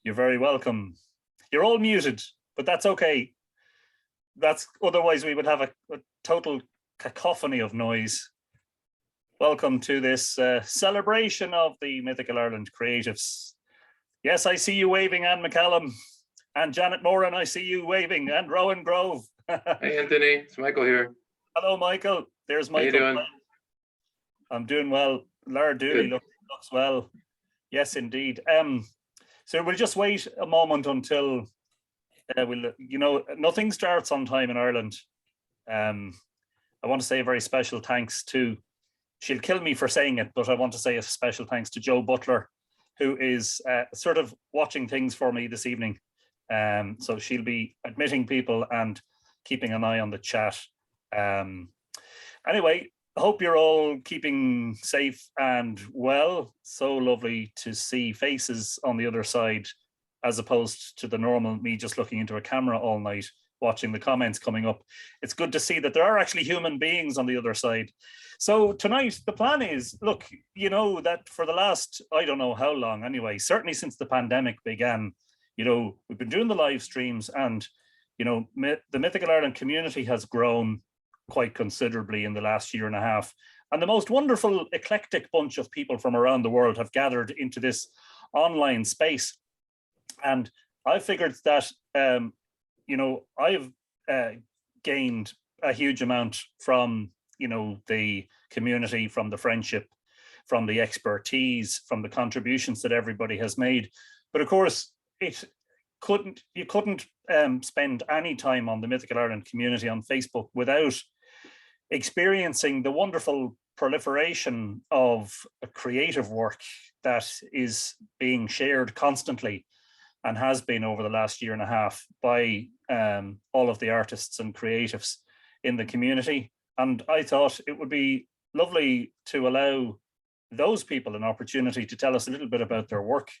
You're very welcome. You're all muted, but that's okay. Otherwise we would have a total cacophony of noise. Welcome to this celebration of the Mythical Ireland creatives. Yes, I see you waving, Anne McCallum, and Janet Moran, I see you waving, and Rowan Grove. Hey Anthony, it's Michael here. Hello Michael, there's Michael. How you doing? I'm doing well. Lara Dooley looks well. Yes, indeed. So we'll just wait a moment until nothing starts on time in Ireland. I want to say a very special thanks to, she'll kill me for saying it, but I want to say a special thanks to Joe Butler, who is sort of watching things for me this evening. So she'll be admitting people and keeping an eye on the chat. Anyway, I hope you're all keeping safe and well. So lovely to see faces on the other side, as opposed to the normal me just looking into a camera all night, watching the comments coming up. It's good to see that there are actually human beings on the other side. So tonight, the plan is, look, you know that for the last, I don't know how long anyway, certainly since the pandemic began, you know, we've been doing the live streams and, you know, the Mythical Ireland community has grown quite considerably in the last year and a half. And the most wonderful, eclectic bunch of people from around the world have gathered into this online space. And I figured that, you know, I've gained a huge amount from, you know, the community, from the friendship, from the expertise, from the contributions that everybody has made. But of course, you couldn't spend any time on the Mythical Ireland community on Facebook without experiencing the wonderful proliferation of a creative work that is being shared constantly and has been over the last year and a half by all of the artists and creatives in the community. And I thought it would be lovely to allow those people an opportunity to tell us a little bit about their work.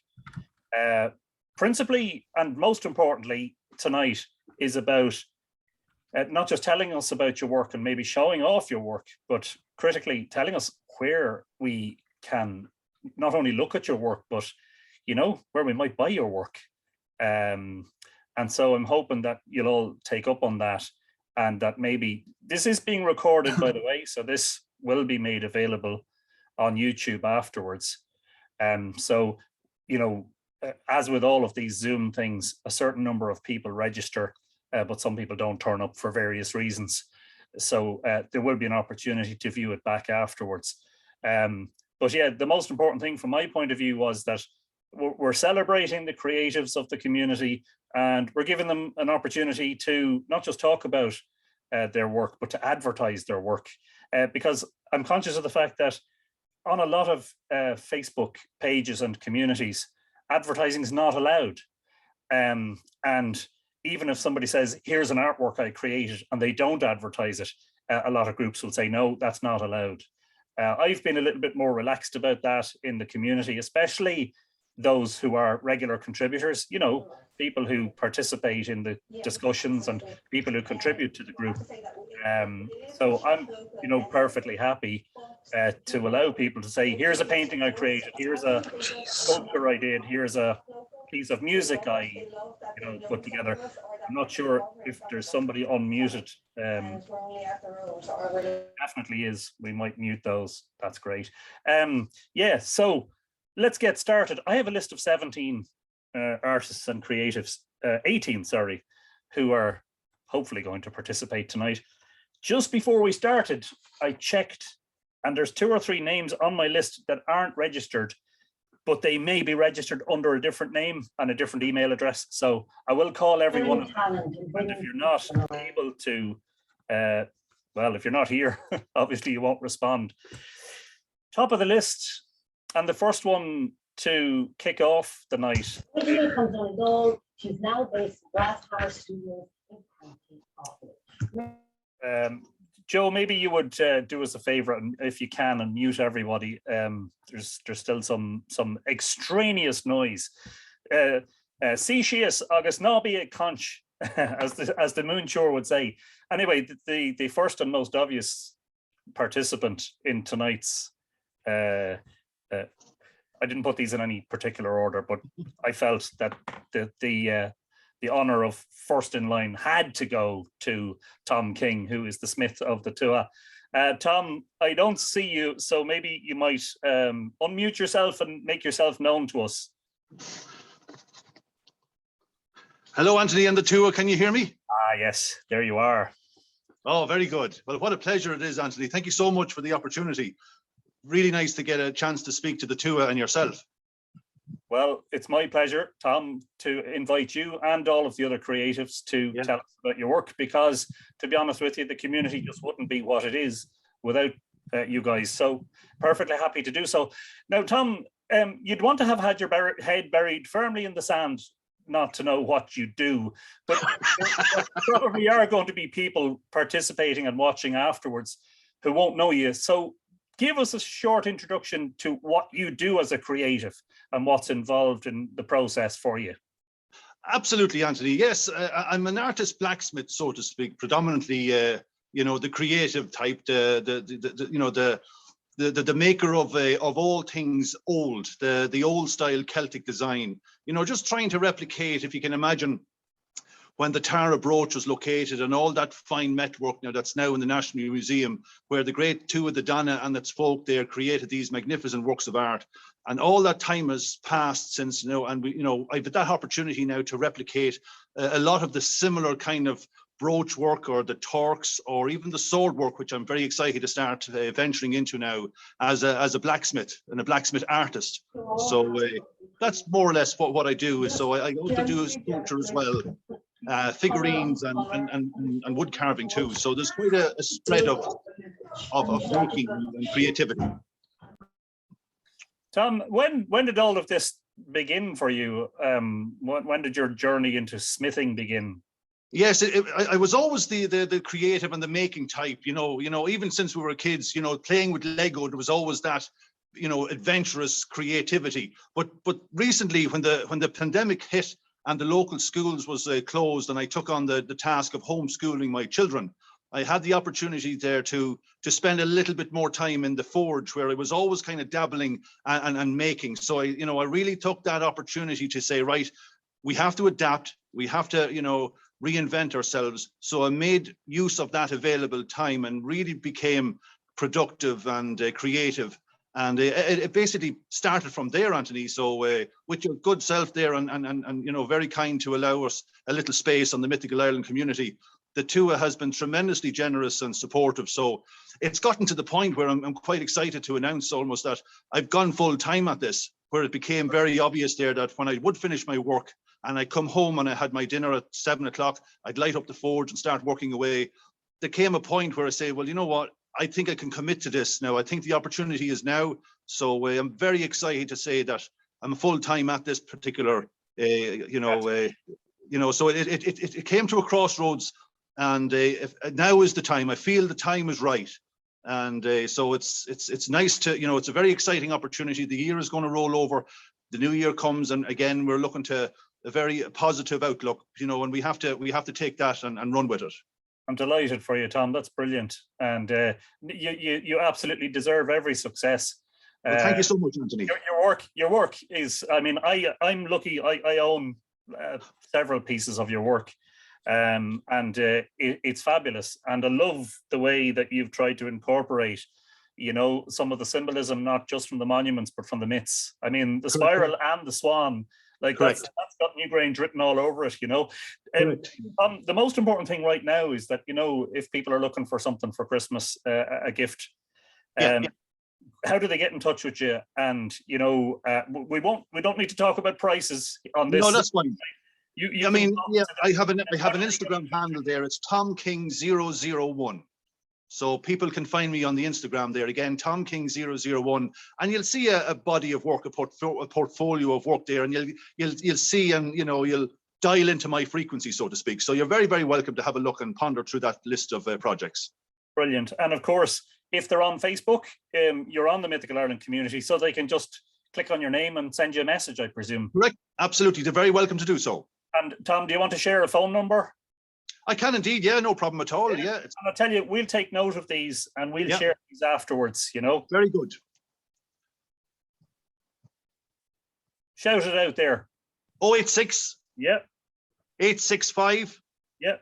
Principally, and most importantly, tonight is about not just telling us about your work and maybe showing off your work, but critically telling us where we can not only look at your work, but, you know, where we might buy your work. And so I'm hoping that you'll all take up on that, and that maybe this is being recorded, by the way, so this will be made available on YouTube afterwards. So, you know, as with all of these Zoom things, a certain number of people register, but some people don't turn up for various reasons. So there will be an opportunity to view it back afterwards. But yeah, the most important thing from my point of view was that we're celebrating the creatives of the community, and we're giving them an opportunity to not just talk about their work, but to advertise their work. Because I'm conscious of the fact that on a lot of Facebook pages and communities, advertising is not allowed. And even if somebody says, here's an artwork I created, and they don't advertise it, a lot of groups will say, no, that's not allowed. I've been a little bit more relaxed about that in the community, especially those who are regular contributors, you know, people who participate in the discussions and people who contribute to the group. So I'm, you know, perfectly happy to allow people to say, here's a painting I created, here's a sculpture I did, here's a piece of music I, you know, put together. I'm not sure if there's somebody unmuted. Definitely is. We might mute those. That's great. Yeah, so let's get started. I have a list of 17 artists and creatives, 18, sorry, who are hopefully going to participate tonight. Just before we started, I checked, and there's 2 or 3 names on my list that aren't registered, but they may be registered under a different name and a different email address. So I will call everyone. And if you're not able to, well, if you're not here, obviously you won't respond. Top of the list, and the first one to kick off the night. She's now based in Glasshouse Studios in County. Joe, maybe you would do us a favor, and if you can, and mute everybody. There's still some extraneous noise. Síos agus nábí ag conch, as the Moonshore would say. Anyway, the first and most obvious participant in tonight's I didn't put these in any particular order, but I felt that the honour of first in line had to go to Tom King, who is the smith of the Tua. Tom, I don't see you, so maybe you might unmute yourself and make yourself known to us. Hello, Anthony and the Tua. Can you hear me? Ah, yes, there you are. Oh, very good. Well, what a pleasure it is, Anthony. Thank you so much for the opportunity. Really nice to get a chance to speak to the Tua and yourself. Well, it's my pleasure, Tom, to invite you and all of the other creatives to tell us about your work, because, to be honest with you, the community just wouldn't be what it is without you guys. So perfectly happy to do so. Now, Tom, you'd want to have had your head buried firmly in the sand not to know what you do, but there probably are going to be people participating and watching afterwards who won't know you. So give us a short introduction to what you do as a creative and what's involved in the process for you. Absolutely, Anthony. Yes, I'm an artist blacksmith, so to speak, predominantly, you know, the creative type, the maker of all things old, the old style Celtic design, you know, just trying to replicate, if you can imagine, when the Tara brooch was located and all that fine metalwork now that's now in the National Museum, where the great Tua de Donna and its folk there created these magnificent works of art. And all that time has passed since, you know, and we, you know, I've had that opportunity now to replicate a lot of the similar kind of brooch work, or the torques, or even the sword work, which I'm very excited to start venturing into now as a blacksmith and a blacksmith artist. So that's more or less what I do. So I also do sculpture as well, figurines and wood carving too. So there's quite a spread of making and creativity. Tom, when did all of this begin for you? When did your journey into smithing begin? Yes, I was always the creative and the making type, you know, even since we were kids, you know, playing with Lego, there was always that, you know, adventurous creativity. But recently, when the pandemic hit and the local schools was closed, and I took on the task of homeschooling my children, I had the opportunity there to spend a little bit more time in the forge, where I was always kind of dabbling and making. So I really took that opportunity to say, right, we have to adapt, we have to, you know, reinvent ourselves. So I made use of that available time and really became productive and creative. And it basically started from there, Anthony. So with your good self there and you know, very kind to allow us a little space on the Mythical Ireland Community, the Tua has been tremendously generous and supportive. So it's gotten to the point where I'm quite excited to announce almost that I've gone full time at this, where it became very obvious there that when I would finish my work and I come home and I had my dinner at 7 o'clock, I'd light up the forge and start working away. There came a point where I say, well, you know what? I think I can commit to this now. I think the opportunity is now. So I'm very excited to say that I'm full time at this particular, you know, so it came to a crossroads, and now is the time. I feel the time is right. And so it's nice to, you know, it's a very exciting opportunity. The year is going to roll over. The new year comes, and again, we're looking to a very positive outlook, you know, and we have to take that and run with it. I'm delighted for you, Tom. That's brilliant, and you absolutely deserve every success. Well, thank you so much, Anthony. Your work is, I mean, I'm lucky. I own several pieces of your work, and it's fabulous. And I love the way that you've tried to incorporate, you know, some of the symbolism, not just from the monuments, but from the myths. I mean, the spiral and the swan. Like that's got Newgrange written all over it, you know. The most important thing right now is that, you know, if people are looking for something for Christmas, a gift, how do they get in touch with you? And, you know, we don't need to talk about prices on this. No, that's fine. I mean, yeah, I have an Instagram handle there. It's TomKing001. So people can find me on the Instagram there again, TomKing001, and you'll see a body of work, a portfolio of work there, and you'll see, and you know, you'll dial into my frequency, so to speak. So you're very, very welcome to have a look and ponder through that list of projects. Brilliant. And of course, if they're on Facebook, you're on the Mythical Ireland Community, so they can just click on your name and send you a message, I presume. Correct. Absolutely. They're very welcome to do so. And Tom, do you want to share a phone number? I can indeed, yeah, no problem at all. Yeah. And I'll tell you, we'll take note of these and we'll share these afterwards, you know. Very good. Shout it out there. 086 Yeah, 865 yeah.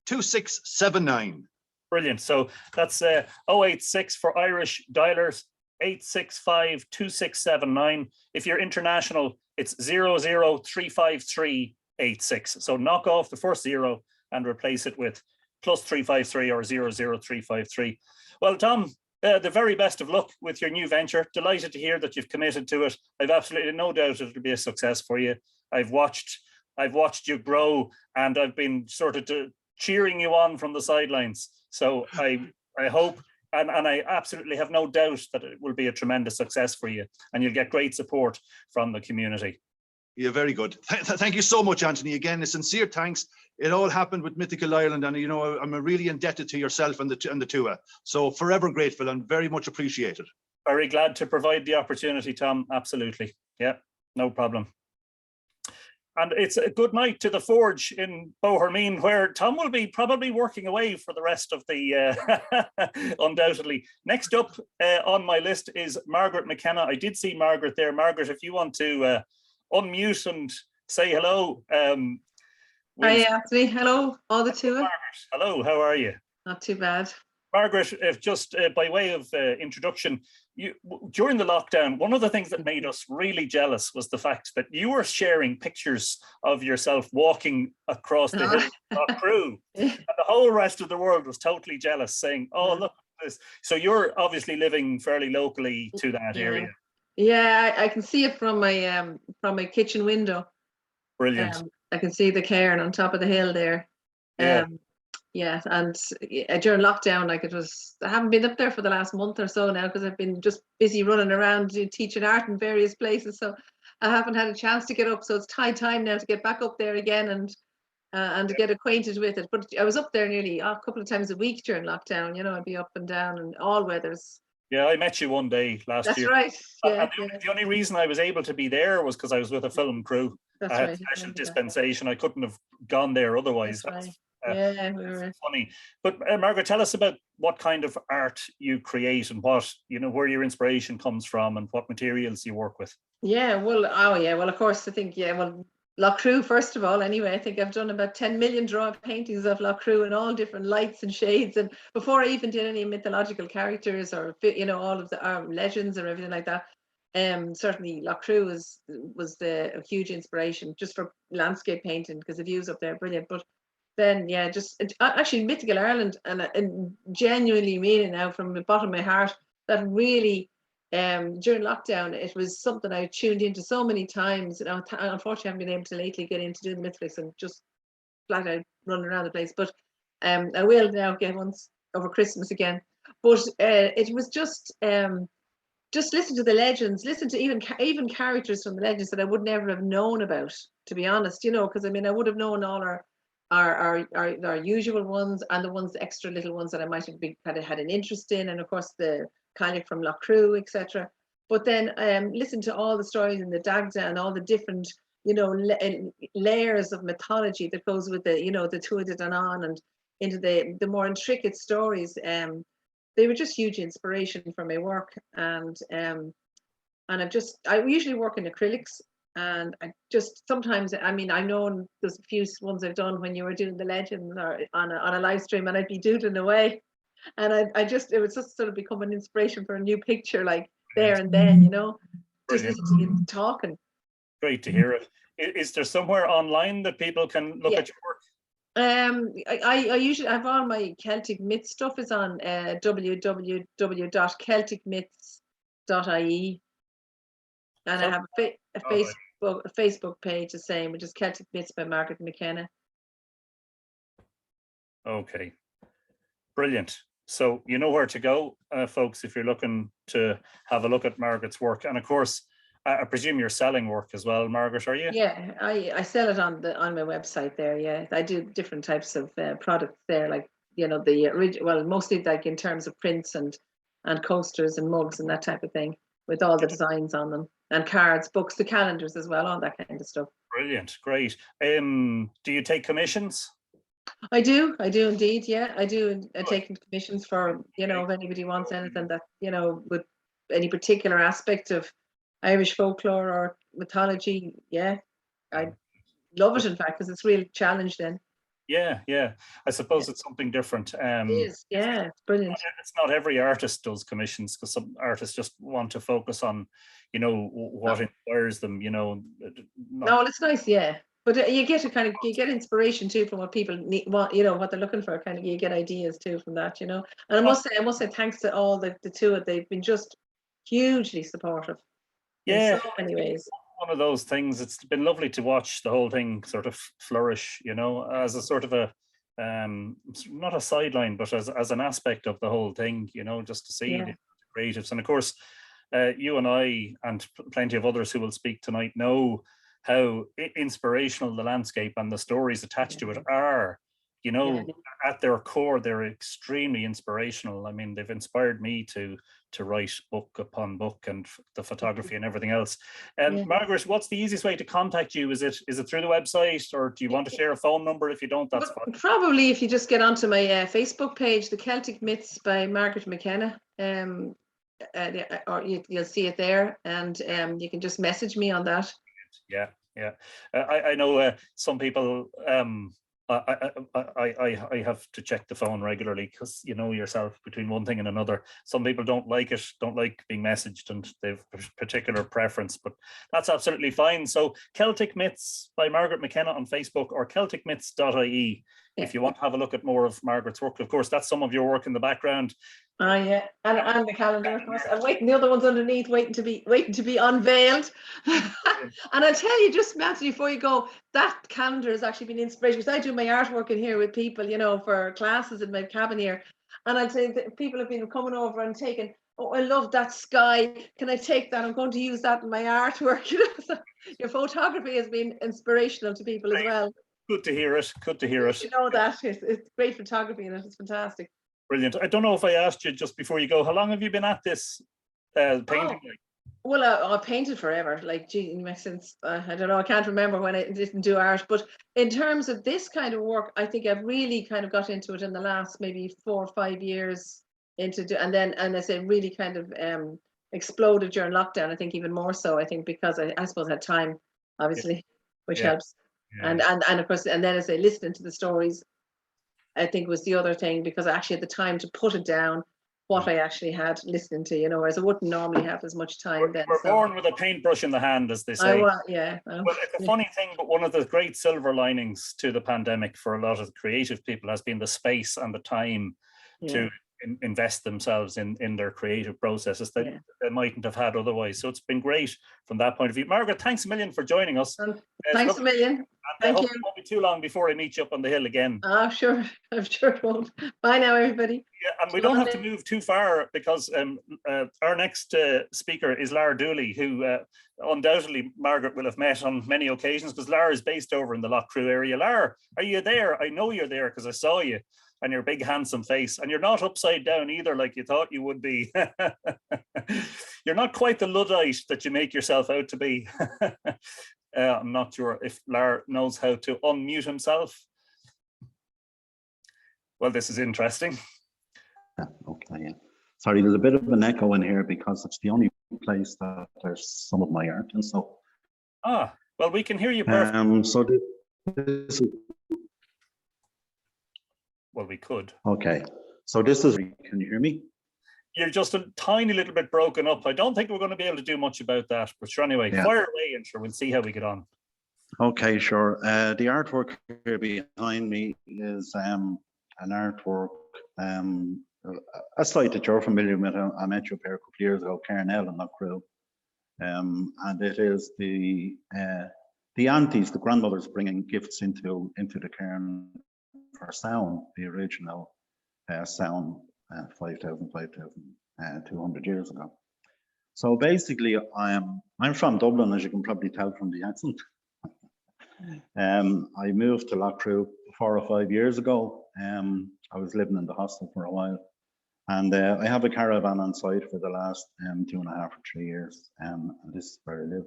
2679. Brilliant. So that's 086 for Irish dialers, 865-2679. If you're international, it's 0035386. So knock off the first zero and replace it with +353 or 00353. Well, Tom, the very best of luck with your new venture. Delighted to hear that you've committed to it. I've absolutely no doubt it'll be a success for you. I've watched you grow, and I've been sort of cheering you on from the sidelines. So I hope, and I absolutely have no doubt that it will be a tremendous success for you, and you'll get great support from the community. Yeah, very good. Thank you so much, Anthony. Again, a sincere thanks. It all happened with Mythical Ireland, and I'm really indebted to yourself and the TUA. So forever grateful and very much appreciated. Very glad to provide the opportunity, Tom. Absolutely. Yeah, no problem. And it's a good night to the Forge in Bohermeen, where Tom will be probably working away for the rest of the, undoubtedly. Next up on my list is Margaret McKenna. I did see Margaret there. Margaret, if you want to unmute and say hello. Hi, Anthony. Hello, all the two. Hello, how are you? Not too bad. Margaret, if just by way of introduction, during the lockdown, one of the things that made us really jealous was the fact that you were sharing pictures of yourself walking across the hill of Crew, and the whole rest of the world was totally jealous, saying, "Oh, look at this." So you're obviously living fairly locally to that area. Yeah, I can see it from my kitchen window. Brilliant. I can see the cairn on top of the hill there. Yeah, and during lockdown, I haven't been up there for the last month or so now, because I've been just busy running around teaching art in various places, so I haven't had a chance to get up. So it's high time now to get back up there again and to get acquainted with it. But I was up there nearly a couple of times a week during lockdown. I'd be up and down in all weathers. Yeah, I met you one day last year. That's right. Yeah, the only reason I was able to be there was because I was with a film crew. That's I had right. special dispensation. I couldn't have gone there otherwise. That's That's right. We were funny. But Margaret, tell us about what kind of art you create and what, where your inspiration comes from and what materials you work with. Well, of course, I think, Lough Crew, first of all, anyway. I think I've done about 10 million paintings of Lough Crew in all different lights and shades. And before I even did any mythological characters or, all of the legends or everything like that, certainly Lough Crew was a huge inspiration just for landscape painting, because the views up there are brilliant. But then, just actually Mythical Ireland, and genuinely mean it now from the bottom of my heart, that really, during lockdown, it was something I tuned into so many times, and unfortunately I haven't been able to lately get into doing the mythics and just flat out running around the place, but I will now get once over Christmas again. But it was just listen to the legends, listen to even characters from the legends that I would never have known about, to be honest, because I would have known all our usual ones, and the ones, the extra little ones that I might have had an interest in, and of course the Cailleach from Lough Crew, etc. But then listen to all the stories in the Dagda and all the different, layers of mythology that goes with the, the Tuatha De Danann, and into the more intricate stories. They were just huge inspiration for my work, and I usually work in acrylics, and I just sometimes, I know there's a few ones I've done when you were doing the legends or on a live stream, and I'd be doodling away, and it was just sort of become an inspiration for a new picture, like there and then, just listen to you talking. Great to hear it. Is there somewhere online that people can look at your work? I usually have all my Celtic myth stuff is on www.celticmyths.ie, and I have a Facebook page the same, which is Celtic Myths by Margaret McKenna. Okay, brilliant. So you know where to go, folks, if you're looking to have a look at Margaret's work. And of course, I presume you're selling work as well, Margaret, are you? Yeah, I sell it on my website there. Yeah, I do different types of products there, like the original, mostly like in terms of prints and coasters and mugs and that type of thing, with all the designs on them, and cards, books, the calendars as well, all that kind of stuff. Brilliant, great. Do you take commissions? I do indeed. Yeah, I do. I take commissions for if anybody wants anything that with any particular aspect of Irish folklore or mythology. Yeah, I love it, in fact, because it's real challenge then. Yeah, I suppose it's something different. It is, yeah, it's brilliant. It's not every artist does commissions, because some artists just want to focus on, what inspires them. No, it's nice, yeah. But you get you get inspiration too from what people need, what they're looking for. Kind of, you get ideas too from that, And I must say, thanks to all the two of they've been just hugely supportive. Yeah, in so many ways. One of those things. It's been lovely to watch the whole thing sort of flourish, as a sort of a not a sideline, but as an aspect of the whole thing, just to see the creatives. And of course, you and I and plenty of others who will speak tonight know how inspirational the landscape and the stories attached to it are. At their core, they're extremely inspirational. I mean, they've inspired me to write book upon book, and the photography and everything else. Margaret, what's the easiest way to contact you? Is it through the website, or do you want to share a phone number? If you don't, that's fine. Probably if you just get onto my Facebook page, The Celtic Myths by Margaret McKenna, or you'll see it there, and you can just message me on that. Yeah. I know some people. I have to check the phone regularly, because yourself, between one thing and another, some people don't like being messaged, and they've a particular preference, but that's absolutely fine. So Celtic Myths by Margaret McKenna on Facebook, or celticmyths.ie if you want to have a look at more of Margaret's work. Of course, that's some of your work in the background. Yeah, and the calendar, of course. I'm waiting, the other ones underneath, waiting to be unveiled. And I'll tell you, just Matthew, before you go, that calendar has actually been inspiration, because I do my artwork in here with people, for classes in my cabin here. And I'd say that people have been coming over and taking, oh, I love that sky. Can I take that? I'm going to use that in my artwork. So your photography has been inspirational to people as well. Good to hear it. You know that. It's great photography in it. It's fantastic. Brilliant. I don't know if I asked you just before you go, how long have you been at this painting? Well, I painted forever, since I don't know, I can't remember when I didn't do art, but in terms of this kind of work, I think I've really kind of got into it in the last maybe 4 or 5 years and I say really kind of exploded during lockdown. I think even more so, I think, because I suppose I had time, obviously, which helps. And of course, and then as I listened to the stories, I think was the other thing, because I actually had the time to put it down, what I actually had listening to, whereas I wouldn't normally have as much time then. We're born with a paintbrush in the hand, as they say. Well, it's a funny thing, but one of the great silver linings to the pandemic for a lot of the creative people has been the space and the time to invest themselves in their creative processes that they mightn't have had otherwise. So it's been great from that point of view. Margaret, thanks a million for joining us. Thanks a million. Thank you. It won't be too long before I meet you up on the hill again. Oh, sure. I'm sure it won't. Bye now, everybody. Yeah, and we don't have to move too far, because our next speaker is Lara Dooley, who undoubtedly Margaret will have met on many occasions, because Lara is based over in the Loughcrew area. Lara, are you there? I know you're there because I saw you. And your big handsome face, and you're not upside down either, like you thought you would be. You're not quite the Luddite that you make yourself out to be. I'm not sure if Lar knows how to unmute himself. Well, this is interesting. Okay, yeah. Sorry, there's a bit of an echo in here because it's the only place that there's some of my art, and so. Well, we can hear you perfectly. So this is. Well, we could. Okay, so this is, can you hear me? You're just a tiny little bit broken up. I don't think we're going to be able to do much about that, but sure, anyway, fire away, and sure, we'll see how we get on. Okay, sure. The artwork here behind me is an artwork, a site that you're familiar with. I met you up here a couple of years ago, Carnell and Loughcrew. And it is the aunties, the grandmothers, bringing gifts into the cairn for Seán, the original Seán, 5,200 years ago. So basically, I'm from Dublin, as you can probably tell from the accent. I moved to Loughcrew 4 or 5 years ago. I was living in the hostel for a while, and I have a caravan on site for the last 2.5 or 3 years. And this is where I live.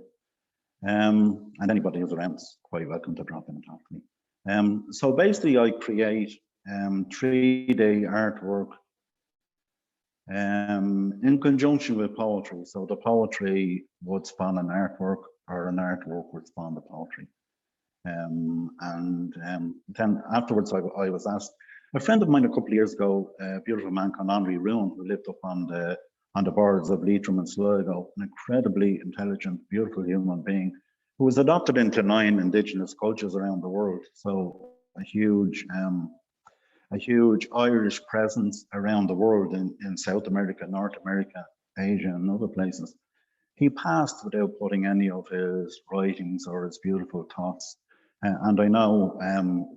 And anybody who's around is quite welcome to drop in and talk to me. So basically, I create 3-day artwork in conjunction with poetry. So the poetry would spawn an artwork, or an artwork would spawn the poetry. Then afterwards, I was asked, a friend of mine a couple of years ago, a beautiful man called Rowan, who lived up on the borders of Leitrim and Sligo, an incredibly intelligent, beautiful human being, who was adopted into 9 indigenous cultures around the world. So a huge Irish presence around the world in South America, North America, Asia, and other places. He passed without putting any of his writings or his beautiful thoughts. And I know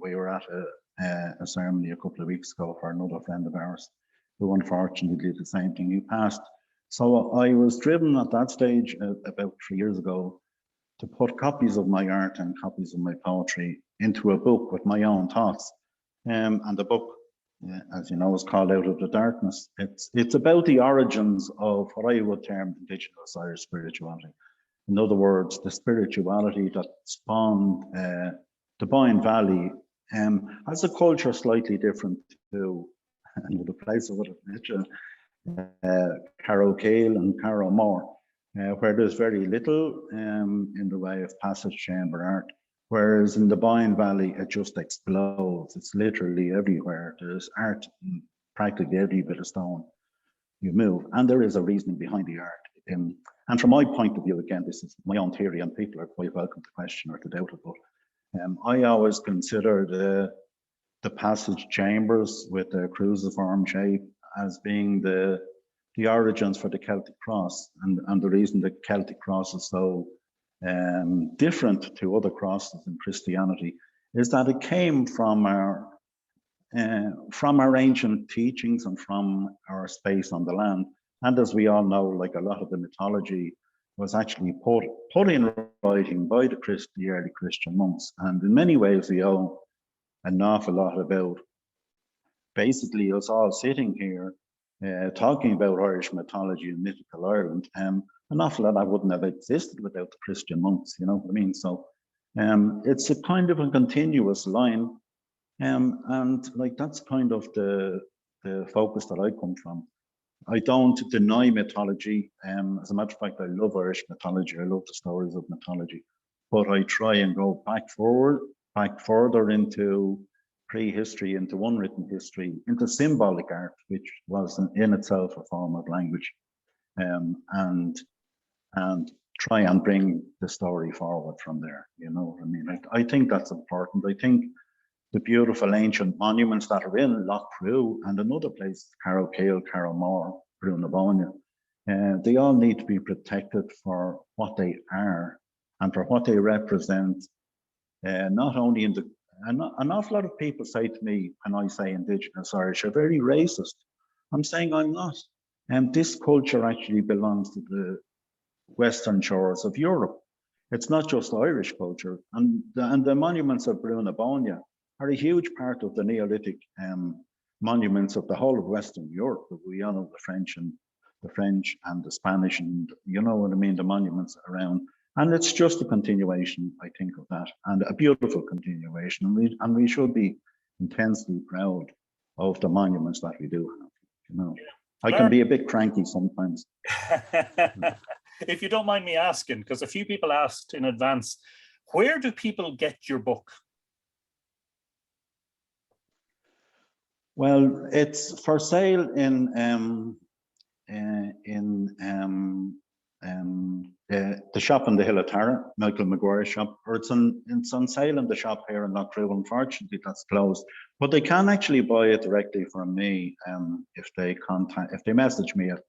we were at a ceremony a couple of weeks ago for another friend of ours who unfortunately did the same thing. He passed. So I was driven at that stage about 3 years ago to put copies of my art and copies of my poetry into a book with my own thoughts. And the book, as you know, is called Out of the Darkness. It's about the origins of what I would term Indigenous Irish spirituality. In other words, the spirituality that spawned the Boyne Valley as a culture slightly different to another place I would have mentioned, Carrowkeel and Carrowmore, where there's very little in the way of passage chamber art. Whereas in the Boyne Valley, it just explodes. It's literally everywhere. There's art in practically every bit of stone you move. And there is a reasoning behind the art. And from my point of view, again, this is my own theory, and people are quite welcome to question or to doubt it. But I always consider the passage chambers with the cruciform shape as being the origins for the Celtic cross. And the reason the Celtic cross is so different to other crosses in Christianity is that it came from our ancient teachings and from our space on the land. And as we all know, like a lot of the mythology was actually put in writing by the early Christian monks. And in many ways, we owe an awful lot about basically us all sitting here talking about Irish mythology and mythical Ireland. An awful lot that wouldn't have existed without the Christian monks, you know what I mean? So it's a kind of a continuous line. And like that's kind of the focus that I come from. I don't deny mythology. As a matter of fact, I love Irish mythology. I love the stories of mythology, but I try and go back further into prehistory, into unwritten history, into symbolic art, which was in itself a form of language, and try and bring the story forward from there. You know what I mean? I think that's important. I think the beautiful ancient monuments that are in Lough Crew and another place, Carrowkeel, Carrowmore, Brunabonia, they all need to be protected for what they are and for what they represent. Not only in the, an awful lot of people say to me when I say Indigenous Irish are very racist. I'm saying I'm not. And this culture actually belongs to the western shores of Europe. It's not just Irish culture. And the monuments of Brunabonia are a huge part of the Neolithic monuments of the whole of Western Europe. We all know the French and the Spanish, and you know what I mean, the monuments around. And it's just a continuation, I think, of that, and a beautiful continuation. And we should be intensely proud of the monuments that we do have. You know, I can be a bit cranky sometimes. If you don't mind me asking, because a few people asked in advance, where do people get your book? Well, it's for sale in the shop on the Hill of Tara, Michael Maguire's shop, or it's on sale in the shop here in Lough Crew. Unfortunately, that's closed. But they can actually buy it directly from me if they message me at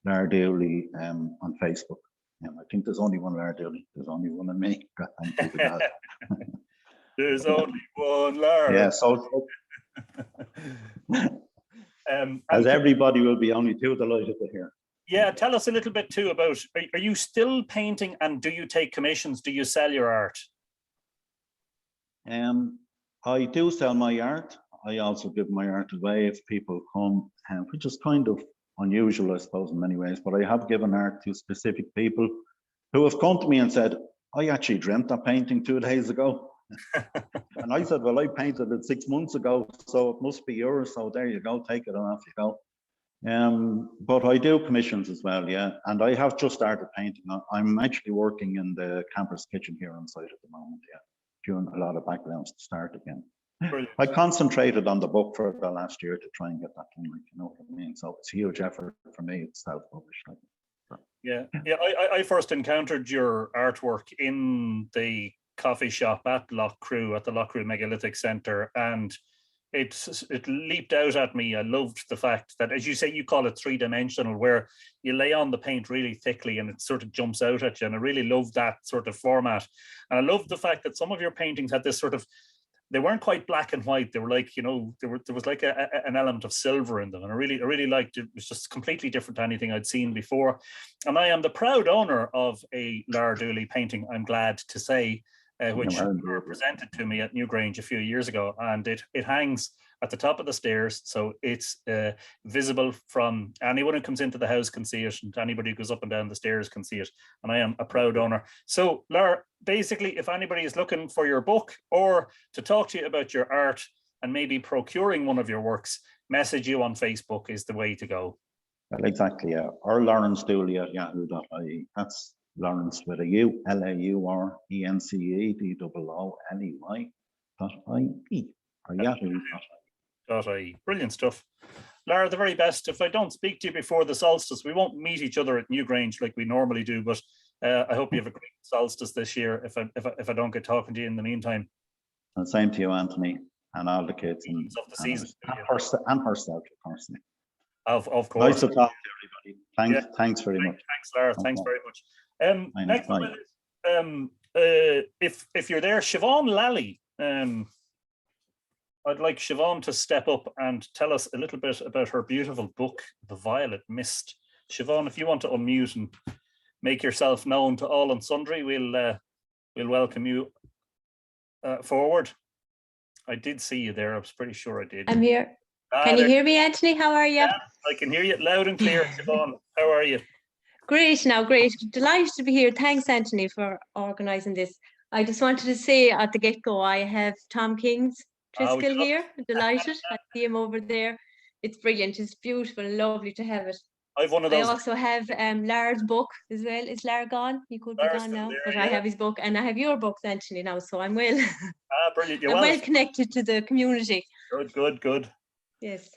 Lara Dooley on Facebook. I think there's only one Lara Dooley. There's only one of me. There's only one Lara. Yeah, so as everybody will be only too delighted to hear. Yeah, tell us a little bit too about, are you still painting, and do you take commissions? Do you sell your art? I do sell my art. I also give my art away if people come, which is kind of unusual, I suppose, in many ways, but I have given art to specific people who have come to me and said, I actually dreamt that painting 2 days ago. And I said, well, I painted it 6 months ago, so it must be yours. So there you go, take it and off you go. But I do commissions as well, yeah. And I have just started painting. I'm actually working in the camper's kitchen here on site at the moment, yeah. Doing a lot of backgrounds to start again. Brilliant. I concentrated on the book for the last year to try and get that done, like, you know what I mean? So it's a huge effort for me. It's self-published. Like. Yeah. I first encountered your artwork in the coffee shop at Loughcrew, at the Loughcrew Megalithic Centre, and it leaped out at me. I loved the fact that, as you say, you call it three-dimensional, where you lay on the paint really thickly and it sort of jumps out at you. And I really loved that sort of format. And I loved the fact that some of your paintings had this sort of, they weren't quite black and white. They were like, you know, there was like an element of silver in them. And I really liked it. It was just completely different to anything I'd seen before. And I am the proud owner of a Lara Dooley painting, I'm glad to say, which were presented to me at Newgrange a few years ago, and it hangs at the top of the stairs, so it's visible from anyone who comes into the house can see it, and anybody who goes up and down the stairs can see it. And I am a proud owner. So, Lara, basically, if anybody is looking for your book or to talk to you about your art and maybe procuring one of your works, message you on Facebook is the way to go. Well, exactly, yeah. Or Lawrence Dooley at yahoo.ie. That's Lawrence with a U, LAURENCE.OOLEY.ie or yahoo.ie. Brilliant stuff. Lara, the very best. If I don't speak to you before the solstice, we won't meet each other at Newgrange like we normally do, but I hope you have a great solstice this year if I don't get talking to you in the meantime. And same to you, Anthony, and all the kids. And herself, of course. Of course. Nice to talk to everybody. Thanks very much. Thanks, Lara. Thanks very much. Next one is, if you're there, Siobhan Lally. I'd like Siobhan to step up and tell us a little bit about her beautiful book, The Violet Mist. Siobhan, if you want to unmute and make yourself known to all and sundry, we'll welcome you forward. I did see you there. I was pretty sure I did. I'm here. Can you hear me, Anthony? How are you? Yeah, I can hear you loud and clear, Siobhan. How are you? Great now, great. Delighted to be here. Thanks, Anthony, for organising this. I just wanted to say at the get-go, I have Tom King's Triskel here. Delighted. I see him over there. It's brilliant. It's beautiful and lovely to have it. I've one of those. I also have Lara's book as well. Is Lara gone? He could be gone now. But I have his book and I have your books, Anthony, now. So I'm well. Brilliant. I'm well connected to the community. Good. Yes.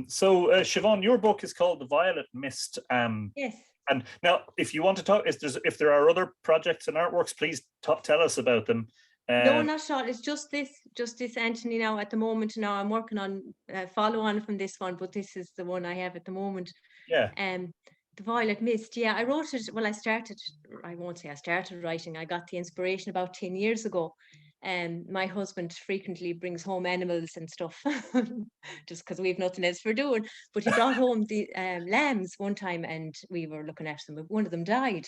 So Siobhan, your book is called The Violet Mist. Yes. And now, if you want to talk, if there are other projects and artworks, please tell us about them. No, not at all. It's just this, Anthony. Now, at the moment, now I'm working on follow on from this one, but this is the one I have at the moment. Yeah. The Violet Mist. Yeah, I wrote it. Well, I won't say I started writing. I got the inspiration about 10 years ago. My husband frequently brings home animals and stuff just because we've nothing else for doing. But he brought home the lambs one time and we were looking at them. One of them died.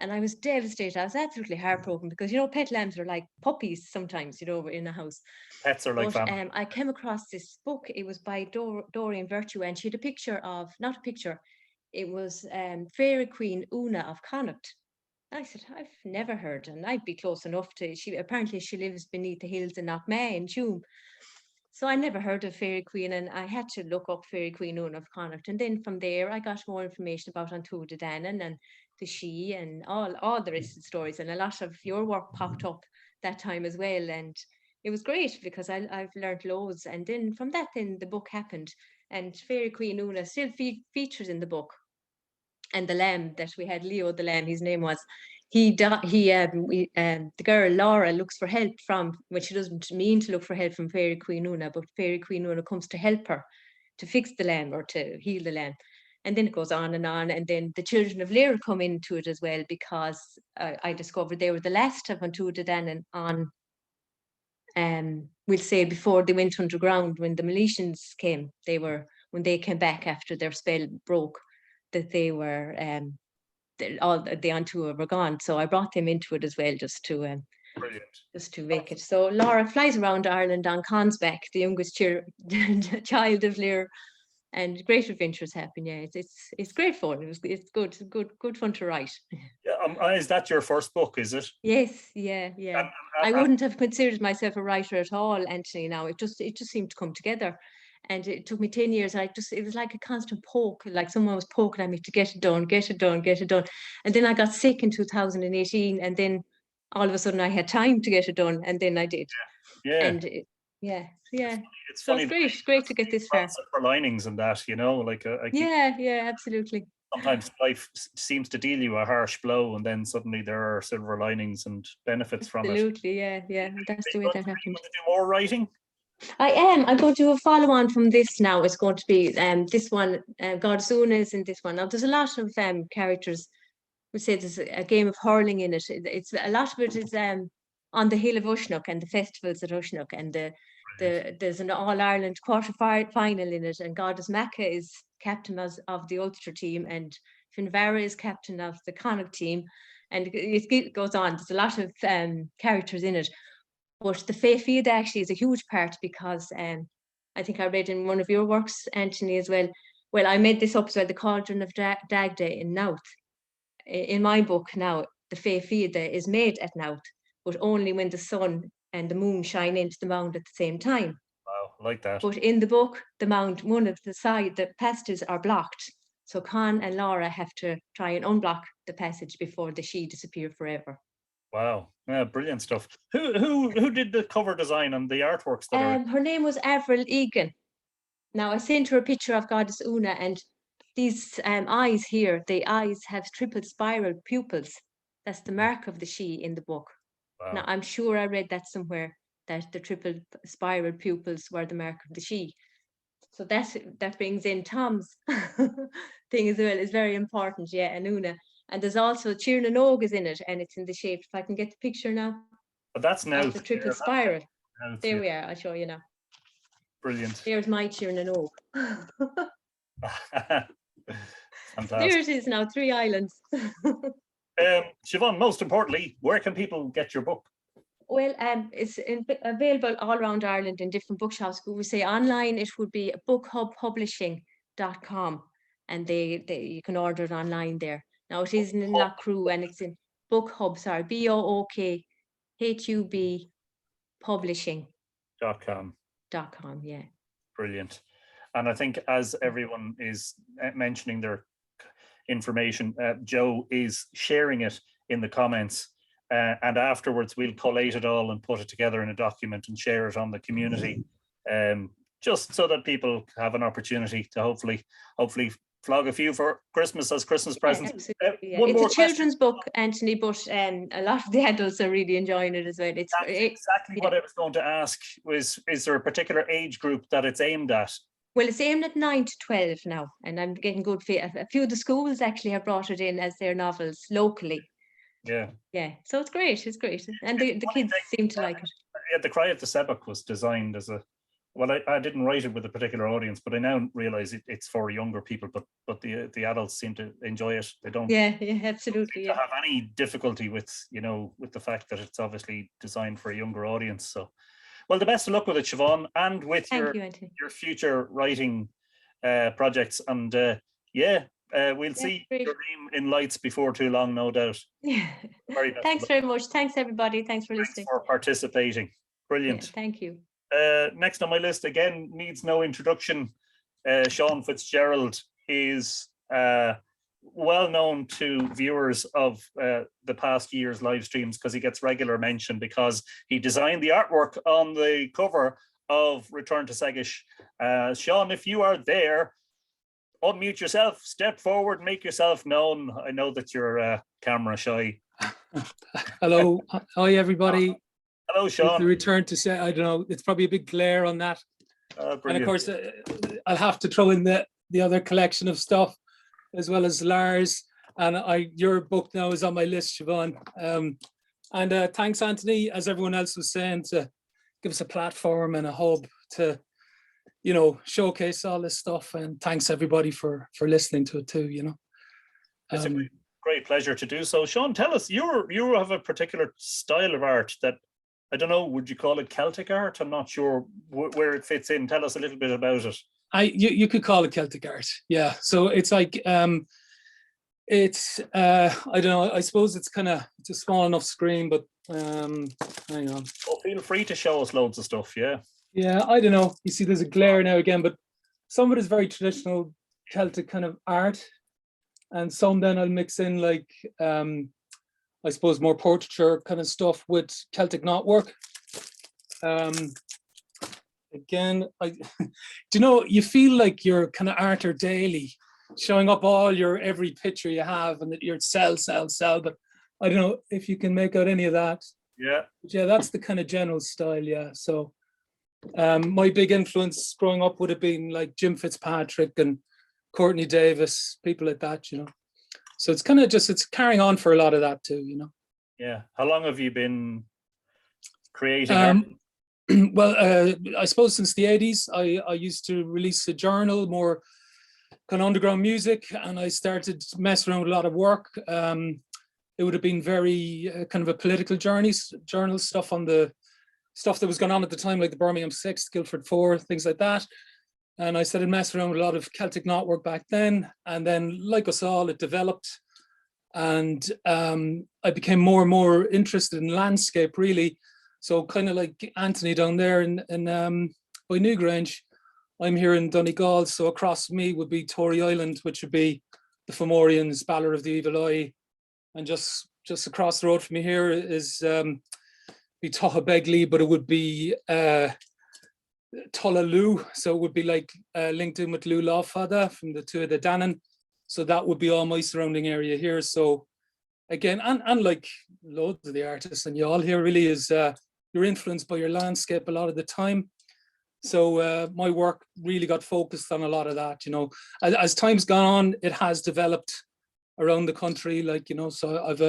And I was devastated. I was absolutely heartbroken because, you know, pet lambs are like puppies sometimes, you know, in a house. Pets are like family. I came across this book. It was by Dorian Virtue, and she had a picture of, not a picture, it was Fairy Queen Una of Connacht. I said, I've never heard, and I'd be close enough to, apparently she lives beneath the hills in Knockmay in Tuam. So I never heard of Fairy Queen, and I had to look up Fairy Queen Una of Connacht. And then from there, I got more information about Antu de Dannan and the She and all the rest of the stories. And a lot of your work popped up that time as well. And it was great because I've learned loads. And then from that, then the book happened. And Fairy Queen Una still features in the book. And the lamb that we had, Leo the lamb, his name was, the girl Lara looks for help from, well, she doesn't mean to look for help from Fairy Queen Una, but Fairy Queen Una comes to help her to fix the lamb or to heal the lamb. And then it goes on. And then the children of Lara come into it as well, because I discovered they were the last of Antu de Dannan on, we'll say, before they went underground, when the Militians came, when they came back after their spell broke, that they were all the Antua were gone. So I brought them into it as well, just to make it. So Lara flies around Ireland on Consbeck, the youngest child of Lear, and great adventures happen. Yeah, it's great fun. It's good fun to write. Yeah, is that your first book? Is it? Yes, yeah. I wouldn't have considered myself a writer at all, Anthony. Now it just seemed to come together. And it took me 10 years. It was like a constant poke, like someone was poking at me to get it done, get it done, get it done. And then I got sick in 2018. And then all of a sudden I had time to get it done. And then I did. Yeah. And yeah. It's So funny. it's great to get this far. For linings and that, you know, like I keep, Yeah, absolutely. sometimes life seems to deal you a harsh blow, and then suddenly there are silver linings and benefits from it. Absolutely, yeah. That's the way that happened. Want to do more writing? I am. I'm going to do a follow on from this now. It's going to be this one, God's Una is in this one. Now, there's a lot of characters. We say there's a game of hurling in it. It's a lot of it is on the hill of Ushnock and the festivals at Ushnock, and there's an All Ireland quarter-final in it, and Goddess Macca is captain of the Ulster team, and Finvara is captain of the Connacht team, and it goes on. There's a lot of characters in it. But the Fé Fiad actually is a huge part, because I think I read in one of your works, Anthony, as well. Well, I made this up as well, the Cauldron of Dagda in Nouth. In my book now, the Fé Fiad is made at Nouth, but only when the sun and the moon shine into the mound at the same time. Wow, like that. But in the book, the mound, one of the passages are blocked. So Con and Lara have to try and unblock the passage before the she disappear forever. Wow, yeah, brilliant stuff. Who did the cover design and the artworks that are? Her name was Avril Egan. Now I sent her a picture of Goddess Una, and these eyes here, the eyes have triple spiral pupils. That's the mark of the she in the book. Wow. Now I'm sure I read that somewhere, that the triple spiral pupils were the mark of the she. So that brings in Tom's thing as well. Is very important, yeah, and Una. And there's also Tiernan Og is in it, and it's in the shape. If I can get the picture now. But that's now the triple spiral. There we are. I'll show you now. Brilliant. There's my Tiernan Og. Fantastic. There it is now, 3 islands. Siobhan, most importantly, where can people get your book? Well, it's available all around Ireland in different bookshops. We say online, it would be bookhubpublishing.com, and you can order it online there. Now it is in Loughcrew, and it's in Bookhub, sorry, BOOKHUB publishing.com. Yeah. Brilliant. And I think as everyone is mentioning their information, Joe is sharing it in the comments. And afterwards, we'll collate it all and put it together in a document and share it on the community, just so that people have an opportunity to hopefully flog a few for Christmas as Christmas presents. Yeah. It's a children's book, Anthony, but a lot of the adults are really enjoying it as well. That's exactly what I was going to ask. Is there a particular age group that it's aimed at? Well, it's aimed at 9 to 12 now, and I'm getting good feedback. A few of the schools actually have brought it in as their novels locally. Yeah. So it's great. And the kids seem to like it. Yeah, The Cry of the Sebok was designed as I didn't write it with a particular audience, but I now realize it's for younger people, but the adults seem to enjoy it. They don't absolutely have any difficulty with the fact that it's obviously designed for a younger audience. So, well, the best of luck with it, Siobhan, and with your future writing projects. And we'll see your name in lights before too long, no doubt. Yeah. Thanks very much. Thanks, everybody. Thanks for listening. Thanks for participating. Brilliant. Yeah, thank you. Next on my list, again, needs no introduction. Seán Fitzgerald is well known to viewers of the past year's live streams, because he gets regular mention because he designed the artwork on the cover of Return to Segish. Seán, if you are there, unmute yourself, step forward, make yourself known. I know that you're camera shy. Hello, hi everybody. Hello, Seán. The Return to I don't know, it's probably a big glare on that. And of course, I'll have to throw in the other collection of stuff, as well as Lars. And your book now is on my list, Siobhan. And thanks, Anthony, as everyone else was saying, to give us a platform and a hub to, showcase all this stuff. And thanks everybody for listening to it too. It's a great pleasure to do so. Seán, tell us, you have a particular style of art that, I don't know, would you call it Celtic art? I'm not sure where it fits in. Tell us a little bit about it. You could call it Celtic art, yeah. So it's like it's I don't know. I suppose it's a small enough screen, but hang on. Oh, feel free to show us loads of stuff. Yeah. Yeah, I don't know. You see, there's a glare now again, but some of it is very traditional Celtic kind of art, and some then I'll mix in like I suppose more portraiture kind of stuff with Celtic knotwork. Again, do you know, you feel like you're kind of Arthur Daly, showing up all your every picture you have, and that you're sell, but I don't know if you can make out any of that. Yeah. But yeah, that's the kind of general style, yeah. So my big influence growing up would have been like Jim Fitzpatrick and Courtney Davis, people like that, you know. So it's kind of just, it's carrying on for a lot of that too, you know. Yeah. How long have you been creating art? Well, I suppose since the 80s, I used to release a journal, more kind of underground music, and I started messing around with a lot of work. It would have been very kind of a political journal stuff on the stuff that was going on at the time, like the Birmingham 6, Guildford 4, things like that. And I started messing around with a lot of Celtic knotwork back then. And then, like us all, it developed. And I became more and more interested in landscape, really. So kind of like Anthony down there in by Newgrange, I'm here in Donegal. So across from me would be Tory Island, which would be the Fomorians, Balor of the Evil Eye. And just across the road from me here is be Tocha but it would be Tullalu. So it would be like linked in with Lou Lawfada from the two of the Dannon. So that would be all my surrounding area here. So again, and like loads of the artists and y'all here really is you're influenced by your landscape a lot of the time. So my work really got focused on a lot of that, you know. As time's gone on, it has developed around the country, like, you know, so I've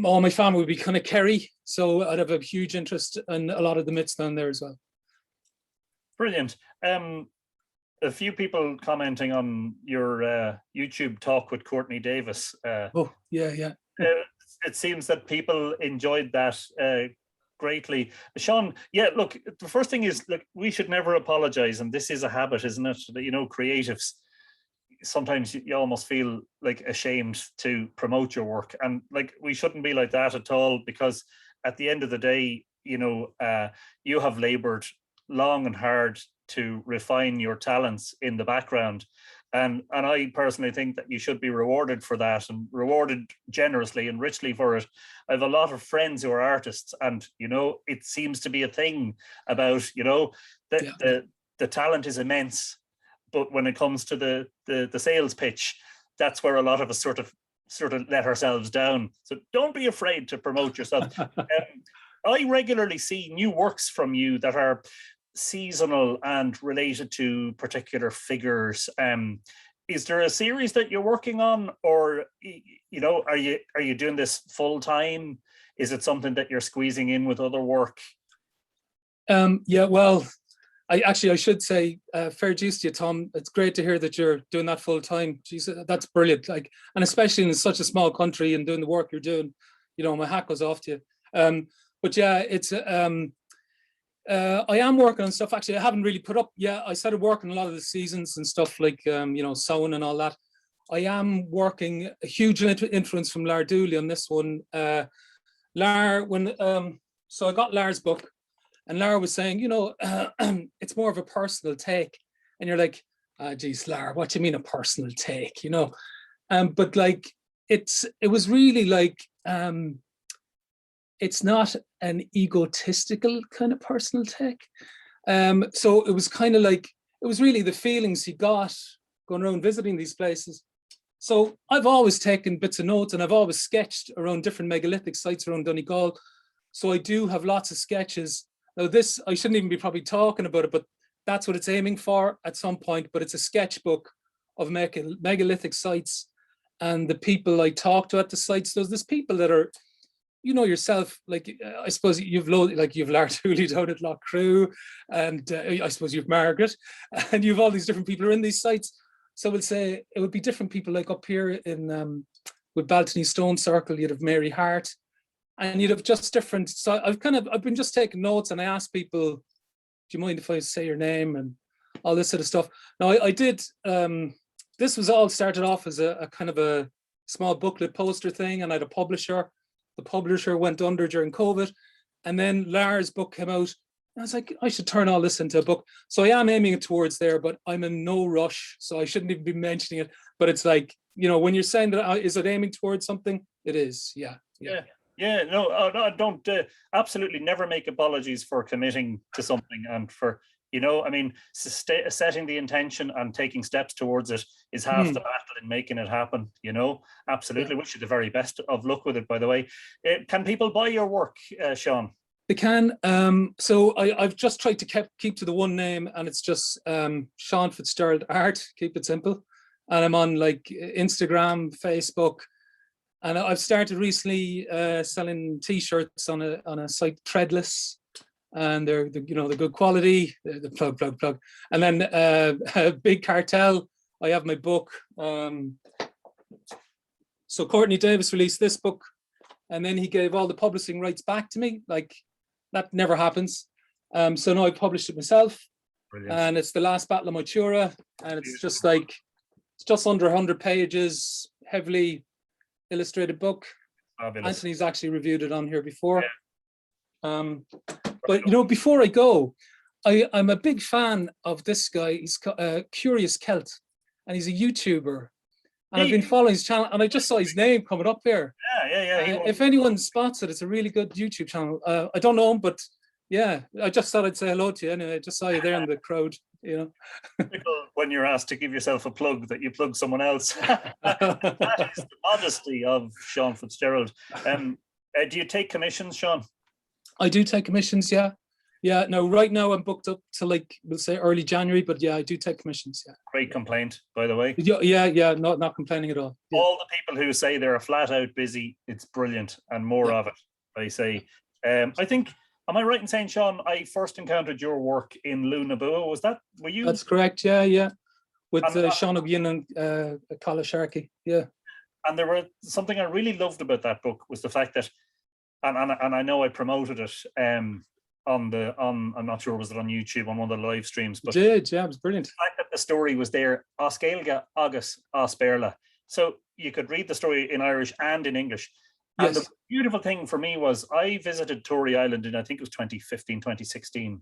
all my family would be kind of Kerry, so I'd have a huge interest in a lot of the myths down there as well. Brilliant. A few people commenting on your YouTube talk with Courtney Davis. Oh, yeah. It seems that people enjoyed that greatly. Seán, yeah, look, the first thing is, look, we should never apologize, and this is a habit, isn't it? That, you know, creatives, sometimes you almost feel like ashamed to promote your work, and like we shouldn't be like that at all, because at the end of the day, you know, you have labored long and hard to refine your talents in the background, and I personally think that you should be rewarded for that, and rewarded generously and richly for it. I have a lot of friends who are artists, and you know, it seems to be a thing about, you know, the talent is immense, but when it comes to the sales pitch, that's where a lot of us sort of let ourselves down. So don't be afraid to promote yourself. I regularly see new works from you that are seasonal and related to particular figures. Is there a series that you're working on, or, you know, are you doing this full time? Is it something that you're squeezing in with other work? Yeah, well, I should say, fair dues to you, Tom. It's great to hear that you're doing that full time. Jeez, that's brilliant. Like, and especially in such a small country and doing the work you're doing, you know, my hat goes off to you. But yeah, it's I am working on stuff. Actually, I haven't really put up. Yeah, I started working a lot of the seasons and stuff, like you know, sewing and all that. I am working a huge influence from Lara Dooley on this one. Lara, when so I got Lara's book, and Lara was saying, you know, it's more of a personal take, and you're like, geez, Lara, what do you mean a personal take, you know? But like, it was really like, it's not an egotistical kind of personal take. So it was kind of like, it was really the feelings he got going around visiting these places. So I've always taken bits of notes, and I've always sketched around different megalithic sites around Donegal. So I do have lots of sketches. Now this, I shouldn't even be probably talking about it, but that's what it's aiming for at some point. But it's a sketchbook of megalithic sites and the people I talk to at the sites. There's people that are, you know yourself, like I suppose you've Lara Dooley down at Loughcrew, and I suppose you've Margaret, and you've all these different people who are in these sites. So we'll say it would be different people, like up here in with Baltony Stone Circle, you'd have Mary Hart, and you'd have just different. So I've been just taking notes, and I asked people, do you mind if I say your name and all this sort of stuff. Now I did, this was all started off as a kind of a small booklet poster thing, and I had a publisher. The publisher went under during COVID, and then Lara's book came out, I was like, I should turn all this into a book. So I am aiming it towards there, but I'm in no rush. So I shouldn't even be mentioning it. But it's like, you know, when you're saying that, is it aiming towards something? It is. Yeah. No, don't absolutely never make apologies for committing to something and for, you know, I mean, setting the intention and taking steps towards it is half the battle in making it happen, you know. Absolutely. Wish you the very best of luck with it, by the way. Can people buy your work, Seán? They can. So I've just tried to keep to the one name, and it's just Seán Fitzgerald Art. Keep it simple. And I'm on like Instagram, Facebook, and I've started recently selling T-shirts on a site, Threadless, and they're good quality. The plug. And then a Big Cartel. I have my book. So Courtney Davis released this book, and then he gave all the publishing rights back to me. Like, that never happens. So now I published it myself. Brilliant. And it's The Last Battle of Moytura, and it's just like, it's just under 100 pages, heavily illustrated book. Fabulous. Anthony's actually reviewed it on here before. Yeah. But you know, before I go, I'm a big fan of this guy. He's Curious Celt, and he's a YouTuber. And I've been following his channel, and I just saw his name coming up here. Yeah. If anyone spots it, it's a really good YouTube channel. I don't know him, but yeah, I just thought I'd say hello to you anyway. I just saw you there in the crowd, you know. When you're asked to give yourself a plug, that you plug someone else. That is the modesty of Seán Fitzgerald. Do you take commissions, Seán? I do take commissions, yeah. Yeah, no, right now I'm booked up to, like, we'll say early January, but yeah, I do take commissions, yeah. Great complaint, by the way. Yeah, not complaining at all. Yeah. All the people who say they're flat out busy, it's brilliant, and more of it, I say. I think, am I right in saying, Seán, I first encountered your work in Lunabua? Were you? That's correct, yeah. With Seán O'Gin and Colin Sharkey, yeah. And there were something I really loved about that book was the fact that, and I know I promoted it, I'm not sure, was it on YouTube on one of the live streams, but it was brilliant. The fact that the story was there, Oscailga Agus Osperla, so you could read the story in Irish and in English. And the beautiful thing for me was I visited Tory Island in, I think it was 2015, 2016,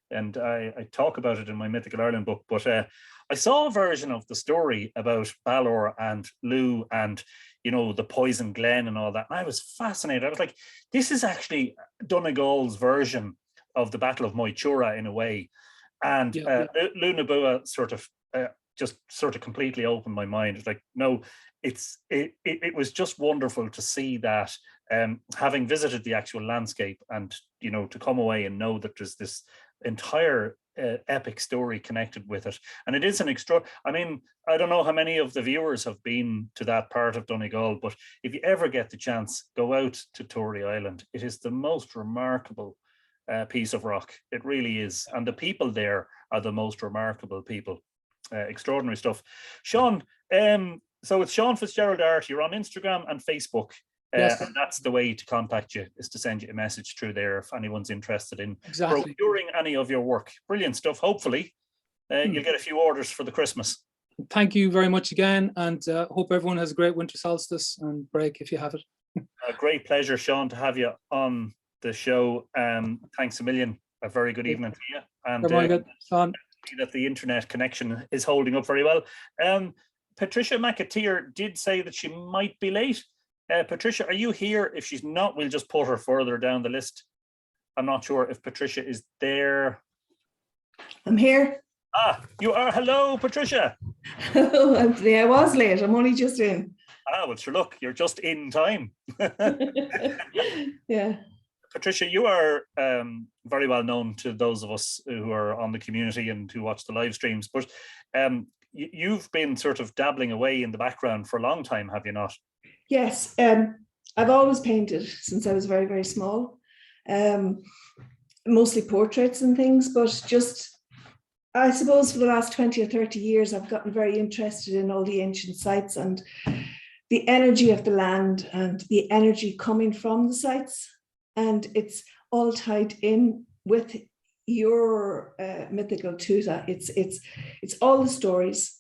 and I talk about it in my Mythical Ireland book, but I saw a version of the story about Balor and Lou and, you know, the Poison Glen and all that, and I was fascinated. I was like, this is actually Donegal's version of the Battle of Moytura in a way, and Lunabua sort of completely opened my mind. It's like, no, it was just wonderful to see that, having visited the actual landscape, and, you know, to come away and know that there's this entire epic story connected with it. And it is an extra, I mean, I don't know how many of the viewers have been to that part of Donegal, but if you ever get the chance, go out to Tory Island. It is the most remarkable piece of rock. It really is. And the people there are the most remarkable people. Extraordinary stuff. Seán, so it's Seán Fitzgerald Art. You're on Instagram and Facebook. And that's the way to contact you, is to send you a message through there if anyone's interested in procuring any of your work. Brilliant stuff. Hopefully you'll get a few orders for the Christmas. Thank you very much again, and hope everyone has a great winter solstice and break if you have it. A great pleasure, Seán, to have you on the show. Thanks a million. A very good evening to you. And that the internet connection is holding up very well. Patricia McAteer did say that she might be late. Patricia, are you here? If she's not, we'll just put her further down the list. I'm not sure if Patricia is there. I'm here. You are. Hello, Patricia. I was late. I'm only just in. Well, sure, look, you're just in time. Yeah. Patricia, you are very well known to those of us who are on the community and who watch the live streams, but you've been sort of dabbling away in the background for a long time, have you not? Yes, I've always painted since I was very, very small, mostly portraits and things, but just, I suppose for the last 20 or 30 years, I've gotten very interested in all the ancient sites and the energy of the land and the energy coming from the sites. And it's all tied in with your mythical tuta. It's all the stories,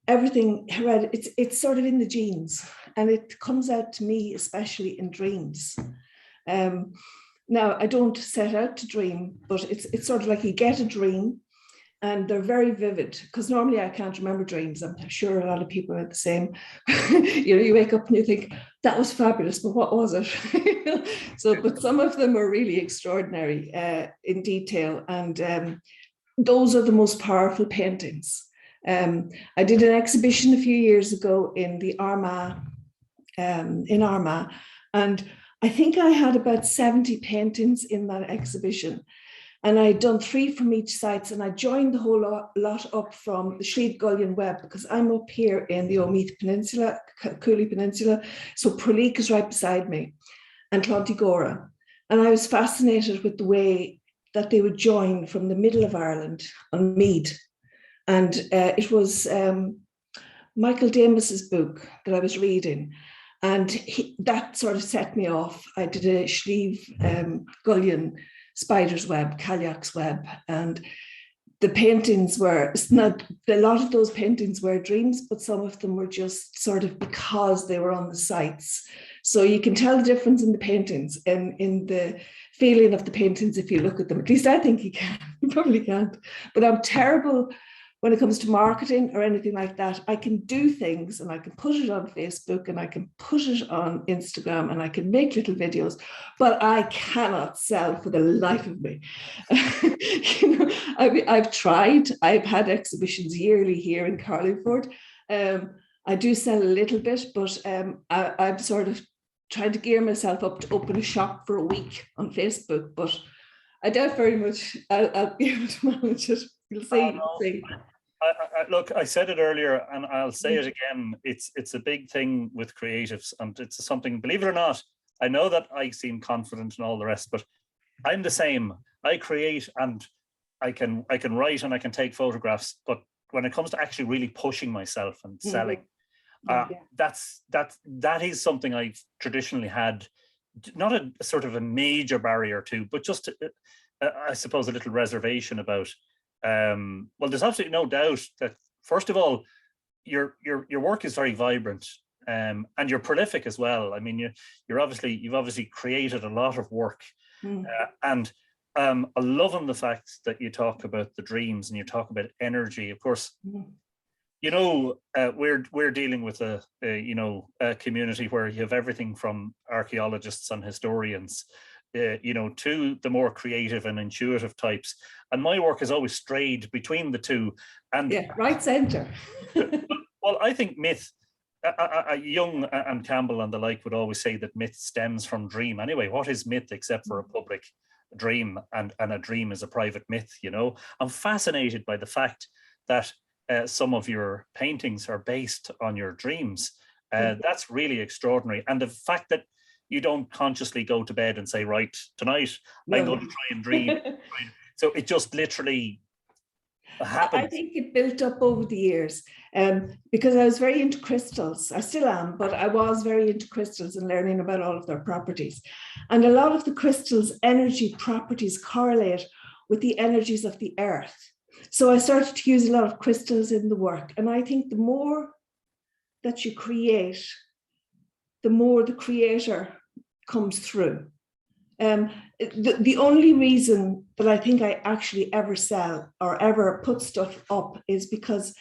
everything. It's sort of in the genes, and it comes out to me, especially in dreams. Now, I don't set out to dream, but it's sort of like you get a dream and they're very vivid, because normally I can't remember dreams. I'm sure a lot of people are the same. You wake up and you think, that was fabulous, but what was it? But some of them are really extraordinary in detail. And those are the most powerful paintings. I did an exhibition a few years ago in the Armagh, and I think I had about 70 paintings in that exhibition. And I'd done 3 from each site, and I joined the whole lot up from the Sliabh Gullion Web, because I'm up here in the Meath Peninsula, Cooley Peninsula. So Pralik is right beside me, and Clontigora. And I was fascinated with the way that they would join from the middle of Ireland on Meath. And it was Michael Damas's book that I was reading. And that sort of set me off. I did a Sliabh Gullion Spider's Web, Cailleach's Web, and the paintings were, a lot of those paintings were dreams, but some of them were just sort of because they were on the sites. So you can tell the difference in the paintings and in the feeling of the paintings if you look at them. At least I think you can. You probably can't. But I'm terrible when it comes to marketing or anything like that. I can do things and I can put it on Facebook and I can put it on Instagram and I can make little videos, but I cannot sell for the life of me. I've tried. I've had exhibitions yearly here in Carlingford. I do sell a little bit, but I'm sort of trying to gear myself up to open a shop for a week on Facebook, but I doubt very much I'll be able to manage it. You'll see. Look, I said it earlier and I'll say it again. It's a big thing with creatives, and it's something, believe it or not, I know that I seem confident and all the rest, but I'm the same. I create and I can write and I can take photographs, but when it comes to actually really pushing myself and selling, that is something I've traditionally had, not a sort of a major barrier to, but just I suppose a little reservation about. Well, there's absolutely no doubt that, first of all, your work is very vibrant, and you're prolific as well. I mean, you've obviously created a lot of work, and I'm loving the fact that you talk about the dreams and you talk about energy. Of course, we're dealing with a community where you have everything from archaeologists and historians, to the more creative and intuitive types. And my work has always strayed between the two. And right centre. Well, I think myth, Young and Campbell and the like would always say that myth stems from dream. Anyway, what is myth except for a public dream, and a dream is a private myth, I'm fascinated by the fact that some of your paintings are based on your dreams. That's really extraordinary. And the fact that you don't consciously go to bed and say, right, tonight I'm going to try and dream. So it just literally happened. I think it built up over the years, because I was very into crystals. I still am, but I was very into crystals and learning about all of their properties. And a lot of the crystals' energy properties correlate with the energies of the earth. So I started to use a lot of crystals in the work. And I think the more that you create, the more the creator comes through. The only reason that I think I actually ever sell or ever put stuff up is because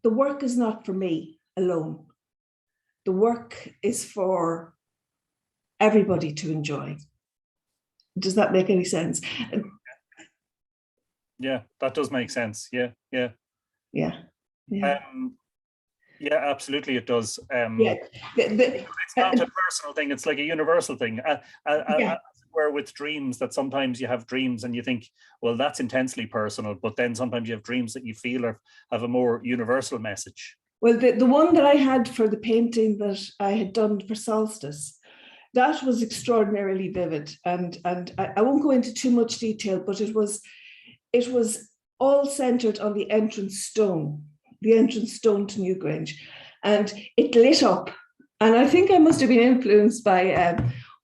the work is not for me alone. The work is for everybody to enjoy. Does that make any sense? Yeah, that does make sense. Yeah. Yeah, absolutely, it does. It's not a personal thing; it's like a universal thing. Where with dreams, that sometimes you have dreams and you think, well, that's intensely personal, but then sometimes you have dreams that you feel have a more universal message. Well, the one that I had for the painting that I had done for Solstice, that was extraordinarily vivid, and I won't go into too much detail, but it was all centered on the entrance stone to Newgrange, and it lit up. And I think I must have been influenced by,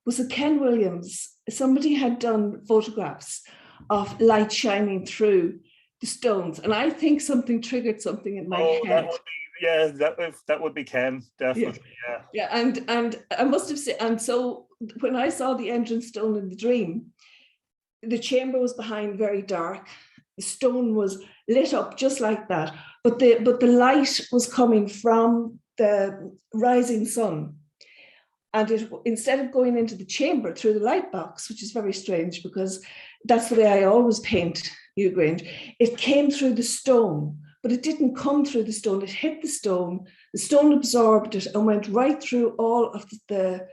was it Ken Williams? Somebody had done photographs of light shining through the stones. And I think something triggered something in my head. That would be Ken, definitely. Yeah. And I must have said, and so when I saw the entrance stone in the dream, the chamber was behind very dark. The stone was lit up just like that, but the light was coming from the rising sun. And it, instead of going into the chamber through the light box, which is very strange because that's the way I always paint Newgrange, it came through the stone, but it didn't come through the stone. It hit the stone absorbed it and went right through all of the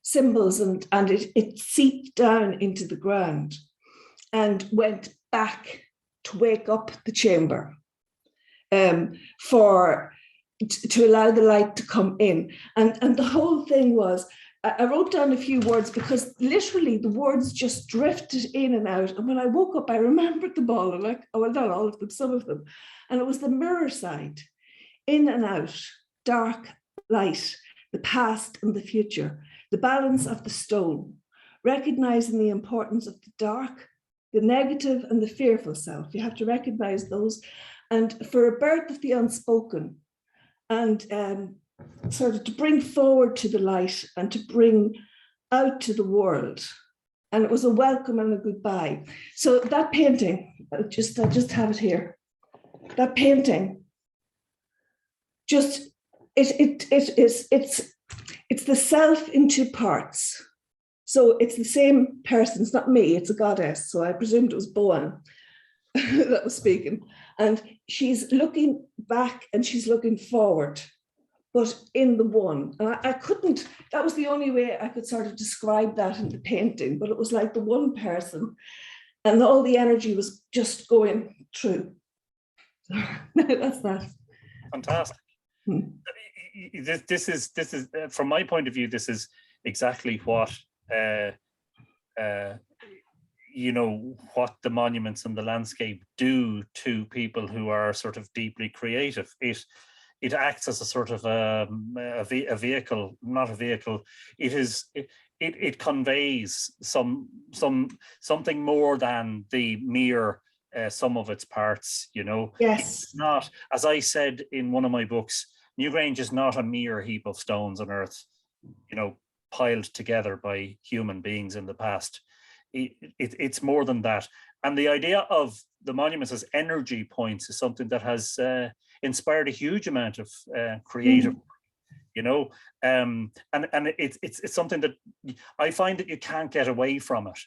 symbols, and it seeped down into the ground and went back to wake up the chamber to allow the light to come in. And the whole thing was, I wrote down a few words because literally the words just drifted in and out. And when I woke up, I remembered them all, like, oh, well, not all of them, some of them. And it was the mirror side, in and out, dark, light, the past and the future, the balance of the stone, recognizing the importance of the dark, the negative and the fearful self. You have to recognize those. And for a birth of the unspoken, and sort of to bring forward to the light and to bring out to the world. And it was a welcome and a goodbye. So that painting, I just have it here. That painting, just it's the self in two parts. So it's the same person. It's not me. It's a goddess. So I presumed it was Boan that was speaking. And she's looking back and she's looking forward, but in the one. And I couldn't, that was the only way I could sort of describe that in the painting, but it was like the one person and all the energy was just going through. That's that. Fantastic. This is from my point of view, this is exactly what you know, what the monuments and the landscape do to people who are sort of deeply creative. It acts as a sort of a vehicle, not a vehicle. It conveys something more than the mere sum of its parts. You know, yes. It's not, as I said in one of my books, Newgrange is not a mere heap of stones on earth, you know, piled together by human beings in the past. It's more than that. And the idea of the monuments as energy points is something that has inspired a huge amount of creative, you know, and it's something that I find that you can't get away from it,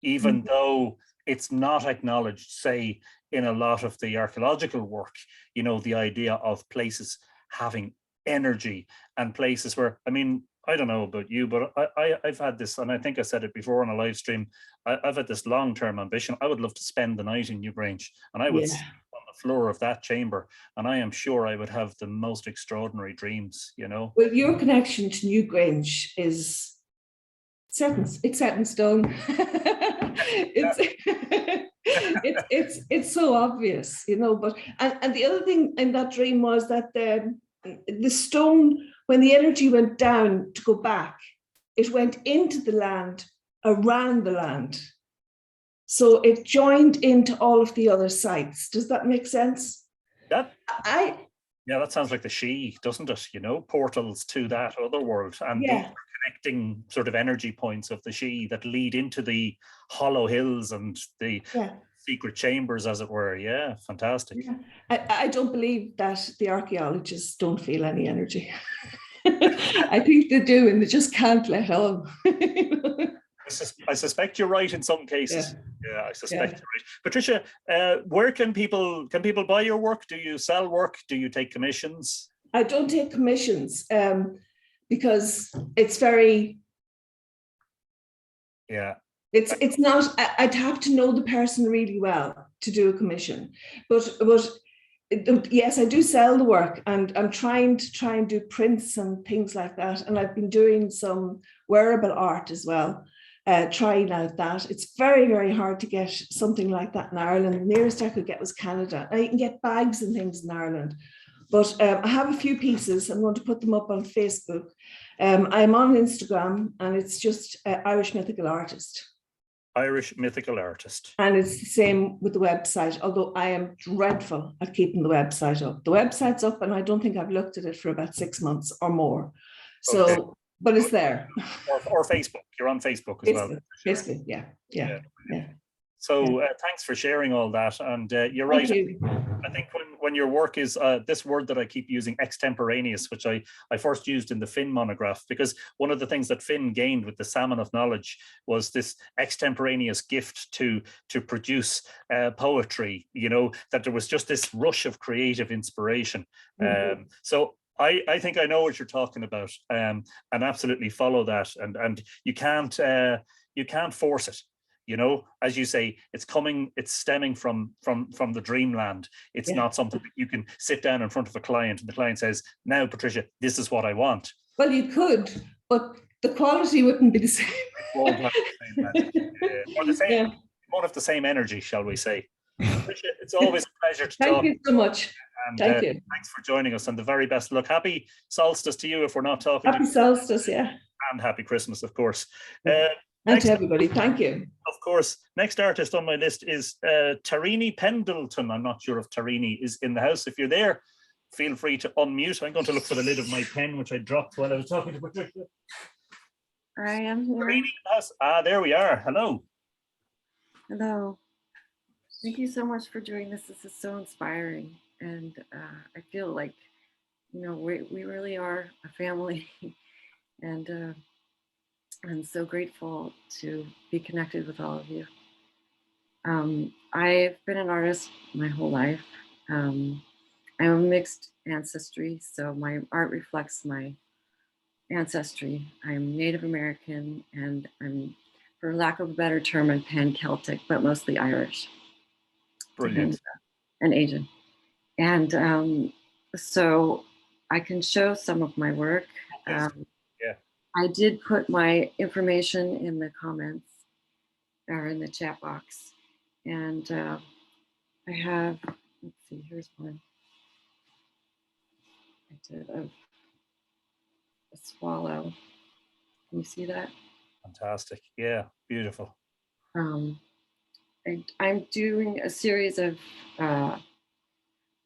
even though it's not acknowledged, say, in a lot of the archaeological work, you know, the idea of places having energy and places where, I mean, I don't know about you, but I've had this, and I think I said it before on a live stream, I've had this long-term ambition. I would love to spend the night in Newgrange, and I would sit on the floor of that chamber, and I am sure I would have the most extraordinary dreams, you know. Well, your connection to Newgrange is set in stone. It's so obvious, you know. But and the other thing in that dream was that the stone, when the energy went down to go back, it went into the land, around the land. So it joined into all of the other sites. Does that make sense? Yeah, that sounds like the She, doesn't it? You know, portals to that other world, and the connecting sort of energy points of the She that lead into the hollow hills and the secret chambers, as it were. Yeah, fantastic. Yeah. I don't believe that the archaeologists don't feel any energy. I think they do, and they just can't let on. I suspect you're right in some cases. Yeah, I suspect you're right. Patricia, where can people buy your work? Do you sell work? Do you take commissions? I don't take commissions because it's very. Yeah. It's not. I'd have to know the person really well to do a commission, but yes, I do sell the work, and I'm trying to do prints and things like that, and I've been doing some wearable art as well. Trying out that. It's very, very hard to get something like that in Ireland. The nearest I could get was Canada. Now you can get bags and things in Ireland, but I have a few pieces. I'm going to put them up on Facebook. I'm on Instagram, and it's just Irish Mythical Artist. Irish Mythical Artist. And it's the same with the website, although I am dreadful at keeping the website up. The website's up, and I don't think I've looked at it for about 6 months or more. So but it's there. Or Facebook. You're on Facebook as well. Facebook, yeah. So thanks for sharing all that. And you're right. I think when your work is this word that I keep using, extemporaneous, which I first used in the Finn monograph, because one of the things that Finn gained with the Salmon of Knowledge was this extemporaneous gift to produce poetry, you know, that there was just this rush of creative inspiration. So I think I know what you're talking about, and absolutely follow that. And you can't force it. You know, as you say, it's stemming from the dreamland. It's not something that you can sit down in front of a client and the client says, now, Patricia, this is what I want. Well, you could, but the quality wouldn't be the same. Won't have the same magic. Or the same, won't have the same energy, shall we say. Patricia, it's always a pleasure to talk. Thank you so much. And, thank you. Thanks for joining us, and the very best of luck. Happy solstice to you if we're not talking. Happy solstice, yeah. And happy Christmas, of course. And to everybody, thank you. Of course, next artist on my list is Torini Pendleton. I'm not sure if Tarini is in the house. If you're there, feel free to unmute. I'm going to look for the lid of my pen, which I dropped while I was talking to Patricia. I am here. Tarini in the house. Ah, there we are. Hello. Hello. Thank you so much for doing this. This is so inspiring. And I feel like, you know, we really are a family. And I'm so grateful to be connected with all of you. I've been an artist my whole life. I'm a mixed ancestry, so my art reflects my ancestry. I'm Native American, and I'm, for lack of a better term, I'm pan-Celtic, but mostly Irish. Brilliant. And Asian. And so I can show some of my work. I did put my information in the comments or in the chat box. And I have, let's see, here's one. I did a swallow. Can you see that? Fantastic. Yeah, beautiful. I'm doing a series of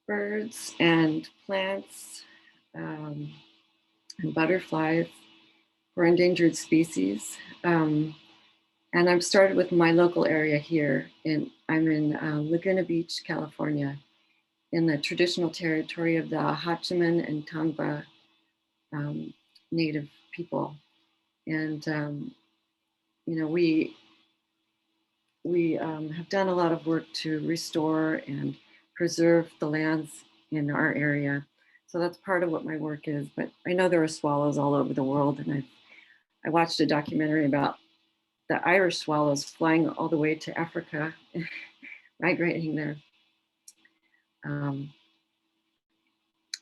birds and plants and butterflies for endangered species. And I've started with my local area here. I'm in Laguna Beach, California, in the traditional territory of the Hachiman and Tongva Native people. And, you know, we have done a lot of work to restore and preserve the lands in our area. So that's part of what my work is. But I know there are swallows all over the world, and I watched a documentary about the Irish swallows flying all the way to Africa, migrating there. And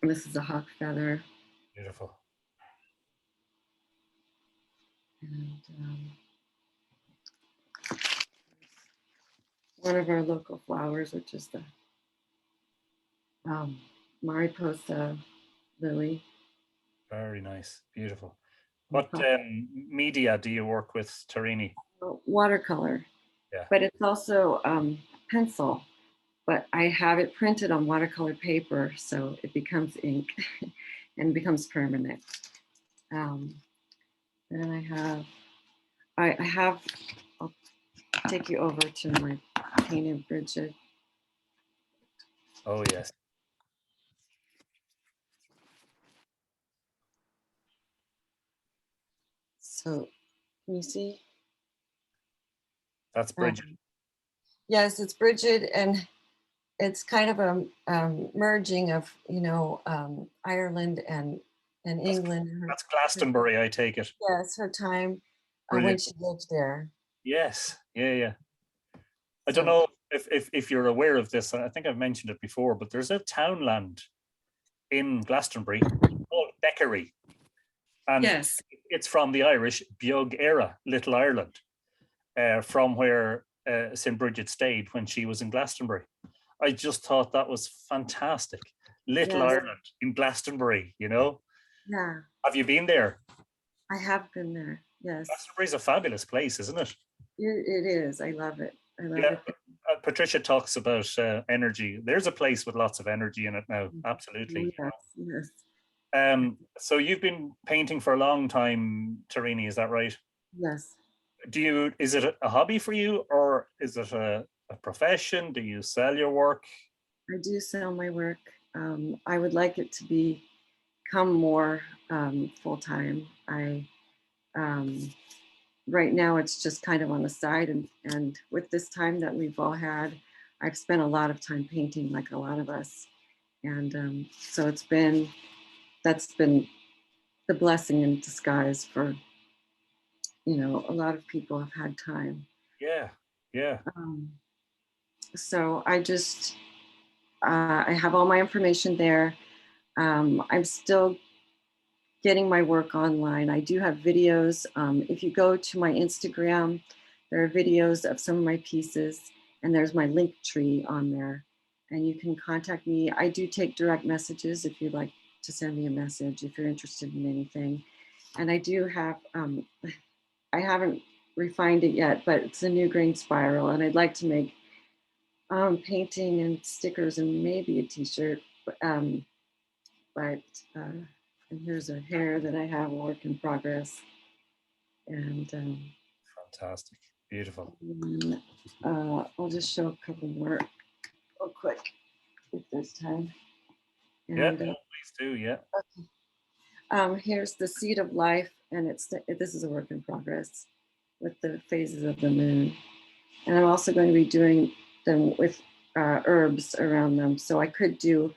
this is a hawk feather. Beautiful. And one of our local flowers, which is the Mariposa lily. Very nice. Beautiful. What media do you work with, Tarini? Watercolor. Yeah. But it's also pencil, but I have it printed on watercolor paper, so it becomes ink and becomes permanent. Then I have, I'll take you over to my painted Bridget. Oh, yes. So, can you see? That's Bridget. Yes, it's Bridget, and it's kind of a merging of, you know, Ireland and England. That's Glastonbury, I take it. Yes, her time when she lived there. Yes, yeah. I don't know if you're aware of this. I think I've mentioned it before, but there's a townland in Glastonbury called Beckery. And yes, it's from the Irish Beag era, Little Ireland, from where St. Bridget stayed when she was in Glastonbury. I just thought that was fantastic. Little Ireland in Glastonbury, you know? Yeah. Have you been there? I have been there, yes. Glastonbury's a fabulous place, isn't it? It is. I love it. I love it. Patricia talks about energy. There's a place with lots of energy in it now. Absolutely. Yes. So you've been painting for a long time, Tarini, is that right? Yes. Is it a hobby for you, or is it a profession? Do you sell your work? I do sell my work. I would like it to become more full-time. Right now it's just kind of on the side, and with this time that we've all had, I've spent a lot of time painting, like a lot of us. And so that's been the blessing in disguise for, a lot of people have had time. Yeah, yeah. So I have all my information there. I'm still getting my work online. I do have videos. If you go to my Instagram, there are videos of some of my pieces, and there's my link tree on there. And you can contact me. I do take direct messages if you'd like to send me a message if you're interested in anything. And I do have, I haven't refined it yet, but it's a new grain spiral, and I'd like to make painting and stickers and maybe a t-shirt. And here's a hair that I have, a work in progress. And fantastic, beautiful. And, I'll just show a couple more real quick if there's time. And, yeah, please do. Yeah. Okay. Here's the seed of life, and this is a work in progress with the phases of the moon. And I'm also going to be doing them with herbs around them. So I could do,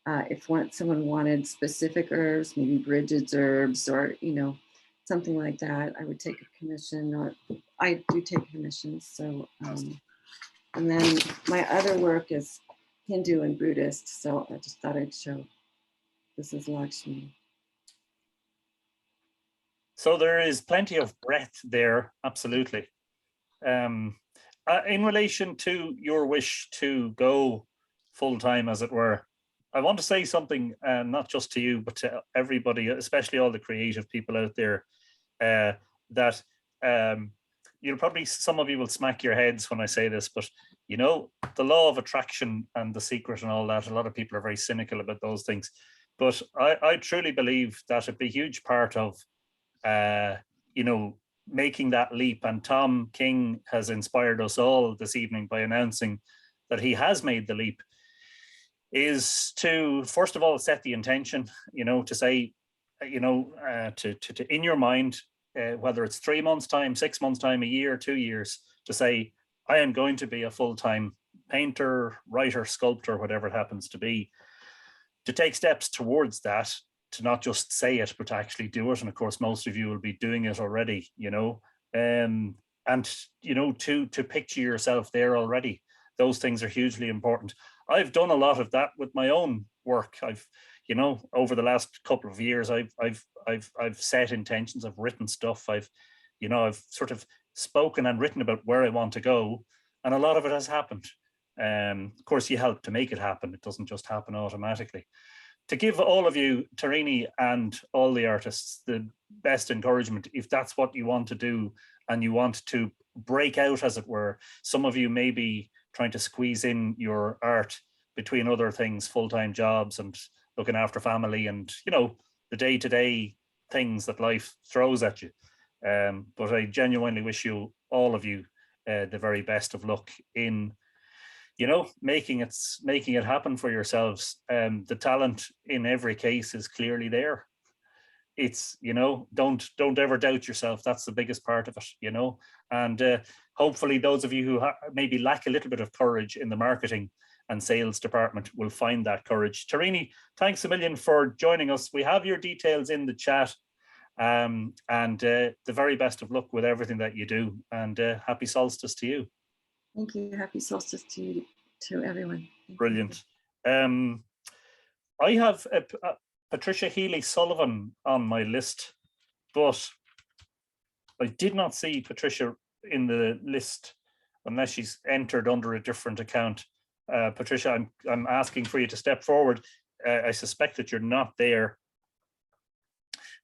if someone wanted specific herbs, maybe Bridget's herbs, or something like that, I would take a commission, or I do take commissions. So, and then my other work is Hindu and Buddhist. So I just thought I'd show. This is Lakshmi. So there is plenty of breadth there, absolutely. In relation to your wish to go full-time, as it were, I want to say something, not just to you, but to everybody, especially all the creative people out there, that you'll probably, some of you will smack your heads when I say this, but the law of attraction and The Secret and all that, a lot of people are very cynical about those things. But I truly believe that it'd be a huge part of, making that leap. And Tom King has inspired us all this evening by announcing that he has made the leap, is to, first of all, set the intention, to say, to in your mind, whether it's 3 months time, 6 months time, a year, 2 years, to say, I am going to be a full-time painter, writer, sculptor, whatever it happens to be, to take steps towards that, to not just say it, but to actually do it. And of course, most of you will be doing it already, and to picture yourself there already. Those things are hugely important. I've done a lot of that with my own work. I've, over the last couple of years, I've set intentions, I've written stuff, I've sort of spoken and written about where I want to go, and a lot of it has happened. Of course, you help to make it happen. It doesn't just happen automatically. To give all of you, Tarini and all the artists, the best encouragement, if that's what you want to do and you want to break out, as it were. Some of you may be trying to squeeze in your art between other things, full-time jobs and looking after family and, the day-to-day things that life throws at you. But I genuinely wish you, all of you, the very best of luck in making it happen for yourselves. The talent in every case is clearly there. It's, don't ever doubt yourself. That's the biggest part of it, and hopefully those of you who maybe lack a little bit of courage in the marketing and sales department will find that courage. Tarini, thanks a million for joining us. We have your details in the chat, and the very best of luck with everything that you do, and happy solstice to you. Thank you. Happy solstice to everyone. Brilliant. I have Patricia Healy-Sullivan on my list, but I did not see Patricia in the list unless she's entered under a different account. Patricia, I'm asking for you to step forward. I suspect that you're not there.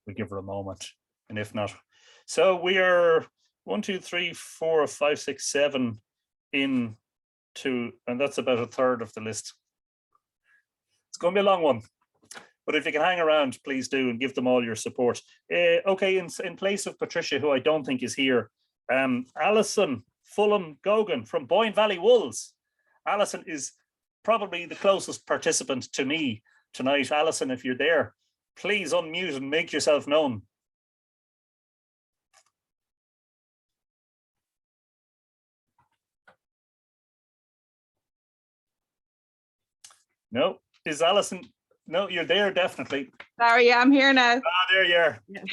We'll give her a moment, and if not, so we are 1, 2, 3, 4, 5, 6, 7 in to, and that's about a third of the list. It's going to be a long one. But if you can hang around, please do, and give them all your support. Okay, in place of Patricia, who I don't think is here, Alison Fulham Gogan from Boyne Valley Wolves. Alison is probably the closest participant to me tonight. Alison, if you're there, please unmute and make yourself known. No, is Alison? No, you're there definitely. Sorry, I'm here now. Ah, there you are. Yeah.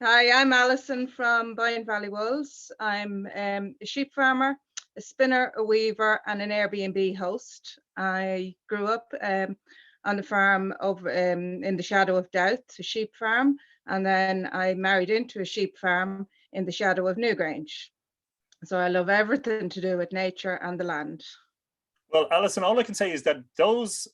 Hi, I'm Alison from Boyne Valley Wolves. I'm a sheep farmer, a spinner, a weaver, and an Airbnb host. I grew up on the farm over in the shadow of Doubt, a sheep farm, and then I married into a sheep farm in the shadow of Newgrange. So I love everything to do with nature and the land. Well, Alison, all I can say is that those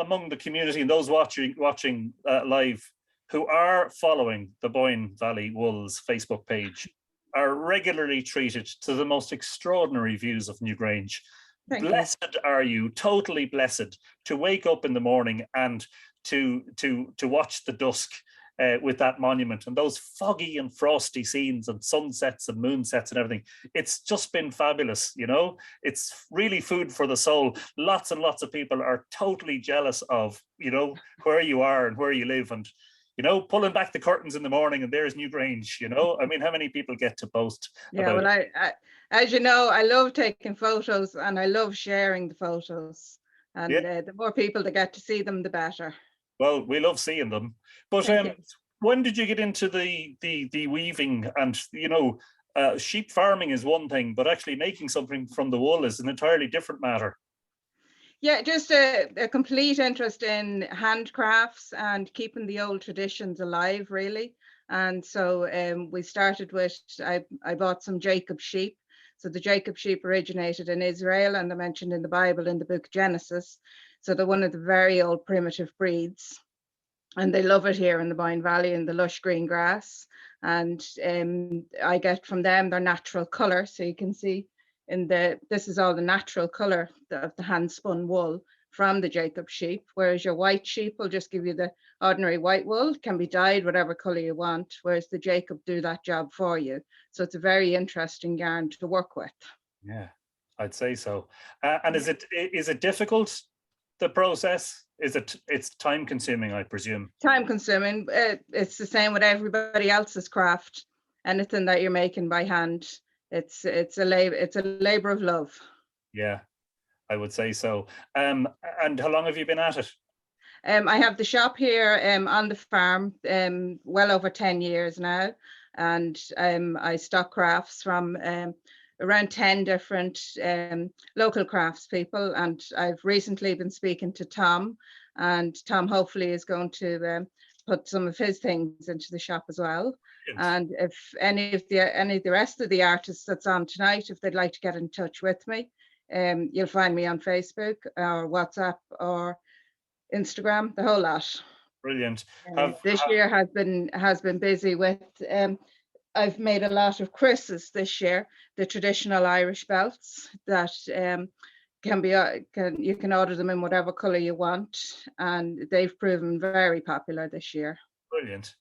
among the community and those watching live who are following the Boyne Valley Wolves Facebook page are regularly treated to the most extraordinary views of Newgrange. Blessed are you, totally blessed, to wake up in the morning and to watch the dusk with that monument and those foggy and frosty scenes and sunsets and moonsets and everything. It's just been fabulous, you know. It's really food for the soul. Lots and lots of people are totally jealous of, you know, where you are and where you live, and you know, pulling back the curtains in the morning and there's Newgrange, you know. I mean, how many people get to boast? Yeah, well, I as you know, I love taking photos and I love sharing the photos. And the more people that get to see them, the better. Well, we love seeing them. But when did you get into the weaving? And, you know, sheep farming is one thing, but actually making something from the wool is an entirely different matter. Yeah, just a complete interest in handcrafts and keeping the old traditions alive, really. And so we started with, I bought some Jacob sheep. So the Jacob sheep originated in Israel and they're mentioned in the Bible in the book Genesis. So they're one of the very old primitive breeds. And they love it here in the Boyne Valley in the lush green grass. And I get from them their natural colour. So you can see this is all the natural colour of the hand spun wool from the Jacob sheep, whereas your white sheep will just give you the ordinary white wool, can be dyed whatever colour you want, whereas the Jacob do that job for you. So it's a very interesting yarn to work with. Yeah, I'd say so. And is it difficult, the process? It's time consuming, I presume? Time consuming. It's the same with everybody else's craft. Anything that you're making by hand, it's a labor of love. Yeah, I would say so. And how long have you been at it? I have the shop here on the farm well over 10 years now, and I stock crafts from around 10 different local crafts people, and I've recently been speaking to Tom, and Tom hopefully is going to put some of his things into the shop as well. Yes. And if any of the rest of the artists that's on tonight, if they'd like to get in touch with me, you'll find me on Facebook or WhatsApp or Instagram, the whole lot. Brilliant. This year has been busy with I've made a lot of Chris's this year, the traditional Irish belts that you can order them in whatever colour you want, and they've proven very popular this year. Brilliant.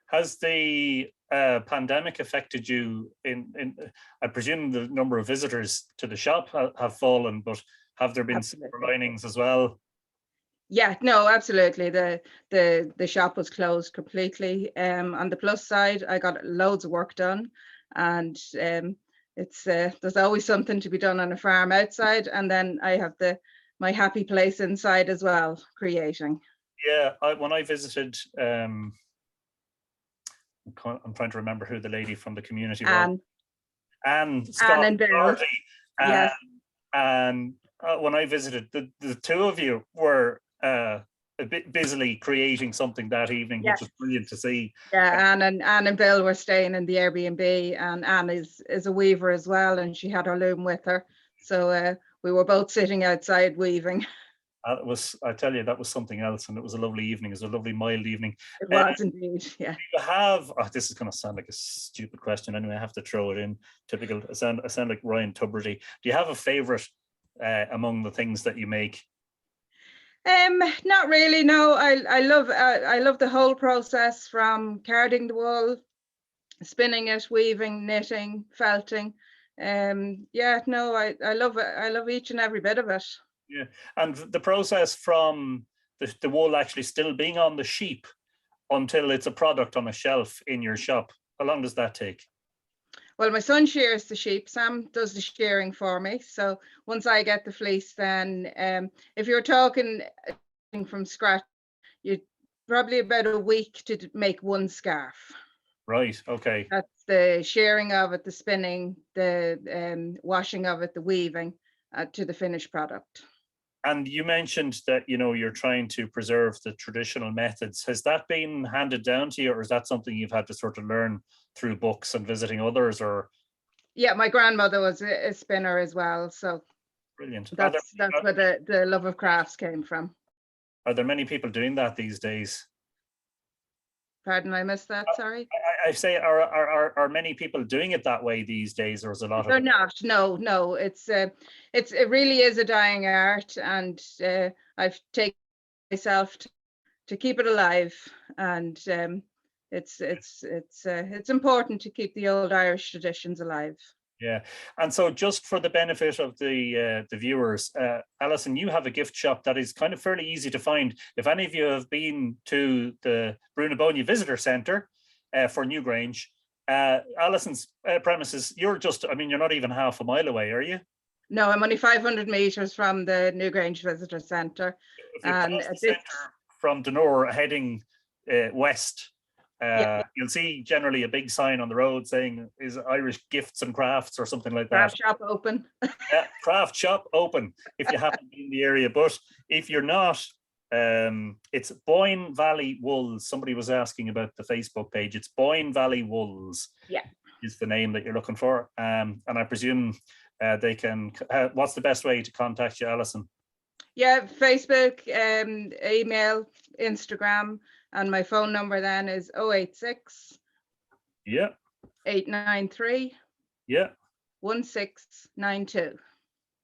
Has the pandemic affected you in I presume the number of visitors to the shop have fallen, but have there been silver linings as well? Yeah, no, absolutely. The shop was closed completely. On the plus side, I got loads of work done, and it's there's always something to be done on a farm outside, and then I have my happy place inside as well, creating. Yeah, when I visited, I'm trying to remember who the lady from the community was. Anne Scott and Bill. Yes. And when I visited, the two of you were a bit busily creating something that evening, which was brilliant to see. Yeah, Anne and Bill were staying in the Airbnb, and Anne is a weaver as well, and she had her loom with her. So we were both sitting outside weaving. I tell you, that was something else, and it was a lovely evening. It was a lovely mild evening. It was indeed, yeah. Do you have, this is going to sound like a stupid question anyway, I have to throw it in. Typical, I sound like Ryan Tubridy. Do you have a favourite among the things that you make? Not really. No, I love the whole process from carding the wool, spinning it, weaving, knitting, felting. Yeah, no, I love it. I love each and every bit of it. Yeah, and the process from the wool actually still being on the sheep until it's a product on a shelf in your shop, how long does that take? Well, my son shears the sheep. Sam does the shearing for me. So once I get the fleece, then if you're talking from scratch, you probably about a week to make one scarf. Right. Okay. That's the shearing of it, the spinning, the washing of it, the weaving to the finished product. And you mentioned that, you know, you're trying to preserve the traditional methods. Has that been handed down to you, or is that something you've had to sort of learn through books and visiting others? Or yeah, my grandmother was a spinner as well, so brilliant. That's where the love of crafts came from. Are there many people doing that these days? Pardon, I missed that. Sorry. I say, are many people doing it that way these days, or is a lot of? They're not. No. It really is a dying art, and I've taken myself to keep it alive, and it's important to keep the old Irish traditions alive. Yeah, and so just for the benefit of the viewers, Alison, you have a gift shop that is kind of fairly easy to find. If any of you have been to the Brunabonia Visitor Centre for Newgrange, Alison's premises, you're not even half a mile away, are you? No, I'm only 500 meters from the Newgrange Visitor Centre. And from Dunor heading west, you'll see generally a big sign on the road saying is Irish Gifts and Crafts or something like that. Craft shop open. Yeah, craft shop open if you happen to be in the area. But if you're not, it's Boyne Valley Wools. Somebody was asking about the Facebook page. It's Boyne Valley Wools. Yeah, is the name that you're looking for. And I presume they can. What's the best way to contact you, Alison? Yeah, Facebook, email, Instagram. And my phone number then is 086 yeah 893 yeah 1692.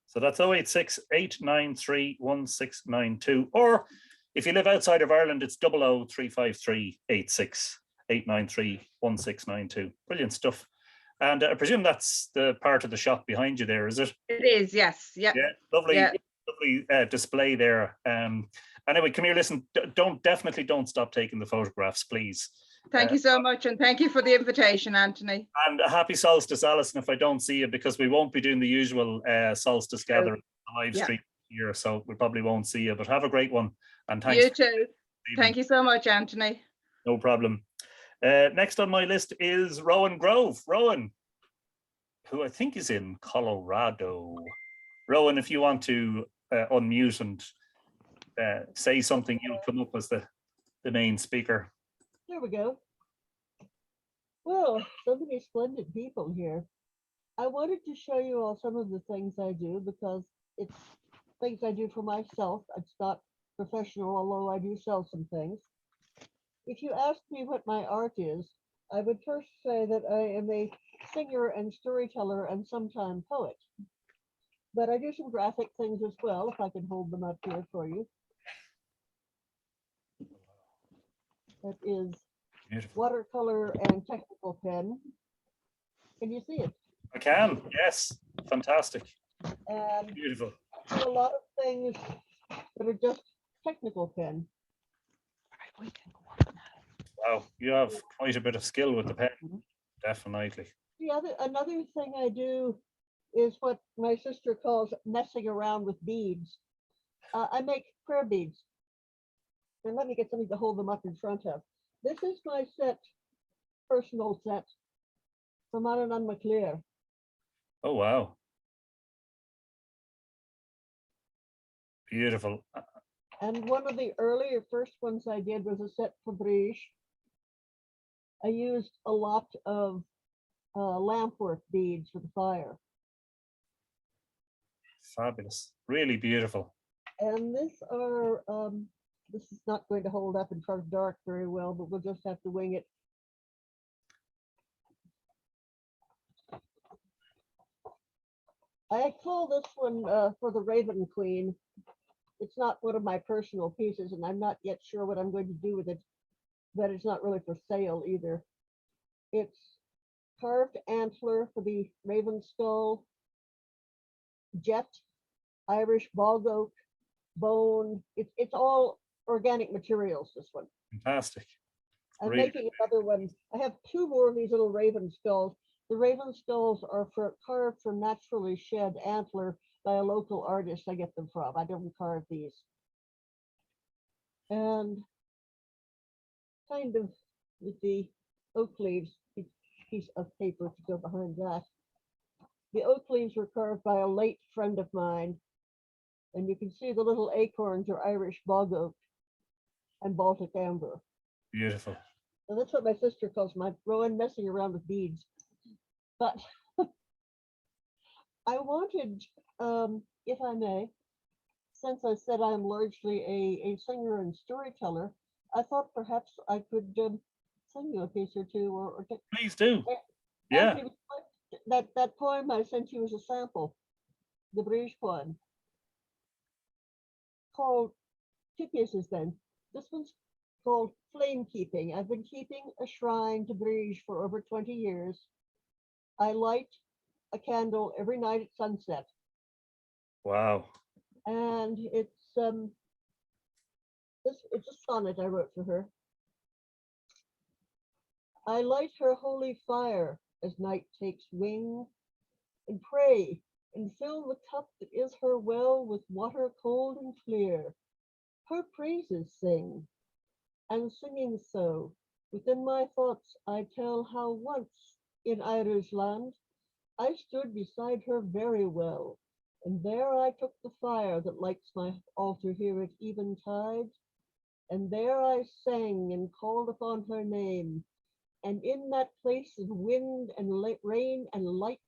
So that's 086 893 1692. Or if you live outside of Ireland, it's 00353 86 893 1692. Brilliant stuff. And I presume that's the part of the shop behind you there, is it? It is, yes. Yeah. Yeah, lovely display there. Anyway, come here, listen, definitely don't stop taking the photographs, please. Thank you so much, and thank you for the invitation, Anthony. And a happy solstice, Alison, if I don't see you, because we won't be doing the usual solstice gathering live stream here, so we probably won't see you, but have a great one. And thanks. You too. Thank you so much, Anthony. No problem. Next on my list is Rowan Grove. Rowan, who I think is in Colorado. Rowan, if you want to unmute and say something, you'll come up as the main speaker. There we go. Well, so many splendid people here. I wanted to show you all some of the things I do because it's things I do for myself. It's not professional, although I do sell some things. If you ask me what my art is, I would first say that I am a singer and storyteller and sometimes poet. But I do some graphic things as well, if I can hold them up here for you. That is beautiful. Watercolor and technical pen. Can you see it? I can, yes. Fantastic. And beautiful. A lot of things that are just technical pen. Wow, you have quite a bit of skill with the pen, definitely. Another thing I do is what my sister calls messing around with beads. I make prayer beads. And let me get something to hold them up in front of. This is my set, personal set from Annan McLear. Oh, wow. Beautiful. And one of the earlier first ones I did was a set for Brady. I used a lot of lampwork beads for the fire. Fabulous. Really beautiful. And this is not going to hold up in front of dark very well, but we'll just have to wing it. I call this one for the Raven Queen. it's not one of my personal pieces, and I'm not yet sure what I'm going to do with it, but it's not really for sale either. It's carved antler for the raven skull, jet, Irish bog oak, bone. It's all organic materials, this one. Fantastic. I'm Really? making another one. I have two more of these little raven skulls. The raven skulls are carved from naturally shed antler by a local artist I get them from. I don't carve these. And kind of with the oak leaves, piece of paper to go behind that. The oak leaves were carved by a late friend of mine. And you can see the little acorns are Irish bog oak and Baltic amber. Beautiful. And that's what my sister calls my Rowan messing around with beads. But I wanted, if I may, since I said I'm largely a singer and storyteller, I thought perhaps I could sing you a piece or two, or please do. Yeah. Actually, that poem I sent you as a sample, the British poem, called two pieces then. This one's called Flame Keeping. I've been keeping a shrine to Brige for over 20 years. I light a candle every night at sunset. Wow. And it's a sonnet I wrote for her. I light her holy fire as night takes wing, and pray and fill the cup that is her well with water cold and clear. Her praises sing, and singing so, within my thoughts I tell how once in Irish land I stood beside her very well, and there I took the fire that lights my altar here at eventide, and there I sang and called upon her name, and in that place of wind and rain and light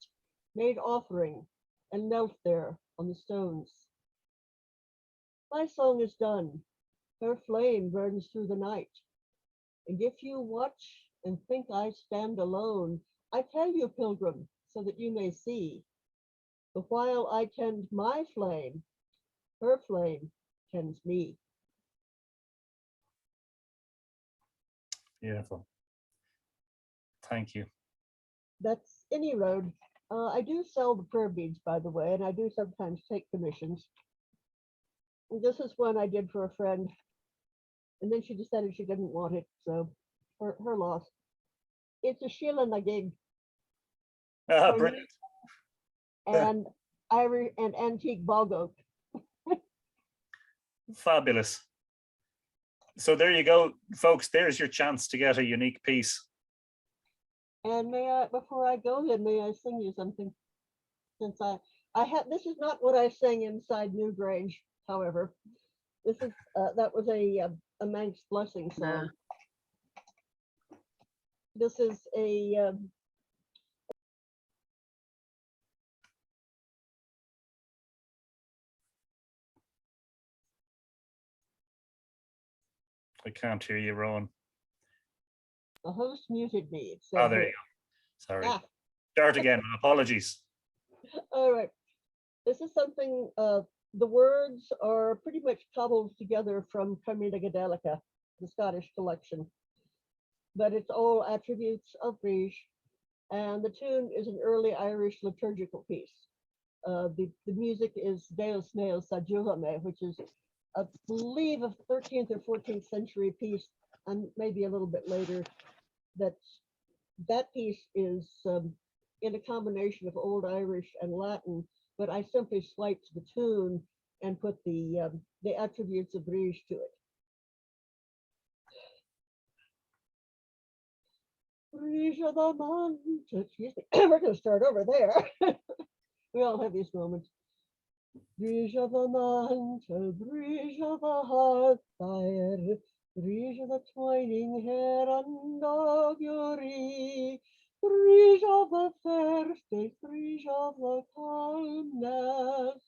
made offering and knelt there on the stones. My song is done. Her flame burns through the night. And if you watch and think I stand alone, I tell you, pilgrim, so that you may see. But while I tend my flame, her flame tends me. Beautiful. Thank you. That's any road. I do sell the prayer beads, by the way, and I do sometimes take commissions. And this is one I did for a friend, and then she decided she didn't want it, so her loss. It's a Sheila Moylan. Brilliant. And Irish and antique bog oak. Fabulous. So there you go, folks. There's your chance to get a unique piece. And may I, before I go, then may I sing you something? Since I have, this is not what I sang inside Newgrange, however. This is that was a Manx blessing song. This is a I can't hear you, Rowan. the host muted me. So there you go. Sorry. Start again. Apologies. All right. This is something, the words are pretty much cobbled together from Carmina Gadelica, the Scottish collection. But it's all attributes of Brige. And the tune is an early Irish liturgical piece. The music is Deus Meus Adjuvame, which is, I believe, a 13th or 14th century piece, and maybe a little bit later. That piece is in a combination of Old Irish and Latin, but I simply swiped the tune and put the attributes of Brige to it. Brige of the Mont, excuse me, we're going to start over there. We all have these moments. Brige of the mantle, Brige of the hearth fire, Brige of the twining hair and augury, Brige of the fair state, Brige of the calmness,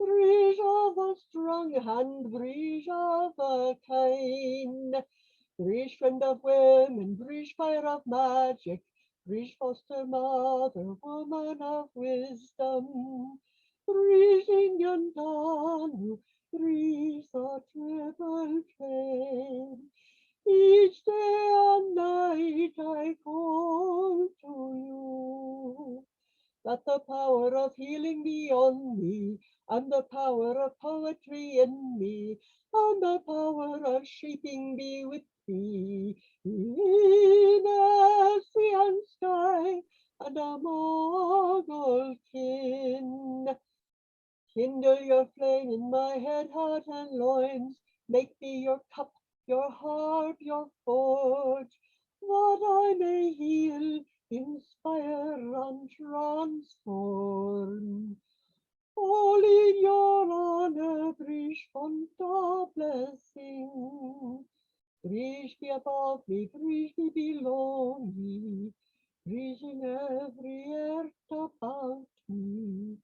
Brige of the strong hand, Brige of the kind, Brige friend of women, Brige fire of magic, Brige foster mother, woman of wisdom, Brige in yon dawn, Brige me, and the power of poetry in me, and the power of shaping be with thee. In a sea and sky, and among all kin. Kindle your flame in my head, heart, and loins. Make me your cup, your harp, your forge, that I may heal, inspire, and transform. All in your honor, Brish font of blessing. Brish be above me, Brish be below me, Brish in every earth about me.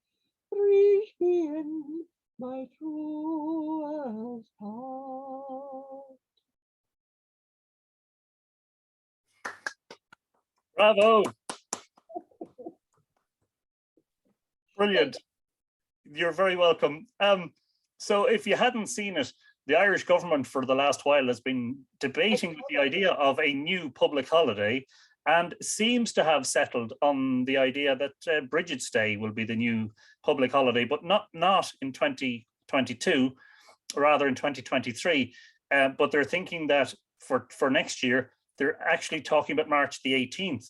Brish be in my truest heart. Bravo. Brilliant. You're very welcome. So if you hadn't seen it, the Irish government for the last while has been debating with the idea of a new public holiday and seems to have settled on the idea that Bridget's Day will be the new public holiday, but not in 2022, rather in 2023. But they're thinking that for next year, they're actually talking about March the 18th.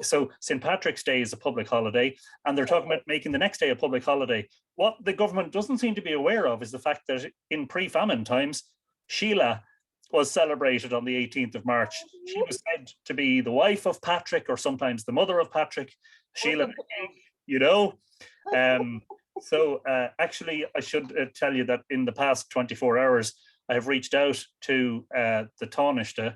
So St. Patrick's Day is a public holiday, and they're talking about making the next day a public holiday. What the government doesn't seem to be aware of is the fact that in pre-famine times, Sheila was celebrated on the 18th of March. She was said to be the wife of Patrick, or sometimes the mother of Patrick, Sheila, you know. Actually, I should tell you that in the past 24 hours, I have reached out to the Taoiseach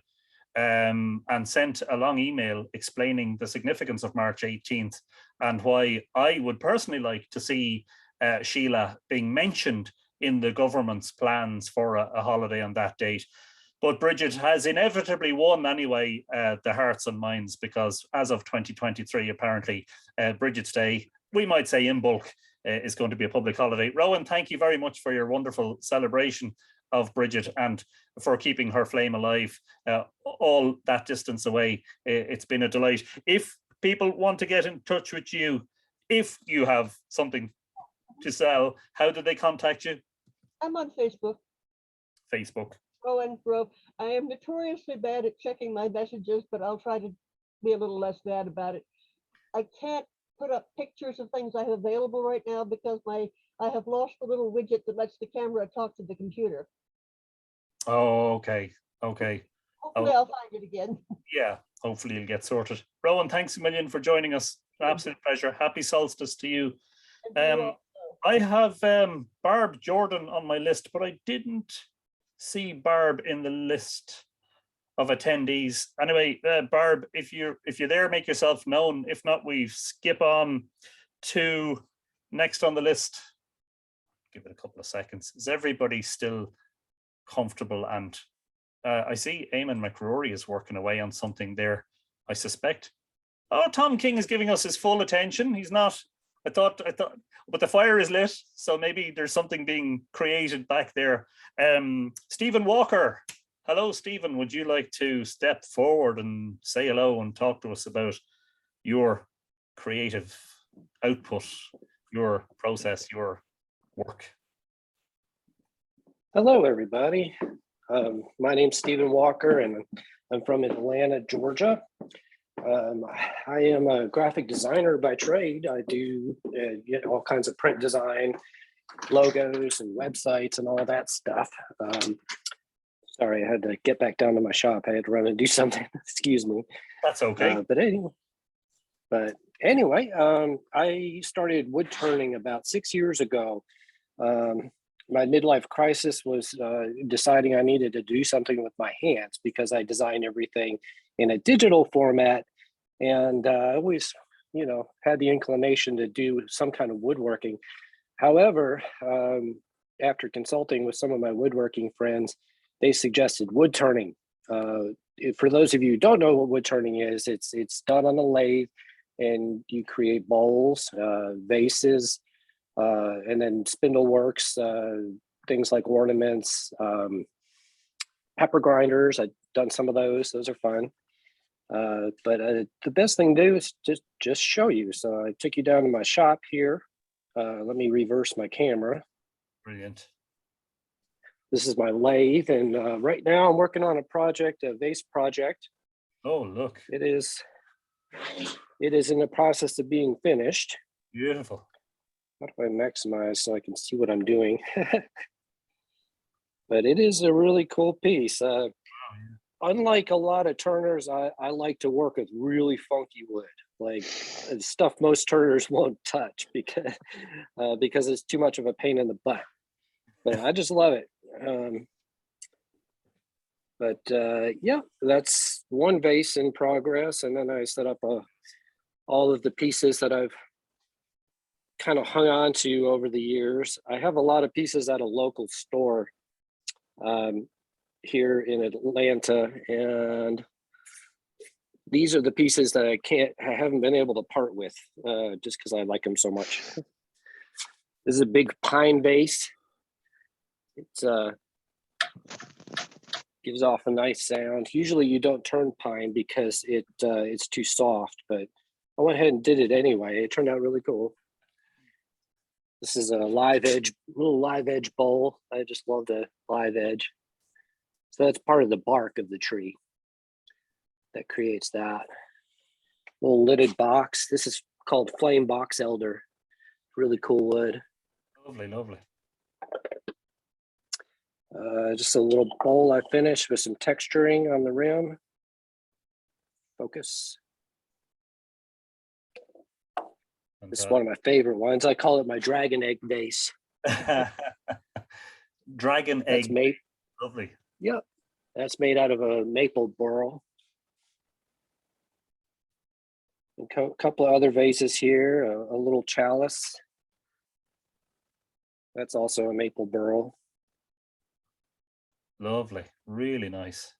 and sent a long email explaining the significance of March 18th and why I would personally like to see Sheila being mentioned in the government's plans for a holiday on that date. But Bridget has inevitably won anyway the hearts and minds, because as of 2023, apparently, Bridget's Day, we might say in bulk, is going to be a public holiday. Rowan, thank you very much for your wonderful celebration of Bridget and for keeping her flame alive all that distance away. It's been a delight. If people want to get in touch with you, if you have something to sell, how do they contact you? I'm on Facebook. Facebook. Rowan Grove. I am notoriously bad at checking my messages, but I'll try to be a little less bad about it. I can't put up pictures of things I have available right now because I have lost the little widget that lets the camera talk to the computer. Oh, okay. Okay. Hopefully I'll find it again. Yeah, hopefully you'll get sorted. Rowan, thanks a million for joining us. An absolute pleasure. Happy solstice to you. I have Barb Jordan on my list, but I didn't see Barb in the list of attendees. Anyway, Barb, if you're there, make yourself known. If not, we skip on to next on the list. Give it a couple of seconds. Is everybody still comfortable? And I see Eamon McRory is working away on something there, I suspect. Oh, Tom King is giving us his full attention. He's not, I thought, but the fire is lit, so maybe there's something being created back there. Stephen Walker. Hello, Stephen. Would you like to step forward and say hello and talk to us about your creative output, your process, your work? Hello, everybody. My name's Stephen Walker, and I'm from Atlanta, Georgia. I am a graphic designer by trade. I do all kinds of print design, logos and websites and all that stuff. Sorry, I had to get back down to my shop. I had to run and do something. Excuse me. That's okay. But anyway, I started wood turning about 6 years ago. My midlife crisis was deciding I needed to do something with my hands because I design everything in a digital format, and I always, had the inclination to do some kind of woodworking. However, after consulting with some of my woodworking friends, they suggested wood turning. For those of you who don't know what wood turning is, it's done on a lathe, and you create bowls, vases, and then spindle works, things like ornaments, pepper grinders. I've done some of those. Those are fun. But the best thing to do is just show you. So I took you down to my shop here. let me reverse my camera. Brilliant. This is my lathe, and right now I'm working on a vase project. Oh, look. It is in the process of being finished. Beautiful. How do I maximize so I can see what I'm doing? But it is a really cool piece. Unlike a lot of turners, I like to work with really funky wood, like stuff most turners won't touch because it's too much of a pain in the butt. But I just love it. Yeah, that's one vase in progress, and then I set up all of the pieces that I've kind of hung on to over the years. I have a lot of pieces at a local store here in Atlanta, and these are the pieces that I haven't been able to part with just because I like them so much. This is a big pine vase. It's gives off a nice sound. Usually you don't turn pine because it's too soft, but I went ahead and did it anyway. It turned out really cool. This is a little live edge bowl. I just love the live edge. So that's part of the bark of the tree that creates that. Little lidded box. This is called flame box elder. Really cool wood. Lovely, lovely. Just a little bowl I finished with some texturing on the rim. Focus. This is one of my favorite ones. I call it my dragon egg vase. Dragon egg. Made, lovely. Yep. That's made out of a maple burl. A couple of other vases here. A little chalice. That's also a maple burl. Lovely. Really nice.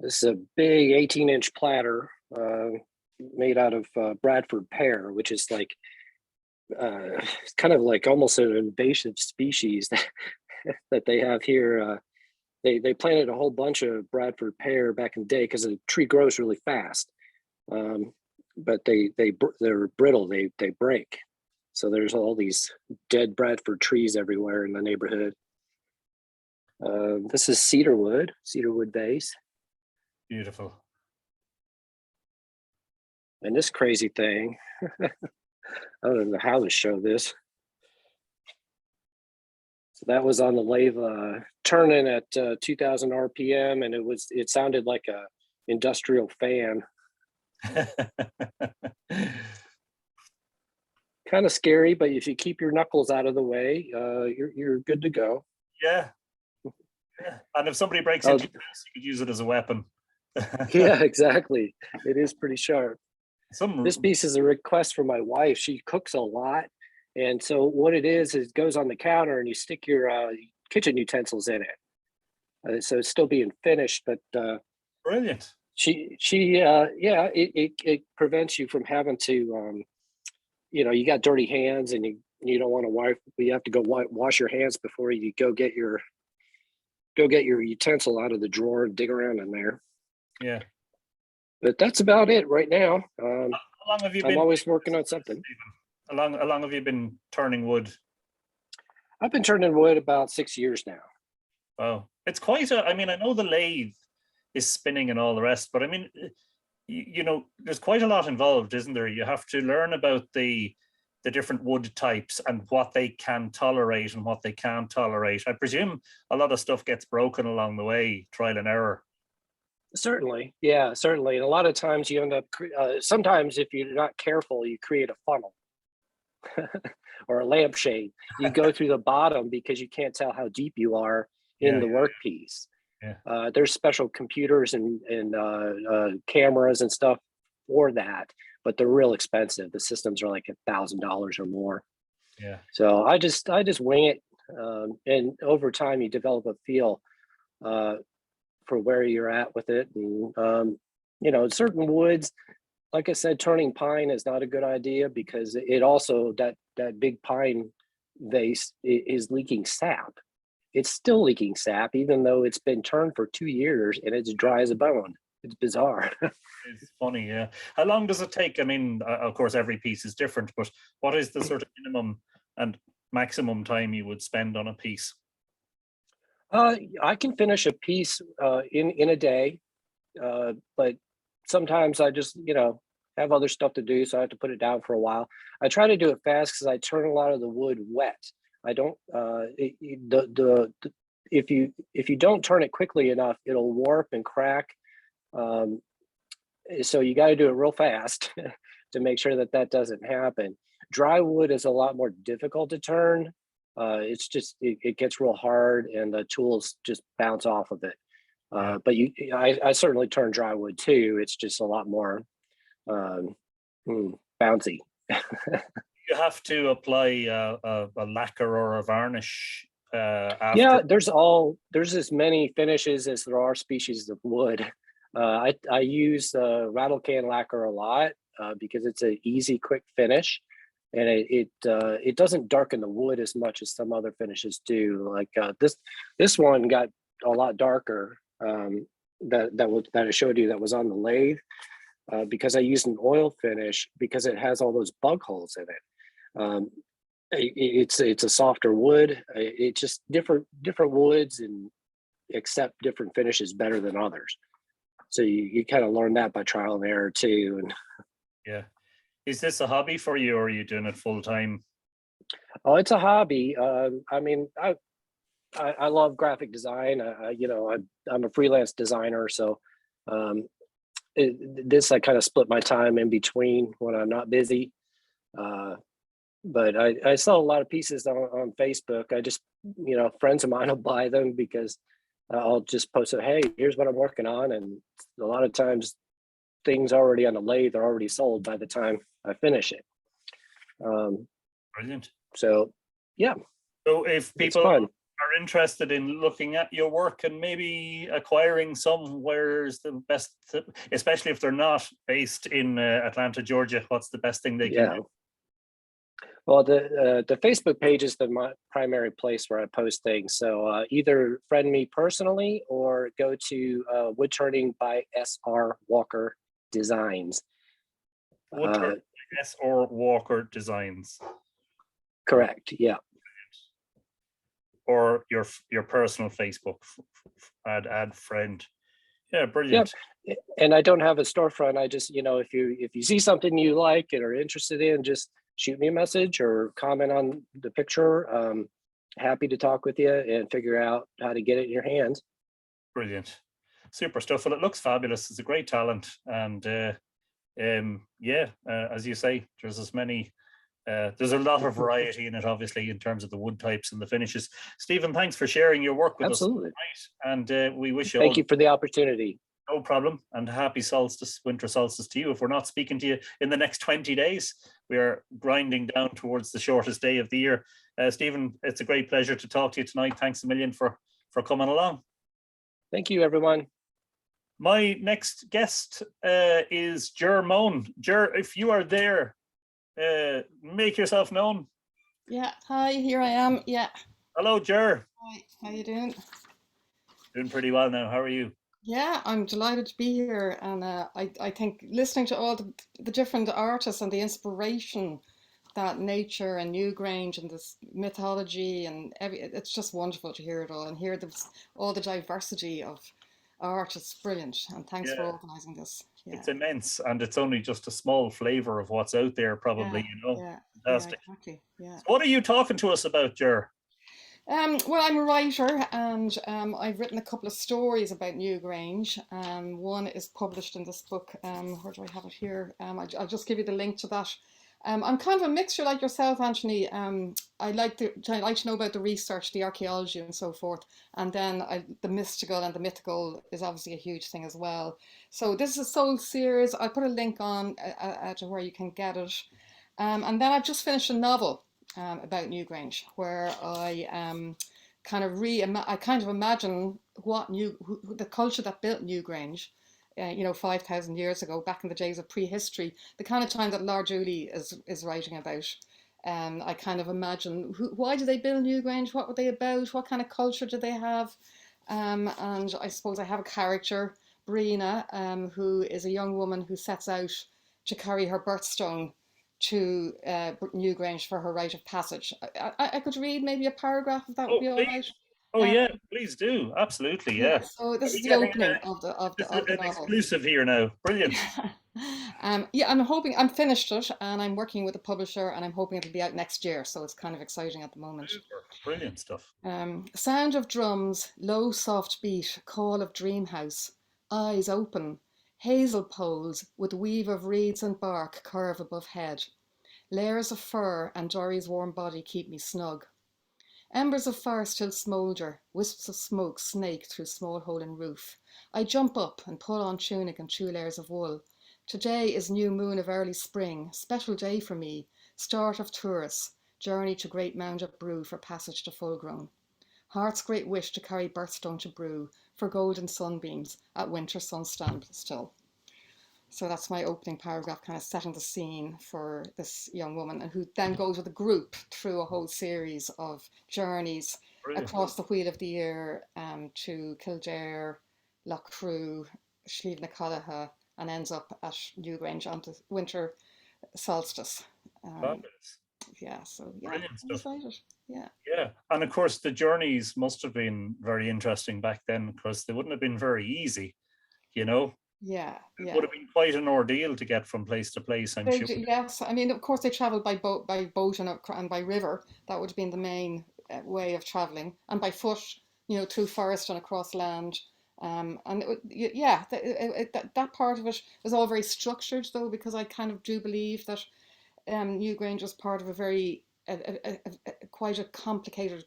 This is a big 18-inch platter made out of Bradford pear, which is like it's kind of like almost an invasive species that they have here. They planted a whole bunch of Bradford pear back in the day because the tree grows really fast, but they're brittle. They break. So there's all these dead Bradford trees everywhere in the neighborhood. This is cedar wood vase. Beautiful. And this crazy thing, I don't know how to show this. So that was on the lathe turning at 2000 RPM, and it sounded like a industrial fan. Kind of scary, but if you keep your knuckles out of the way, you're good to go. Yeah. And if somebody breaks into this, you could use it as a weapon. Yeah, exactly. It is pretty sharp. This piece is a request from my wife. She cooks a lot. And so what it is it goes on the counter and you stick your kitchen utensils in it. So it's still being finished, but brilliant. It prevents you from having to, you got dirty hands and you don't want to wipe. You have to go wash your hands before you go get your utensil out of the drawer and dig around in there. Yeah. But that's about it right now. How long have you been? I'm always working on something. How long have you been turning wood? I've been turning wood about 6 years now. Wow. It's quite I know the lathe is spinning and all the rest, but I mean, there's quite a lot involved, isn't there? You have to learn about the different wood types and what they can tolerate and what they can't tolerate. I presume a lot of stuff gets broken along the way, trial and error. Certainly. Yeah, certainly. And a lot of times you end up, sometimes if you're not careful, you create a funnel or a lampshade. You go through the bottom because you can't tell how deep you are in the workpiece. Yeah. There's special computers and cameras and stuff for that, but they're real expensive. The systems are like $1,000 or more. Yeah. So I just wing it. And over time you develop a feel for where you're at with it. And, certain woods, like I said, turning pine is not a good idea because it also, that big pine vase is leaking sap. It's still leaking sap, even though it's been turned for 2 years and it's dry as a bone. it's bizarre. It's funny, yeah. How long does it take? I mean, of course, every piece is different, but what is the sort of minimum and maximum time you would spend on a piece? I can finish a piece in a day, but sometimes I just, have other stuff to do, so I have to put it down for a while. I try to do it fast because I turn a lot of the wood wet. I don't. If you don't turn it quickly enough, it'll warp and crack. So you got to do it real fast to make sure that doesn't happen. Dry wood is a lot more difficult to turn. It's just it gets real hard, and the tools just bounce off of it. But I certainly turn dry wood too. It's just a lot more bouncy. You have to apply a lacquer or a varnish. After. Yeah, there's as many finishes as there are species of wood. I use rattle can lacquer a lot because it's an easy, quick finish, and it doesn't darken the wood as much as some other finishes do. Like this one got a lot darker that I showed you that was on the lathe because I used an oil finish because it has all those bug holes in it. It's a softer wood. It's just different woods and accept different finishes better than others. So you kind of learn that by trial and error too. And yeah, is this a hobby for you, or are you doing it full time? Oh, it's a hobby. I mean, I love graphic design. I'm a freelance designer, so this I kind of split my time in between when I'm not busy. But I sell a lot of pieces on Facebook. I just, friends of mine will buy them because I'll just post it, hey, here's what I'm working on. And a lot of times things already on the lathe are already sold by the time I finish it. Brilliant. So, yeah. So if people are interested in looking at your work and maybe acquiring some, where's the best, especially if they're not based in Atlanta, Georgia, what's the best thing they can do? Well, the Facebook page is my primary place where I post things. So either friend me personally or go to Woodturning by S.R. Walker Designs. Woodturning by S.R. Walker Designs. Correct. Yeah. Or your personal Facebook add friend. Yeah, brilliant. Yep. And I don't have a storefront. I just, if you see something you like and are interested in, just shoot me a message or comment on the picture. Happy to talk with you and figure out how to get it in your hands. Brilliant. Super stuff. Well, it looks fabulous. It's a great talent. And as you say, there's a lot of variety in it, obviously, in terms of the wood types and the finishes. Stephen, thanks for sharing your work with us tonight. And we wish you Thank you for the opportunity. No problem. And happy winter solstice to you. If we're not speaking to you in the next 20 days, we are grinding down towards the shortest day of the year. Stephen, it's a great pleasure to talk to you tonight. Thanks a million for coming along. Thank you, everyone. My next guest is Jer Moane. Jer, if you are there, make yourself known. Yeah, hi, here I am. Yeah. Hello, Jer. Hi, how you doing? Doing pretty well now. How are you? Yeah, I'm delighted to be here, and I think listening to all the different artists and the inspiration that nature and Newgrange and this mythology and it's just wonderful to hear it all and hear all the diversity of art. It's brilliant, and thanks for organising this. Yeah. It's immense, and it's only just a small flavour of what's out there, probably. Fantastic. Yeah, exactly. Yeah. So what are you talking to us about, Jer? Well, I'm a writer, and I've written a couple of stories about Newgrange. One is published in this book. Where do I have it here? I'll just give you the link to that. I'm kind of a mixture like yourself, Anthony. I like to know about the research, the archaeology and so forth. And then the mystical and the mythical is obviously a huge thing as well. So this is a sold series. I'll put a link on to where you can get it. And then I've just finished a novel about Newgrange, where I kind of imagine the culture that built Newgrange, 5,000 years ago, back in the days of prehistory, the kind of time that Lara Dooley is writing about. I kind of imagine why did they build Newgrange? What were they about? What kind of culture did they have? And I suppose I have a character, Brina, who is a young woman who sets out to carry her birthstone to Newgrange for her rite of passage. I could read maybe a paragraph if that would be all right. Oh yeah, please do. Absolutely, yeah. So this is the Getting opening of the an novel. exclusive here now. Brilliant. Yeah, I'm finished it and I'm working with a publisher and I'm hoping it'll be out next year. So it's kind of exciting at the moment. Super. Brilliant stuff. Sound of drums, low soft beat, call of dream house, eyes open, hazel poles with weave of reeds and bark curve above head. Layers of fur and Dory's warm body keep me snug. Embers of fire still smoulder, wisps of smoke snake through small hole in roof. I jump up and pull on tunic and 2 layers of wool. Today is new moon of early spring, special day for me, start of tourists, journey to great mound of brew for passage to full grown. Heart's great wish to carry birthstone to brew for golden sunbeams at winter sun stand still. So that's my opening paragraph, kind of setting the scene for this young woman, and who then goes with a group through a whole series of journeys across the Wheel of the Year to Kildare, Loughcrew, Slieve na Codagha, and ends up at Newgrange on the winter solstice. Yeah, so yeah, brilliant I'm stuff. excited. Yeah. Yeah, and of course the journeys must have been very interesting back then, because they wouldn't have been very easy, you know. Yeah, It would have been quite an ordeal to get from place to place, I'm sure. Yes, I mean, of course, they travelled by boat and by river. That would have been the main way of travelling, and by foot, you know, through forest and across land. And that part of it was all very structured, though, because I kind of do believe that Newgrange was part of a very quite a complicated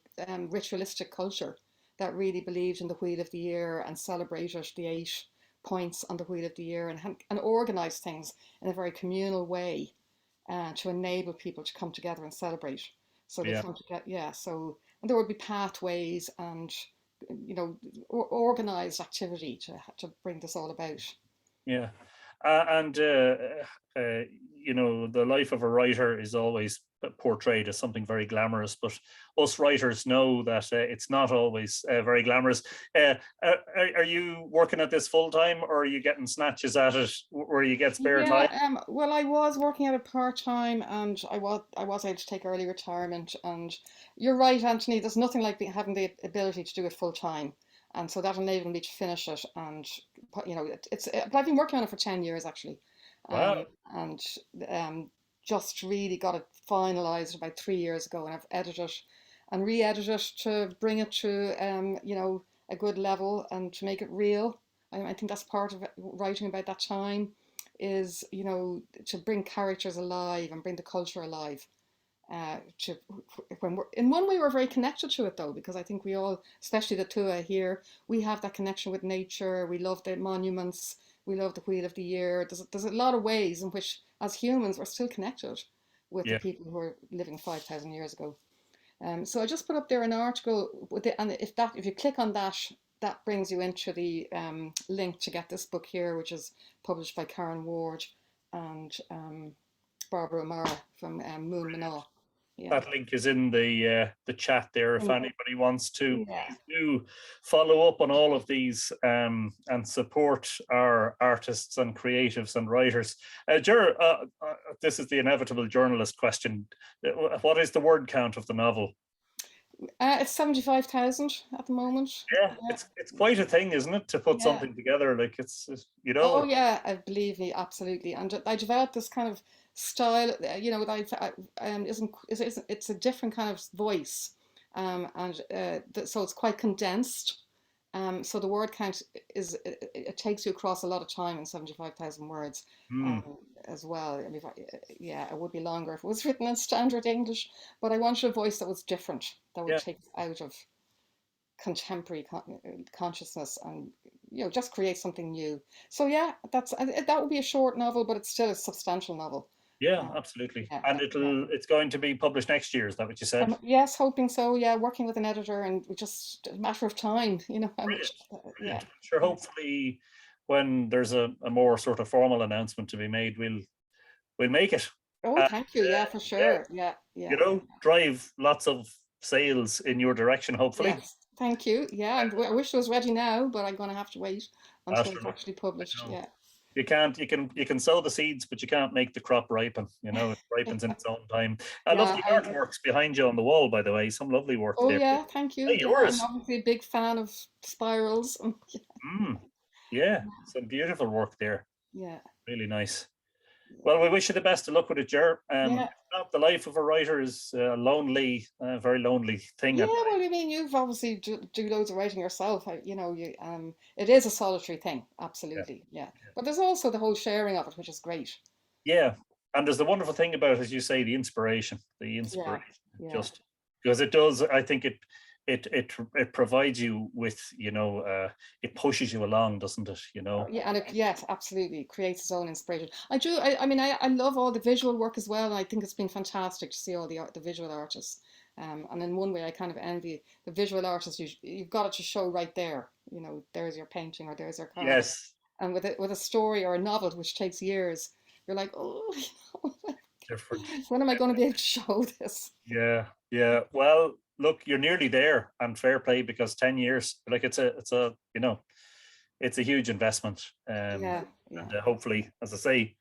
ritualistic culture that really believed in the Wheel of the Year and celebrated the 8 points on the Wheel of the Year and organised things in a very communal way to enable people to come together and celebrate. So they come together, so and there would be pathways and, you know, organised activity to bring this all about. Yeah, you know, the life of a writer is always portrayed as something very glamorous, but us writers know that it's not always very glamorous. Are you working at this full time, or are you getting snatches at it where you get spare time? Well, I was working at it part time, and I was able to take early retirement. And you're right, Anthony. There's nothing like having the ability to do it full time, and so that enabled me to finish it. And you know, but I've been working on it for 10 years actually. Wow. And just really got it finalized about 3 years ago, and I've edited and re-edited to bring it to you know, a good level and to make it real. I think that's part of writing about that time, is, you know, to bring characters alive and bring the culture alive. In one way we're very connected to it, though, because I think we all, especially the Tua here, we have that connection with nature. We love the monuments. We love the Wheel of the Year. There's a lot of ways in which, as humans, we're still connected with the people who were living 5,000 years ago. So I just put up there an article with it, and if you click on that, that brings you into the link to get this book here, which is published by Karen Ward and Barbara O'Mara from Moon Manaw. Yeah. That link is in the chat there. If anybody wants to, do follow up on all of these and support our artists and creatives and writers. Jer, this is the inevitable journalist question. What is the word count of the novel? It's 75,000 at the moment. Yeah, it's quite a thing, isn't it, to put something together? Like it's, you know. Oh yeah, believe me, absolutely. And I developed this kind of style, you know, that it's a different kind of voice, so it's quite condensed. So the word count it takes you across a lot of time in 75,000 words as well. I mean, it would be longer if it was written in standard English, but I wanted a voice that was different, that would take us out of contemporary consciousness and, you know, just create something new. So yeah, that would be a short novel, but it's still a substantial novel. Yeah, absolutely. And it's going to be published next year, is that what you said? Yes, hoping so. Yeah, working with an editor, and just a matter of time, you know. Yeah. Sure, hopefully when there's a more sort of formal announcement to be made, we'll make it. Oh, thank you. Yeah, for sure. Yeah. You know, drive lots of sales in your direction, hopefully. Yes, thank you. Yeah, I wish it was ready now, but I'm going to have to wait. until it's actually published. Yeah. You can sow the seeds, but you can't make the crop ripen. You know, it ripens in its own time. I love the artworks behind you on the wall, by the way. Some lovely work there. Yeah, thank you. Hey, yours. I'm obviously a big fan of spirals. Yeah, some beautiful work there. Yeah. Really nice. Well, we wish you the best of luck with it, Jer. The life of a writer is a lonely, very lonely thing. Yeah, well, I mean, you've obviously do loads of writing yourself. It is a solitary thing, absolutely. Yeah. But there's also the whole sharing of it, which is great. Yeah, and there's the wonderful thing about, as you say, the inspiration. Just because it does. I think it provides you with, it pushes you along, doesn't it? Yeah, and yes, absolutely, it creates its own inspiration. I love all the visual work as well, and I think it's been fantastic to see all the visual artists. And in one way, I kind of envy the visual artists. You've got it to show right there. There's your painting or there's your card. Yes. And with a story or a novel which takes years, you're like, oh, when am I going to be able to show this? Yeah. Well, look, you're nearly there, and fair play, because 10 years, like it's a huge investment. And hopefully, as I say,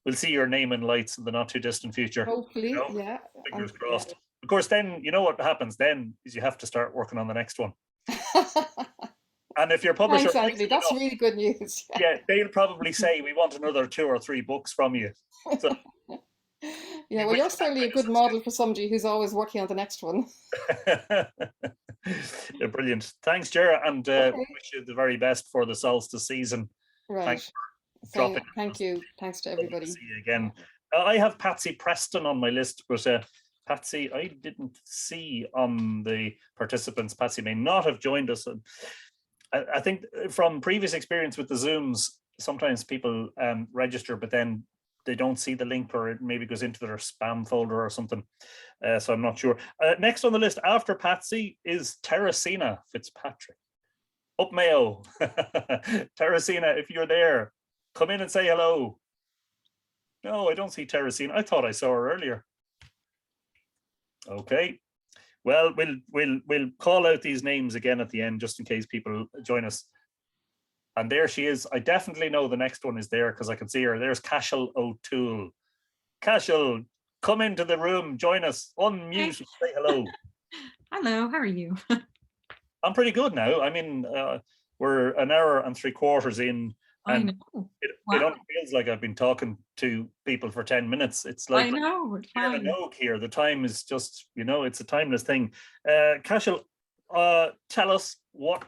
we'll see your name in lights in the not too distant future. Hopefully, yeah. Fingers crossed. Of course, then you know what happens then is you have to start working on the next one. And if your publisher, thanks, Anthony, that's really good news. Yeah, they'll probably say we want another 2 or 3 books from you. So, yeah, well, you're certainly a good model for somebody who's always working on the next one. You're brilliant. Thanks, Jer, and wish you the very best for the solstice season. Right. Thank you. Thanks to everybody. See you again. I have Patsy Preston on my list, but Patsy, I didn't see on the participants. Patsy may not have joined us. I think from previous experience with the Zooms, sometimes people register, but then they don't see the link, or it maybe goes into their spam folder or something. So I'm not sure. Next on the list after Patsy is Teresina Fitzpatrick. Up Mayo. Teresina, if you're there, come in and say hello. No, I don't see Teresina. I thought I saw her earlier. Okay. Well, we'll call out these names again at the end, just in case people join us. And there she is. I definitely know the next one is there because I can see her. There's Cashel O'Toole. Cashel, come into the room, join us, unmute, say hello. Hello, how are you? I'm pretty good now. I mean, we're an hour and 3/4 in, and it only feels like I've been talking to people for 10 minutes. It's like, I know, we're fine. Here. The time is just, it's a timeless thing. Cashel, tell us what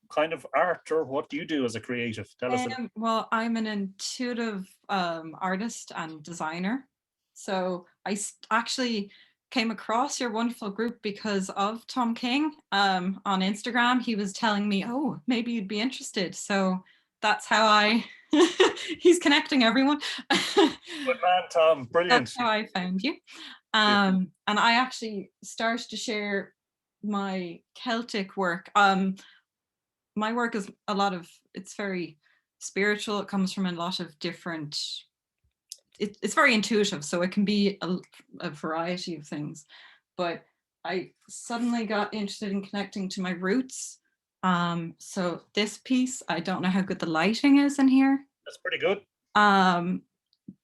kind of art, or what do you do as a creative? Tell us. Well, I'm an intuitive artist and designer. So I actually came across your wonderful group because of Tom King on Instagram. He was telling me, oh, maybe you'd be interested. So that's how he's connecting everyone. Good man, Tom. Brilliant. That's how I found you. And I actually started to share my Celtic work. My work is it's very spiritual. It comes from a lot of different, it's very intuitive. So it can be a variety of things, but I suddenly got interested in connecting to my roots. So this piece, I don't know how good the lighting is in here. That's pretty good.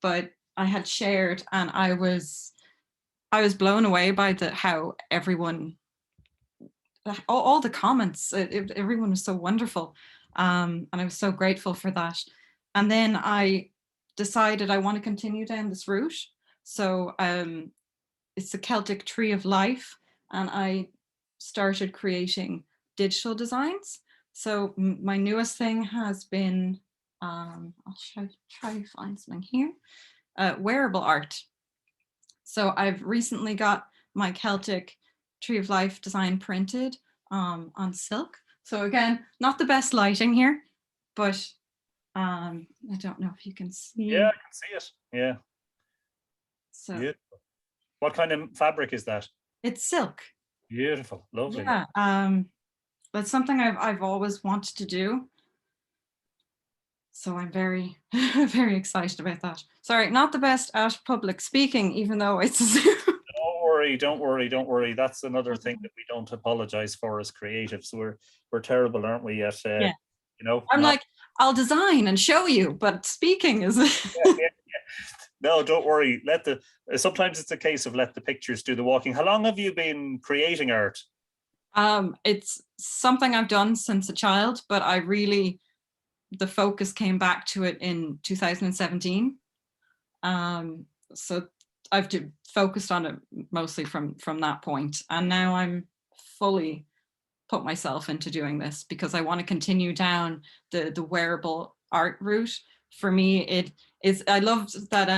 But I had shared, and I was blown away by how everyone, all the comments, everyone was so wonderful. And I was so grateful for that. And then I decided I want to continue down this route. So it's the Celtic Tree of Life, and I started creating digital designs. So my newest thing has been, I'll try to find something here, wearable art. So I've recently got my Celtic Tree of Life design printed on silk. So again, not the best lighting here, but I don't know if you can see. Yeah, I can see it. Yeah. So beautiful. What kind of fabric is that? It's silk. Beautiful, lovely. Yeah, that's something I've always wanted to do. So I'm very, very excited about that. Sorry, not the best at public speaking, even though it's a Zoom. Don't worry. That's another thing that we don't apologize for as creatives. We're terrible, aren't we? At I'm like, I'll design and show you, but speaking is. Yeah. No, don't worry. Sometimes it's a case of let the pictures do the walking. How long have you been creating art? It's something I've done since a child, but the focus came back to it in 2017. So I've focused on it mostly from that point, and now I'm fully put myself into doing this because I want to continue down the wearable art route. For me, it is. I loved that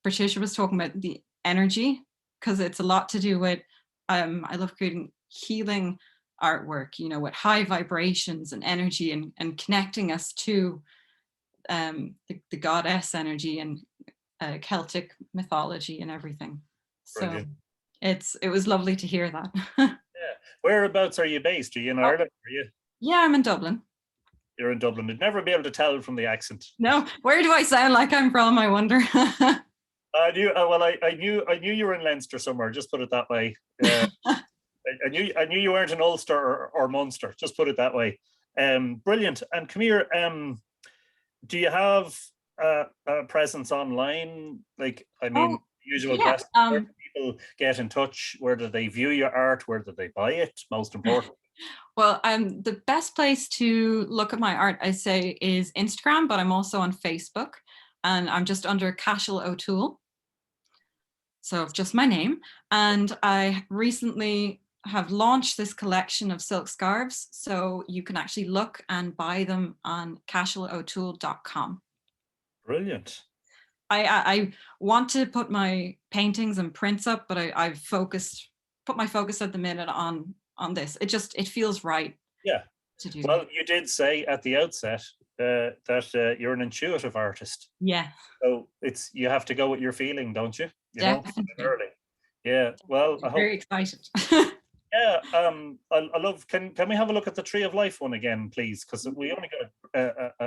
Patricia was talking about the energy, because it's a lot to do with. I love creating healing artwork, with high vibrations and energy, and connecting us to the goddess energy and Celtic mythology and everything. So it was lovely to hear that. Yeah. Whereabouts are you based? Are you in Ireland? Are you? Yeah, I'm in Dublin. You're in Dublin. You'd never be able to tell from the accent. No, where do I sound like I'm from, I wonder? I knew you were in Leinster somewhere. Just put it that way. I knew you weren't in Ulster or Munster. Just put it that way. Brilliant. And come here. Do you have a presence online? Usual question. Where do people get in touch? Where do they view your art? Where do they buy it? Most important. Well, the best place to look at my art, I say, is Instagram, but I'm also on Facebook, and I'm just under Cashel O'Toole. So just my name. And I recently have launched this collection of silk scarves, so you can actually look and buy them on cashelotoole.com. Brilliant. I want to put my paintings and prints up, but I've put my focus at the minute on this. It feels right. Yeah. To do. Well, you did say at the outset that you're an intuitive artist. Yeah. So you have to go with your feeling, don't you? Definitely. Early. Yeah. Well, I'm very excited. Yeah. I love. Can we have a look at the Tree of Life one again, please? Because we only got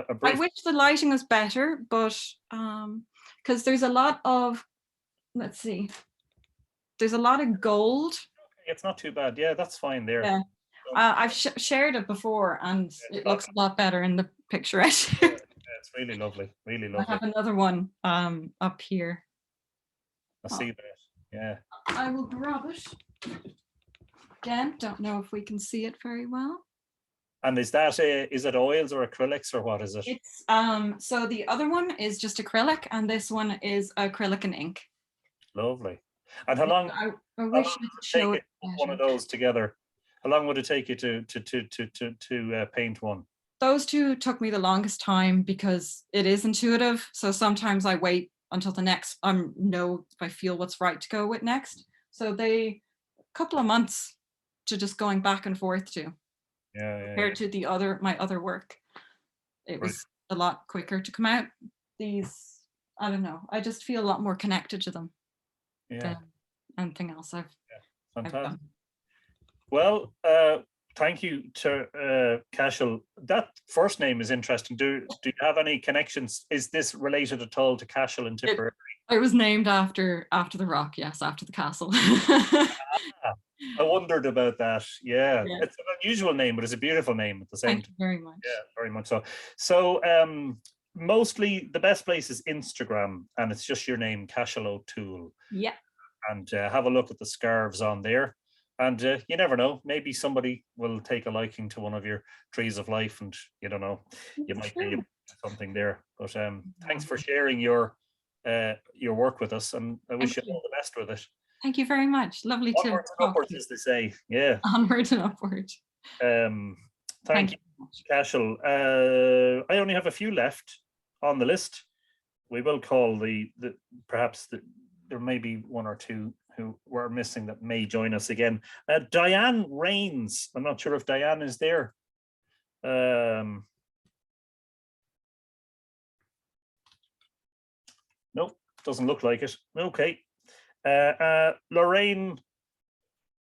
a brief. I wish the lighting was better, but because there's a lot of, let's see, there's a lot of gold. It's not too bad. Yeah, that's fine there. Yeah. I've shared it before, and it looks a lot better in the picture. Yeah, it's really lovely. Really lovely. I have another one up here. I see that. Yeah. I will grab it. Again, don't know if we can see it very well. And is it oils or acrylics or what is it? It's so the other one is just acrylic, and this one is acrylic and ink. Lovely. And how long? I wish I could show it. One of those together. How long would it take you to paint one? Those two took me the longest time because it is intuitive. So sometimes I wait until the next. Know if I feel what's right to go with next. So a couple of months to just going back and forth to. Yeah. Compared to my other work, it was a lot quicker to come out. These, I don't know. I just feel a lot more connected to them. Yeah. Than anything else I've done. Well, thank you to Cashel. That first name is interesting. Do you have any connections? Is this related at all to Cashel in Tipperary? It was named after the rock, yes, after the castle. I wondered about that. Yeah. It's an unusual name, but it's a beautiful name at the same time. Thank you very much. Yeah, very much so. So mostly the best place is Instagram, and it's just your name, Cashel O'Toole. Yeah. And have a look at the scarves on there. And you never know, maybe somebody will take a liking to one of your trees of life, and you don't know, you might be something there. But thanks for sharing your work with us, and I wish you all the best with it. Thank you very much. Lovely to onwards and upwards, as they say. Yeah. Onwards and upwards. Thank you, Cashel. I only have a few left on the list. We will call perhaps there may be one or two who we're missing that may join us again. Diane Rains. I'm not sure if Diane is there. Nope, doesn't look like it. Okay. Lorraine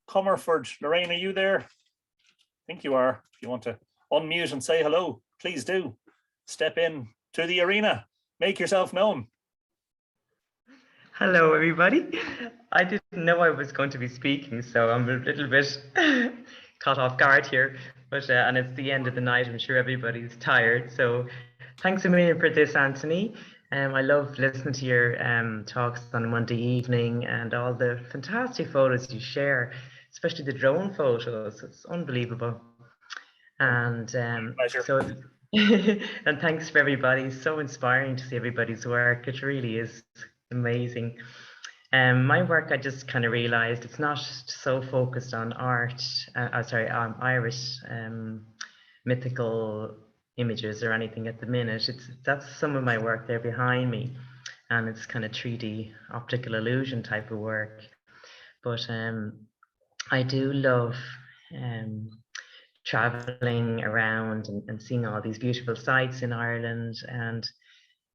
Comerford. Lorraine, are you there? I think you are. If you want to unmute and say hello, please do. Step in to the arena. Make yourself known. Hello, everybody. I didn't know I was going to be speaking, so I'm a little bit caught off guard here. But and it's the end of the night. I'm sure everybody's tired. So thanks a million for this, Anthony. I love listening to your talks on Monday evening and all the fantastic photos you share, especially the drone photos. It's unbelievable. And so, and thanks for everybody. It's so inspiring to see everybody's work. It really is amazing. My work, I just kind of realized it's not so focused on art, Irish mythical images or anything at the minute. That's some of my work there behind me, and it's kind of 3D optical illusion type of work. But I do love traveling around and seeing all these beautiful sites in Ireland, and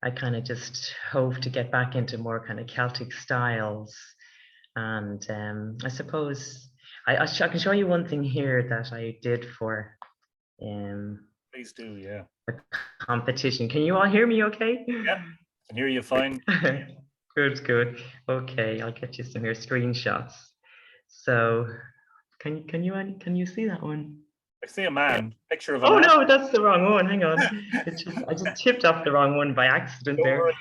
I kind of just hope to get back into more kind of Celtic styles. And I suppose I can show you one thing here that I did for please do, yeah. A competition. Can you all hear me okay? Yeah, I can hear you fine. Good. Okay, I'll get you some here screenshots. So can you see that one? I see a man, picture of a man. Oh no, that's the wrong one. Hang on. I just tipped off the wrong one by accident there.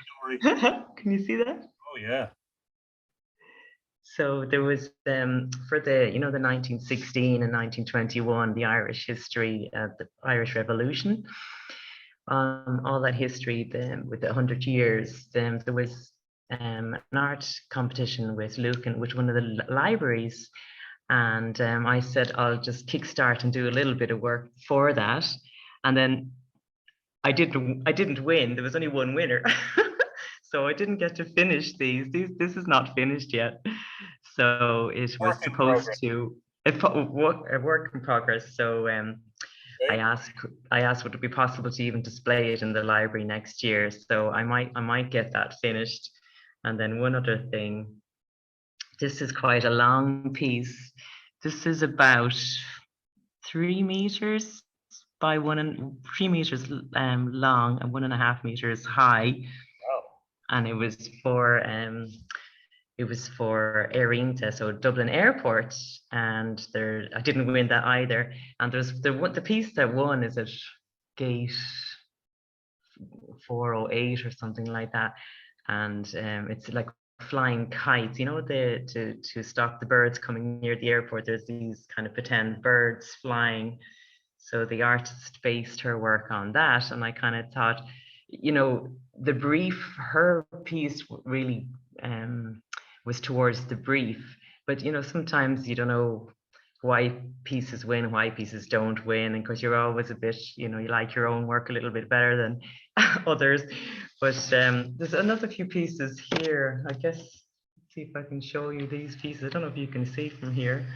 Don't worry. Can you see that? Oh yeah. So there was for the the 1916 and 1921, the Irish history, the Irish Revolution, all that history with the 100 years. There was an art competition with Lucan, with one of the libraries, and I said I'll just kickstart and do a little bit of work for that, and then I didn't win. There was only one winner. So I didn't get to finish these. This is not finished yet. So it was supposed to a work in progress. So I asked would it be possible to even display it in the library next year. So I might get that finished. And then one other thing. This is quite a long piece. This is about 3 meters by 3 meters long and 1.5 meters high. Wow. And it was for Arinta, so Dublin Airport, and I didn't win that either. And there's the piece that won is at gate 408 or something like that, and it's like flying kites, to stop the birds coming near the airport. There's these kind of pretend birds flying. So the artist based her work on that, and I kind of thought, the brief, her piece really was towards the brief, but sometimes you don't know why pieces win, why pieces don't win, and because you're always a bit, you like your own work a little bit better than others. But there's another few pieces here. I guess, let's see if I can show you these pieces. I don't know if you can see from here.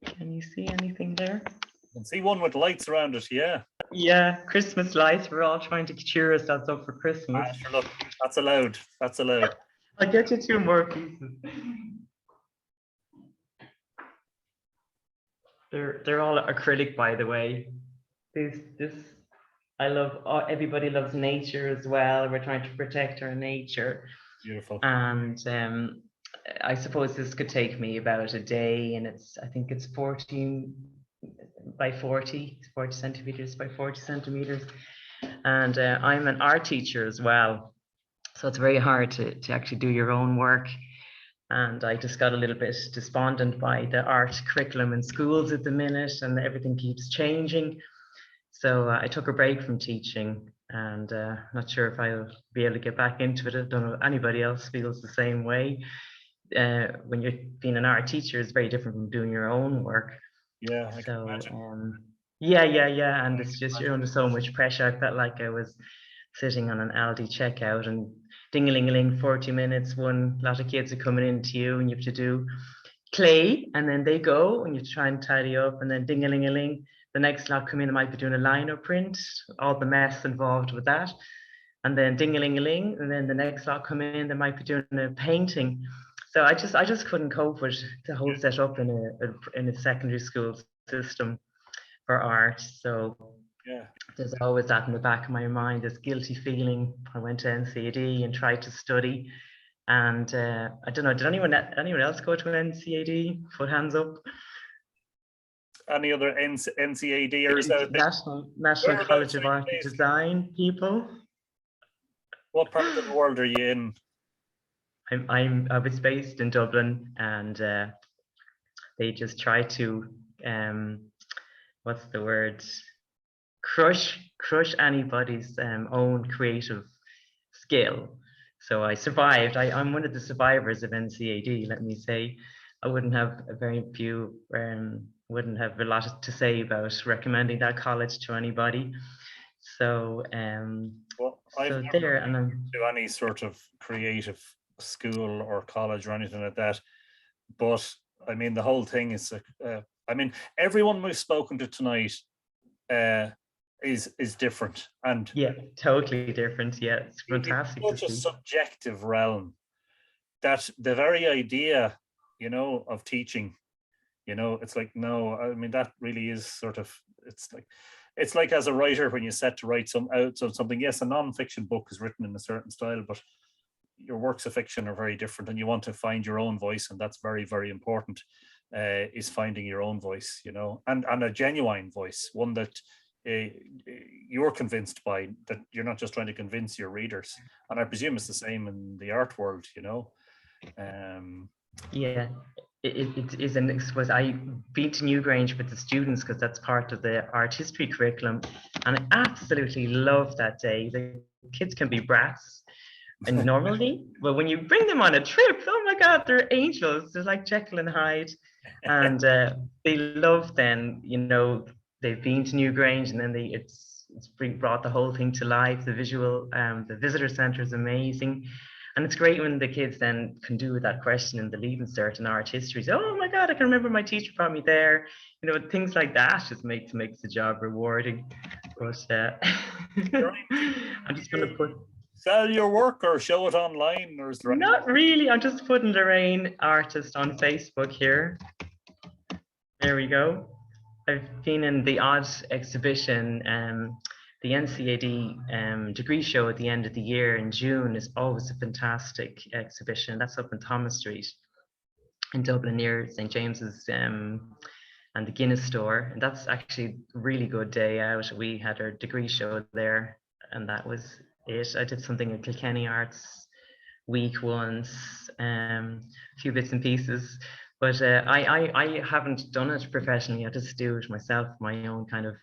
Can you see anything there? I can see one with lights around it, yeah. Yeah, Christmas lights. We're all trying to cheer ourselves up for Christmas. Sure, look, that's allowed. That's allowed. I'll get you 2 more pieces. They're all acrylic, by the way. This I love. Everybody loves nature as well. We're trying to protect our nature. Beautiful. And I suppose this could take me about a day, and I think it's 14 by 40 centimeters by 40 centimeters. And I'm an art teacher as well, so it's very hard to actually do your own work. And I just got a little bit despondent by the art curriculum in schools at the minute, and everything keeps changing. So I took a break from teaching, and not sure if I'll be able to get back into it. I don't know if anybody else feels the same way. When you're being an art teacher, it's very different from doing your own work. Yeah, I can imagine. Yeah, and it's just, you're under so much pressure. I felt like I was sitting on an Aldi checkout and ding-a-ling-a-ling, 40 minutes, one lot of kids are coming into you and you have to do clay, and then they go and you try and tidy up, and then ding-a-ling-a-ling, the next lot come in, they might be doing a lino print, all the mess involved with that, and then ding-a-ling-a-ling, and then the next lot come in, they might be doing a painting. So I just couldn't cope with the whole setup in a secondary school system for art. So yeah, there's always that in the back of my mind, this guilty feeling. I went to NCAD and tried to study, and I don't know, did anyone else go to NCAD? Put hands up. Any other NCADers out there? National College of Art and Design people. What part of the world are you in? I was based in Dublin, and they just try to what's the word? Crush anybody's own creative skill. So I survived. I'm one of the survivors of NCAD. Let me say, I wouldn't have wouldn't have a lot to say about recommending that college to anybody. So well, I've so never there, and been to any sort of creative school or college or anything like that. But I mean, the whole thing is, I mean, everyone we've spoken to tonight is different, and yeah, totally different. Yeah, it's fantastic. It's such a subjective realm that the very idea, you know, of teaching, you know, it's like, no, I mean, that really is sort of, it's like as a writer, when you set to write something, yes, a non-fiction book is written in a certain style, but your works of fiction are very different, and you want to find your own voice, and that's very, very important, is finding your own voice, you know, and a genuine voice, one that you're convinced by, that you're not just trying to convince your readers. And I presume it's the same in the art world, you know. Yeah, it is, and was I've been to Newgrange with the students because that's part of the art history curriculum, and I absolutely love that day. The kids can be brats, and normally, well, when you bring them on a trip, oh my God, they're angels. They're like Jekyll and Hyde, and they love. Then, you know, they've been to Newgrange, and then it's brought the whole thing to life. The visual, the visitor centre is amazing. And it's great when the kids then can do that question in the Leaving Cert in art history. So, oh my God, I can remember my teacher brought me there. You know, things like that just makes the job rewarding. But I'm just going to sell your work or show it online, or is there not really? I'm just putting Lorraine Artist on Facebook here. There we go. I've been in the odd exhibition. The NCAD degree show at the end of the year in June is always a fantastic exhibition. That's up in Thomas Street in Dublin near St. James's and the Guinness store. And that's actually a really good day out. We had our degree show there, and that was it. I did something at Kilkenny Arts Week once, a few bits and pieces. But I haven't done it professionally. I just do it myself, my own kind of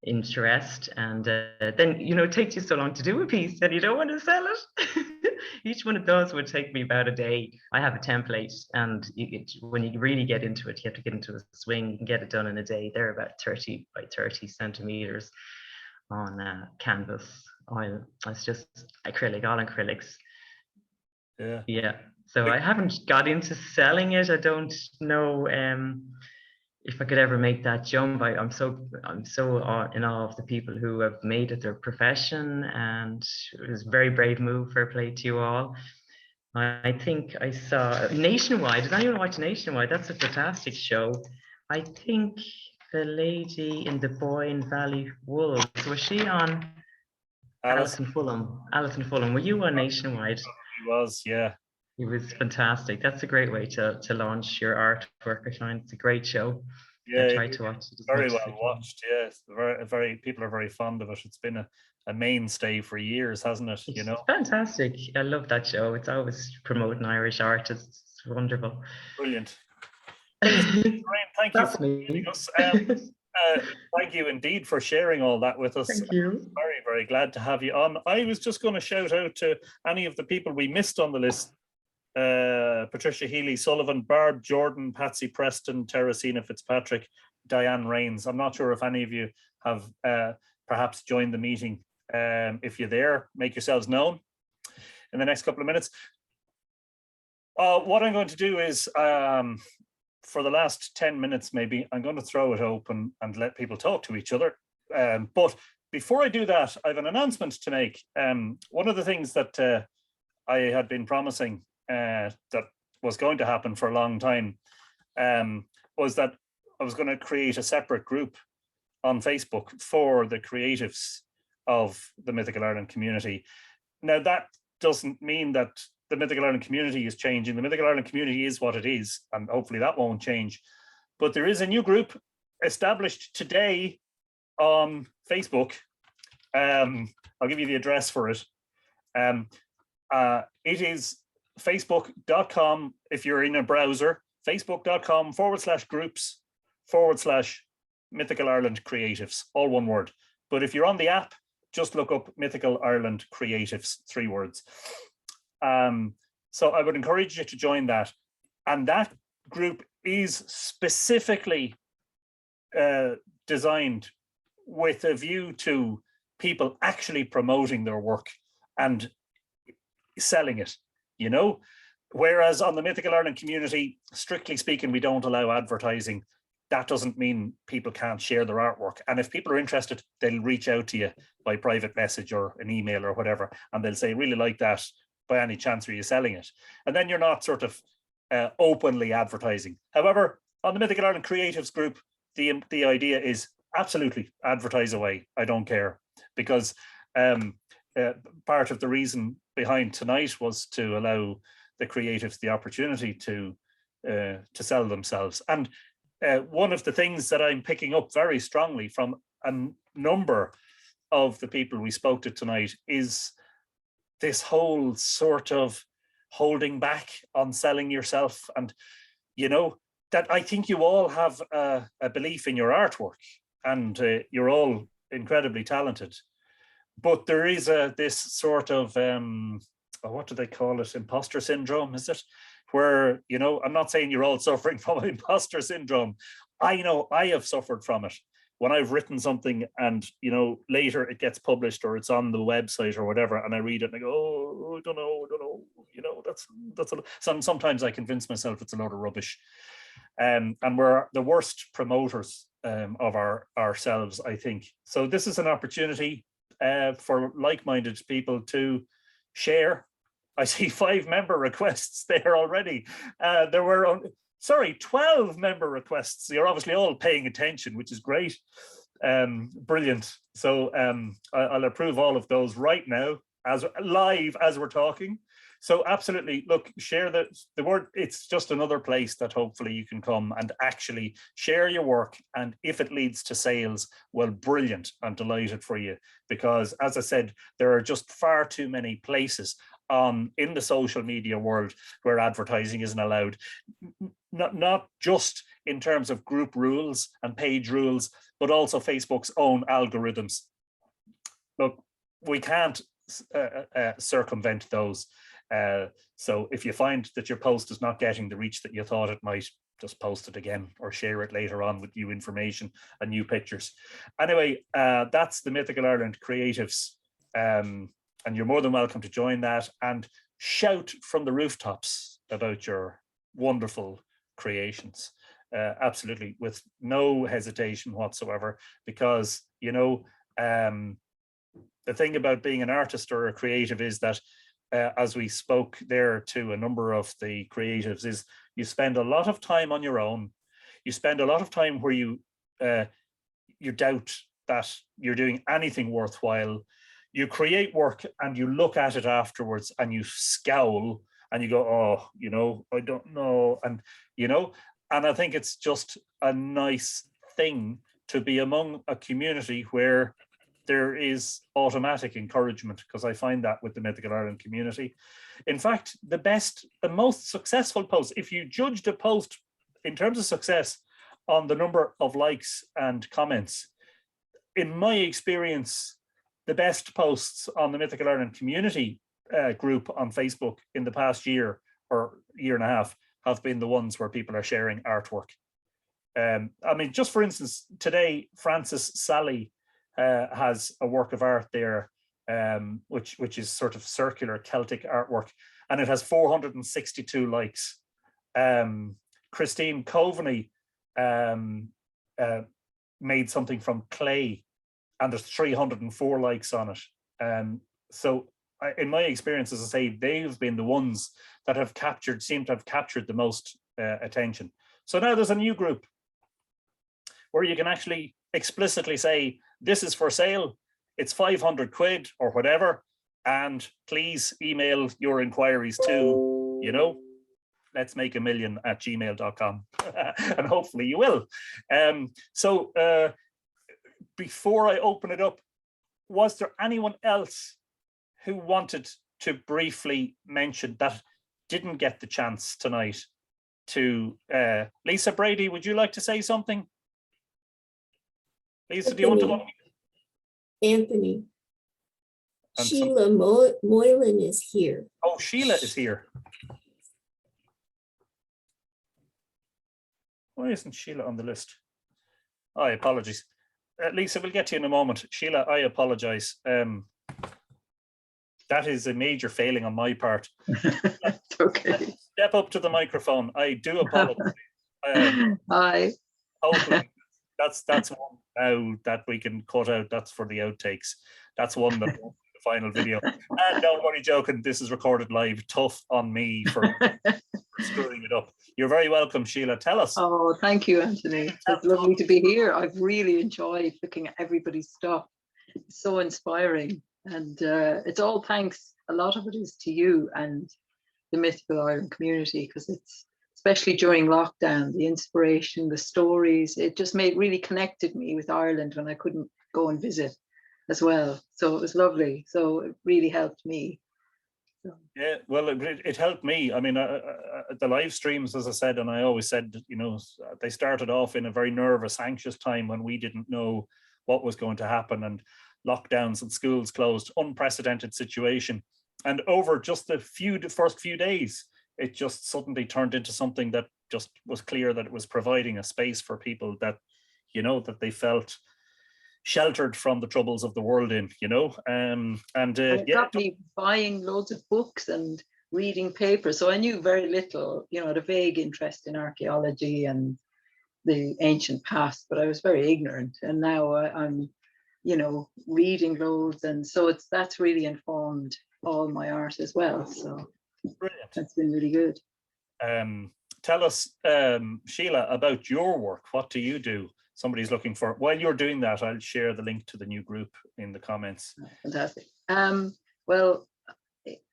interest, and then, you know, it takes you so long to do a piece and you don't want to sell it. Each one of those would take me about a day. I have a template, and when you really get into it, you have to get into a swing. You can get it done in a day. They're about 30 by 30 centimeters on canvas oil. It's just acrylic, all acrylics. Yeah, so I haven't got into selling it. I don't know if I could ever make that jump. I'm so in awe of the people who have made it their profession, and it was a very brave move. Fair play to you all. I think I saw Nationwide. Did anyone watch Nationwide? That's a fantastic show. I think the lady in The Boy in Valley Wolves, was she on? Alison Fulham. Alison Fulham. Were you on Nationwide? He was, yeah. It was fantastic. That's a great way to launch your artwork. I find it's a great show. Yeah, I try to watch it. Very well watched. Yes, very. People are very fond of it. It's been a mainstay for years, hasn't it? You know, fantastic. I love that show. It's always promoting Irish artists. It's wonderful. Brilliant. Lorraine, thank you for joining us. Thank you indeed for sharing all that with us. Thank you. I'm very, very glad to have you on. I was just going to shout out to any of the people we missed on the list. Patricia Healy Sullivan, Barb Jordan, Patsy Preston, Teresina Fitzpatrick, Diane Rains. I'm not sure if any of you have perhaps joined the meeting. If you're there, make yourselves known in the next couple of minutes. What I'm going to do is, for the last 10 minutes, maybe, I'm going to throw it open and let people talk to each other. But before I do that, I have an announcement to make. One of the things that I had been promising that was going to happen for a long time was that I was going to create a separate group on Facebook for the creatives of the Mythical Ireland community. Now, that doesn't mean that the Mythical Ireland community is changing. The Mythical Ireland community is what it is, and hopefully that won't change. but there is a new group established today on Facebook. I'll give you the address for it. It is facebook.com, if you're in a browser, facebook.com/groups/Mythical Ireland Creatives, all one word. But if you're on the app, just look up Mythical Ireland Creatives, 3 words. So I would encourage you to join that. And that group is specifically designed with a view to people actually promoting their work and selling it, you know? Whereas on the Mythical Ireland Community, strictly speaking, we don't allow advertising. That doesn't mean people can't share their artwork. And if people are interested, they'll reach out to you by private message or an email or whatever, and they'll say, really like that, by any chance are you selling it? And then you're not sort of openly advertising. However, on the Mythical Ireland Creatives group, the idea is absolutely advertise away. I don't care, because part of the reason behind tonight was to allow the creatives the opportunity to sell themselves. And one of the things that I'm picking up very strongly from a number of the people we spoke to tonight is this whole sort of holding back on selling yourself. And, you know, that I think you all have a belief in your artwork, and you're all incredibly talented. But there is this sort of, what do they call it? Imposter syndrome, is it? Where, you know, I'm not saying you're all suffering from imposter syndrome. I know I have suffered from it. When I've written something and, you know, later it gets published or it's on the website or whatever, and I read it and I go, oh, I don't know, you know, sometimes I convince myself it's a load of rubbish. And we're the worst promoters of ourselves, I think. So this is an opportunity for like-minded people to share. I see 5 member requests there already. There were, 12 member requests. You're obviously all paying attention, which is great. Brilliant. So I'll approve all of those right now, as live as we're talking. So absolutely, look, share the word. It's just another place that hopefully you can come and actually share your work. And if it leads to sales, well, brilliant. I'm delighted for you, because as I said, there are just far too many places in the social media world where advertising isn't allowed. Not just in terms of group rules and page rules, but also Facebook's own algorithms. Look, we can't circumvent those. So if you find that your post is not getting the reach that you thought it might, just post it again or share it later on with new information and new pictures. Anyway, that's the Mythical Ireland Creatives. And you're more than welcome to join that and shout from the rooftops about your wonderful creations. Absolutely, with no hesitation whatsoever, because, you know, the thing about being an artist or a creative is that as we spoke there to a number of the creatives, is you spend a lot of time on your own. You spend a lot of time where you doubt that you're doing anything worthwhile. You create work and you look at it afterwards and you scowl and you go, oh, you know, I don't know. And, you know, and I think it's just a nice thing to be among a community where there is automatic encouragement, because I find that with the Mythical Ireland Community. In fact, the most successful posts, if you judged a post in terms of success on the number of likes and comments, in my experience, the best posts on the Mythical Ireland Community group on Facebook in the past year or year and a half have been the ones where people are sharing artwork. I mean, just for instance, today, Francis Sally has a work of art there, which is sort of circular Celtic artwork, and it has 462 likes. Christine Coveney made something from clay, and there's 304 likes on it. So in my experience, as I say, they've been the ones that have seem to have captured the most attention. So now there's a new group where you can actually explicitly say, this is for sale, it's 500 quid or whatever, and please email your inquiries to, you know, let's make a million at gmail.com. And hopefully you will. So before I open it up, was there anyone else who wanted to briefly mention that didn't get the chance tonight to, Lisa, Brady, would you like to say something? Lisa, do you want to go? Anthony. And Sheila Moylan is here. Oh, Sheila is here. Why isn't Sheila on the list? Oh, apologies. Lisa, we'll get to you in a moment. Sheila, I apologize. That is a major failing on my part. It's okay. Step up to the microphone. I do apologize. Hi. Hopefully that's one now that we can cut out. That's for the outtakes. That's one that won't be the final video. And don't worry, joking. This is recorded live. Tough on me for screwing it up. You're very welcome, Sheila. Tell us. Oh, thank you, Anthony. It's lovely to be here. I've really enjoyed looking at everybody's stuff. It's so inspiring. And it's all thanks, a lot of it is to you and the Mythical Ireland community, because it's, especially during lockdown, the inspiration, the stories, it just really connected me with Ireland when I couldn't go and visit as well. So it was lovely. So it really helped me. Yeah, well, it helped me. I mean, the live streams, as I said, and I always said, you know, they started off in a very nervous, anxious time when we didn't know what was going to happen, and lockdowns and schools closed, unprecedented situation. And over just the first few days, it just suddenly turned into something that just was clear that it was providing a space for people that, you know, that they felt sheltered from the troubles of the world in, you know. And it got me buying loads of books and reading papers. So I knew very little, you know, had a vague interest in archaeology and the ancient past, but I was very ignorant. And now I'm, you know, reading loads, and so that's really informed all my art as well. So brilliant. That's been really good. Tell us, Sheila, about your work. What do you do? Somebody's looking for. While you're doing that, I'll share the link to the new group in the comments. Fantastic. Well,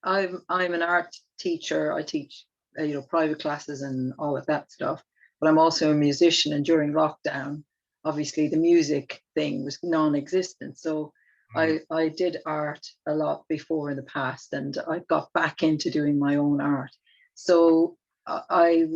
I'm an art teacher. I teach, you know, private classes and all of that stuff. But I'm also a musician, and during lockdown, obviously the music thing was non-existent. So I did art a lot before in the past, and I got back into doing my own art. So I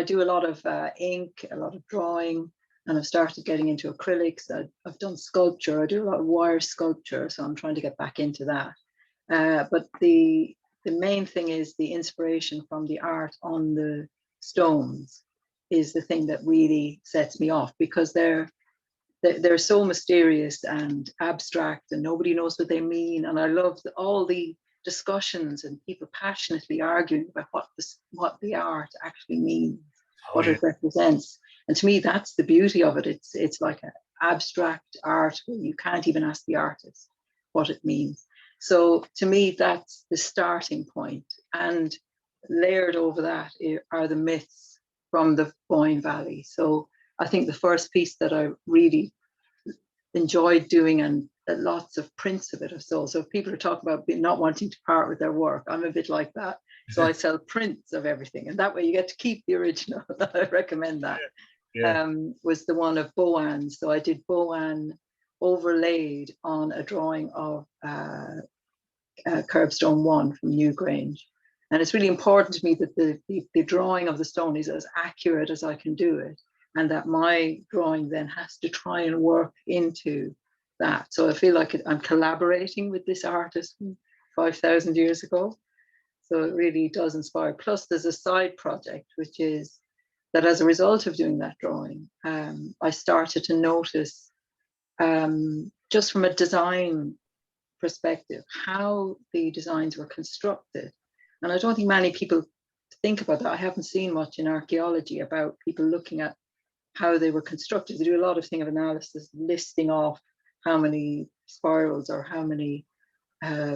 do a lot of ink, a lot of drawing, and I've started getting into acrylics. I've done sculpture. I do a lot of wire sculpture, so I'm trying to get back into that. But the main thing is the inspiration from the art on the stones is the thing that really sets me off, because they're so mysterious and abstract, and nobody knows what they mean. And I love all the discussions and people passionately arguing about what the art actually means, what it represents. And to me, that's the beauty of it. It's like an abstract art where you can't even ask the artist what it means. So to me, that's the starting point. And layered over that are the myths from the Boyne Valley. So I think the first piece that I really enjoyed doing, and lots of prints of it. So if people are talking about not wanting to part with their work, I'm a bit like that. So I sell prints of everything, and that way you get to keep the original. I recommend that. Yeah. Was the one of Boane. So I did Boane overlaid on a drawing of Curbstone 1 from Newgrange. And it's really important to me that the drawing of the stone is as accurate as I can do it, and that my drawing then has to try and work into that. So I feel like I'm collaborating with this artist from 5,000 years ago. So it really does inspire. Plus there's a side project, which is that as a result of doing that drawing, I started to notice, just from a design perspective, how the designs were constructed. And I don't think many people think about that. I haven't seen much in archaeology about people looking at how they were constructed. They do a lot of thing of analysis, listing off how many spirals or how many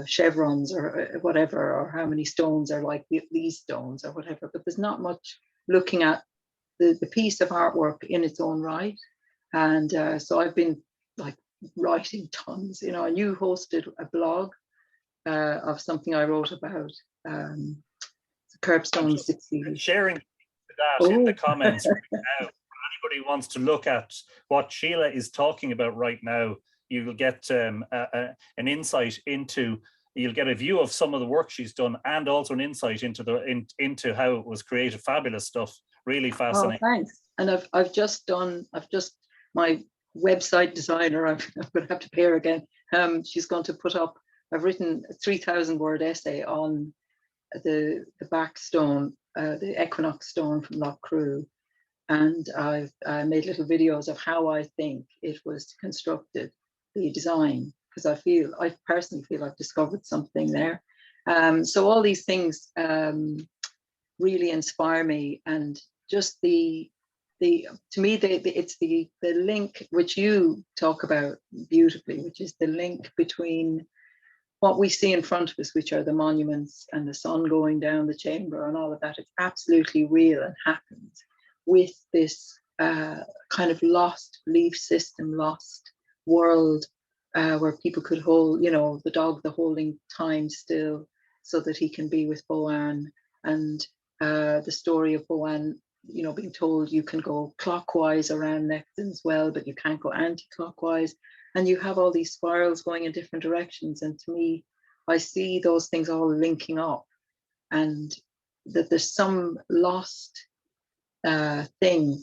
chevrons or whatever, or how many stones are like these stones or whatever. But there's not much looking at the piece of artwork in its own right. And so I've been like writing tons, you know. And you hosted a blog of something I wrote about Curbstone succeeded. Sharing that in the comments right now. Anybody who wants to look at what Sheila is talking about right now, you'll get an insight into, you'll get a view of some of the work she's done, and also an insight into into how it was created. Fabulous stuff, really fascinating. Oh, thanks. And I've just my website designer, I'm going to have to pay her again. She's going to put up, I've written a 3,000 word essay on the back stone, the equinox stone from Lough Crew. And I've made little videos of how I think it was constructed, the design, because I personally feel I've discovered something there. So all these things really inspire me, and just to me, it's the link which you talk about beautifully, which is the link between what we see in front of us, which are the monuments and the sun going down the chamber and all of that. It's absolutely real and happens with this kind of lost belief system, lost world, where people could hold, the dog, the holding time still so that he can be with Boann, and the story of Boann, being told you can go clockwise around Necton as well, but you can't go anti-clockwise. And you have all these spirals going in different directions. And to me, I see those things all linking up, and that there's some lost thing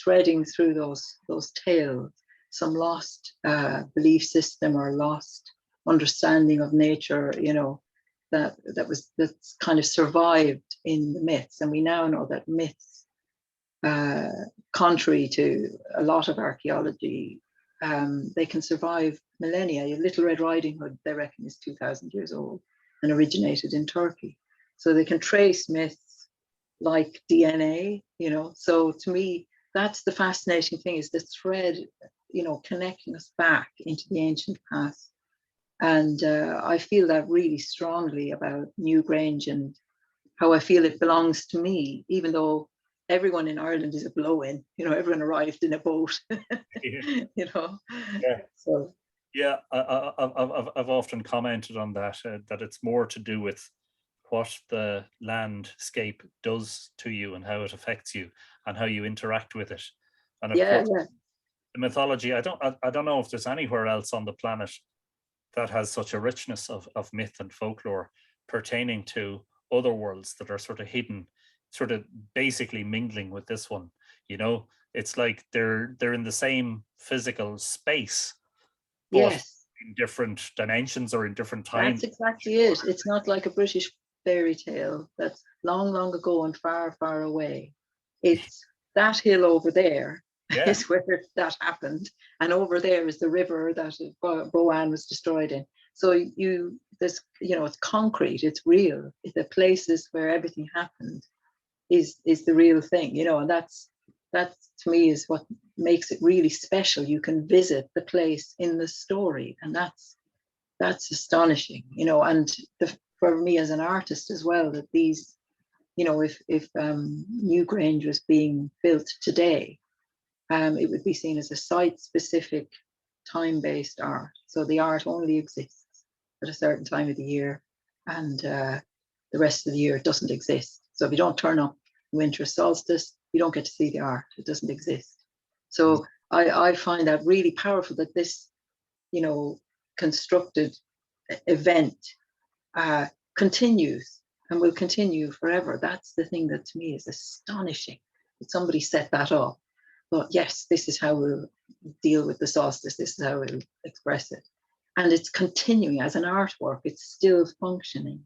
threading through those tales, some lost belief system or lost understanding of nature, that's kind of survived in the myths. And we now know that myths, contrary to a lot of archaeology, they can survive millennia. Little Red Riding Hood, they reckon, is 2,000 years old and originated in Turkey. So they can trace myths like DNA, So to me, that's the fascinating thing, is the thread, connecting us back into the ancient past. And I feel that really strongly about Newgrange, and how I feel it belongs to me, even though everyone in Ireland is a blow-in, everyone arrived in a boat, Yeah. So yeah, I've often commented on that, that it's more to do with what the landscape does to you and how it affects you and how you interact with it. And of course, the mythology, I don't know if there's anywhere else on the planet that has such a richness of myth and folklore pertaining to other worlds that are sort of hidden, sort of basically mingling with this one. It's like they're in the same physical space, but yes, in different dimensions or in different times. that's exactly it. It's not like a British fairy tale that's long, long ago and far, far away. It's that hill over there is where that happened, and over there is the river that Boann was destroyed in. So it's concrete, it's real. The places where everything happened is the real thing, and that's to me is what makes it really special. You can visit the place in the story, and that's astonishing, and for me as an artist as well, that these, if Newgrange was being built today, it would be seen as a site-specific, time-based art. So the art only exists at a certain time of the year, and the rest of the year it doesn't exist. So if you don't turn up winter solstice, you don't get to see the art. It doesn't exist. So I find that really powerful, that this, constructed event continues and will continue forever. That's the thing that to me is astonishing, that somebody set that up. But yes, this is how we'll deal with the solstice. This is how we'll express it. And it's continuing as an artwork. It's still functioning.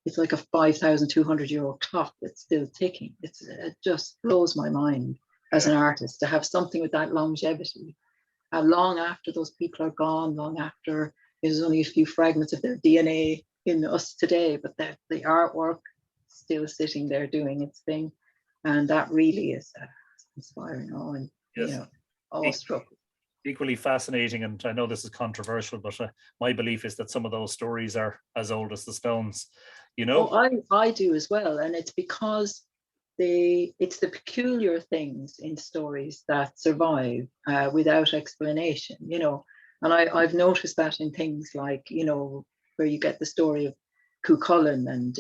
It's like a 5,200-year-old clock that's still ticking. It just blows my mind as an artist to have something with that longevity. Long after those people are gone, long after there's only a few fragments of their DNA in us today, but the artwork still sitting there doing its thing. And that really is inspiring, awestruck. Equally fascinating, and I know this is controversial, but my belief is that some of those stories are as old as the stones, I do as well, and it's because it's the peculiar things in stories that survive without explanation, and I've noticed that in things like, where you get the story of Cuchulainn and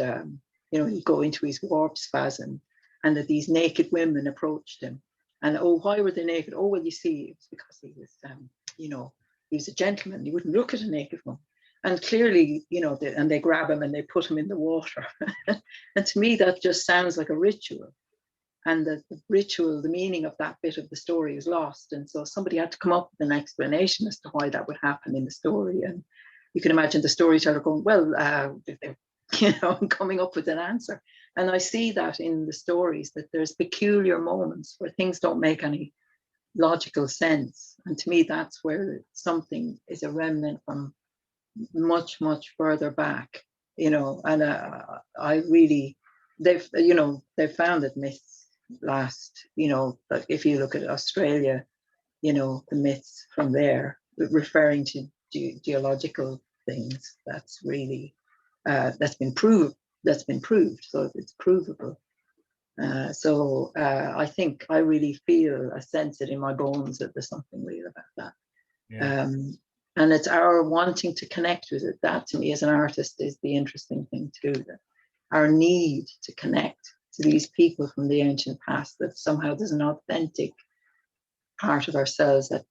he'd go into his warp spasm, and that these naked women approached him. And oh, why were they naked? Oh, well, you see, it was because he was, he was a gentleman. He wouldn't look at a naked woman. And clearly, and they grab him and they put him in the water. And to me, that just sounds like a ritual. And the ritual, the meaning of that bit of the story is lost. And so somebody had to come up with an explanation as to why that would happen in the story. And you can imagine the storyteller going, well, coming up with an answer. And I see that in the stories, that there's peculiar moments where things don't make any logical sense. And to me, that's where something is a remnant from much, much further back, and I really, they've found that myths last, like if you look at Australia, the myths from there, referring to geological things, that's really, that's been proved, so it's provable. So I think I really feel, I sense it in my bones that there's something real about that. Yeah. And it's our wanting to connect with it. That to me as an artist is the interesting thing too, that our need to connect to these people from the ancient past, that somehow there's an authentic part of ourselves that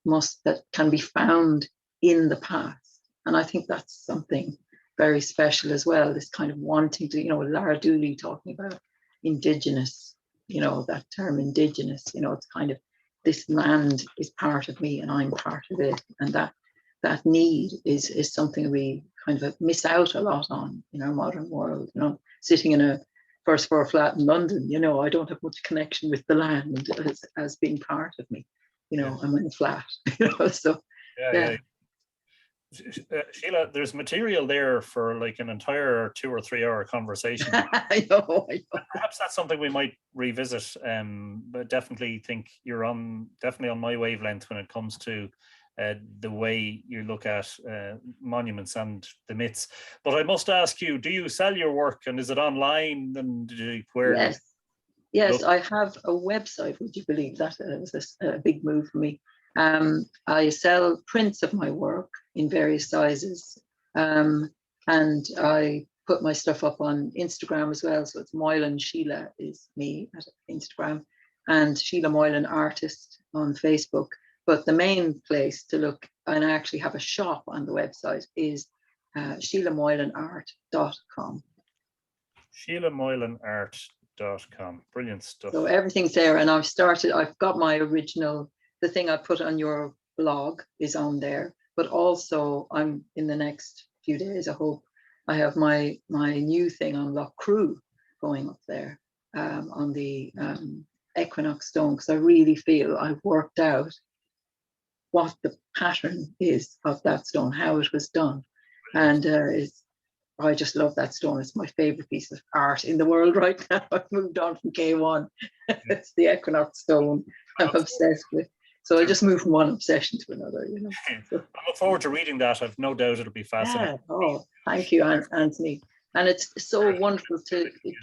can be found in the past. And I think that's something very special as well, this kind of wanting to, Lara Dooley talking about indigenous, that term indigenous, it's kind of, this land is part of me and I'm part of it. And that need is something we kind of miss out a lot on in our modern world. Sitting in a first floor flat in London, I don't have much connection with the land as being part of me. I'm in a flat, so yeah. Sheila, there's material there for like an entire 2 or 3 hour conversation. I know. Perhaps that's something we might revisit. But definitely think you're definitely on my wavelength when it comes to the way you look at monuments and the myths. But I must ask you, do you sell your work, and is it online? And where? Yes, I have a website. Would you believe that? It was a big move for me. I sell prints of my work in various sizes, and I put my stuff up on Instagram as well. So it's Moylan Sheila is me at Instagram, and Sheila Moylan Artist on Facebook. But the main place to look, and I actually have a shop on the website, is SheilaMoylanArt.com. SheilaMoylanArt.com. Brilliant stuff. So everything's there, and I've got my original, the thing I put on your blog is on there, but also I'm in the next few days, I hope, I have my new thing on Loch Crew going up there on the Equinox stone, because I really feel I've worked out what the pattern is of that stone, how it was done. And I just love that stone. It's my favorite piece of art in the world right now. I've moved on from K1. It's the Equinox stone I'm obsessed with. So I just moved from one obsession to another, So, I look forward to reading that. I've no doubt it'll be fascinating. Yeah. Oh, thank you, Anthony. And it's so wonderful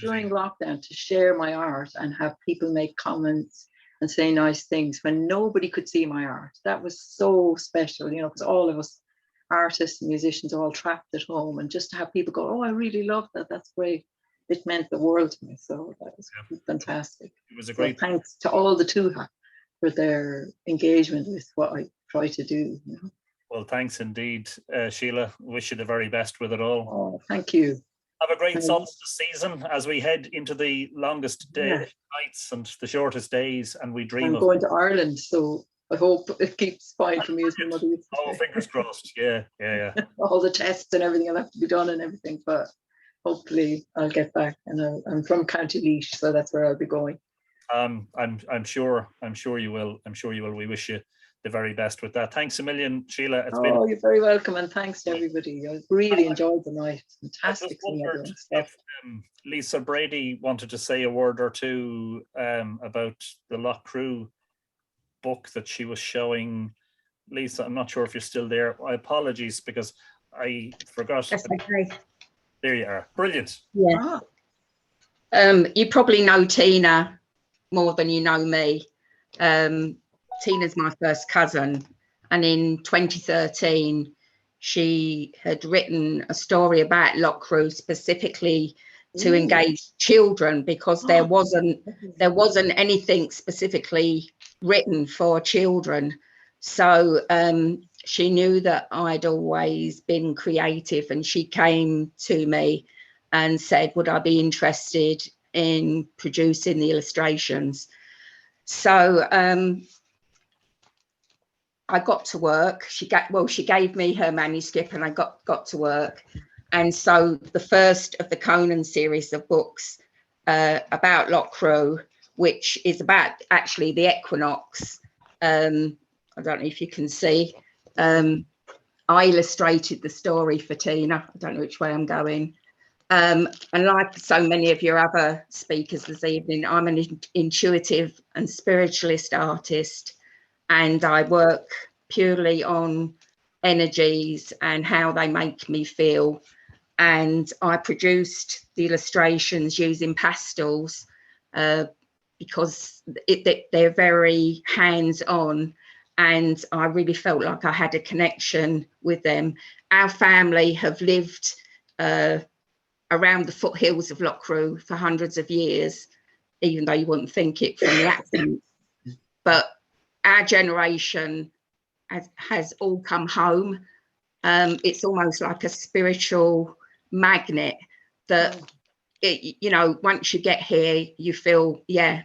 during lockdown, to share my art and have people make comments and say nice things when nobody could see my art. That was so special, because all of us artists and musicians are all trapped at home, and just to have people go, oh, I really love that. That's great. It meant the world to me. So that was fantastic. It was a great. So thanks to all the Tuha for their engagement with what I try to do. Well, thanks indeed, Sheila. Wish you the very best with it all. Oh, thank you. Have a great solstice season as we head into the longest nights and the shortest days, and we dream I'm going to Ireland, so I hope it keeps fine for me as my mother used to say. Fingers crossed. Yeah. All the tests and everything will have to be done and everything, but hopefully I'll get back. And I'm from County Laois, so that's where I'll be going. I'm sure you will. We wish you the very best with that. Thanks a million, Sheila. You're very welcome, and thanks to everybody. I really enjoyed the night. Fantastic. If Lisa Brady wanted to say a word or two about the Loch Crew book that she was showing. Lisa, I'm not sure if you're still there. I apologies because I forgot. That's okay. There you are. Brilliant. Yeah. You probably know Tina more than you know me. Tina's my first cousin, and in 2013 she had written a story about Loch Crew, specifically to engage children, because there wasn't anything specifically written for children. So she knew that I'd always been creative, and she came to me and said, would I be interested in producing the illustrations? So I got to work. She gave me her manuscript, and I got to work. And so the first of the Conan series of books about Loch Crew, which is about actually the equinox. I don't know if you can see. I illustrated the story for Tina. I don't know which way I'm going. And like so many of your other speakers this evening, I'm an intuitive and spiritualist artist, and I work purely on energies and how they make me feel. And I produced the illustrations using pastels because they're very hands-on, and I really felt like I had a connection with them. Our family have lived around the foothills of Loch Crew for hundreds of years, even though you wouldn't think it from the accent. But our generation has all come home. It's almost like a spiritual magnet that, once you get here, you feel, yeah,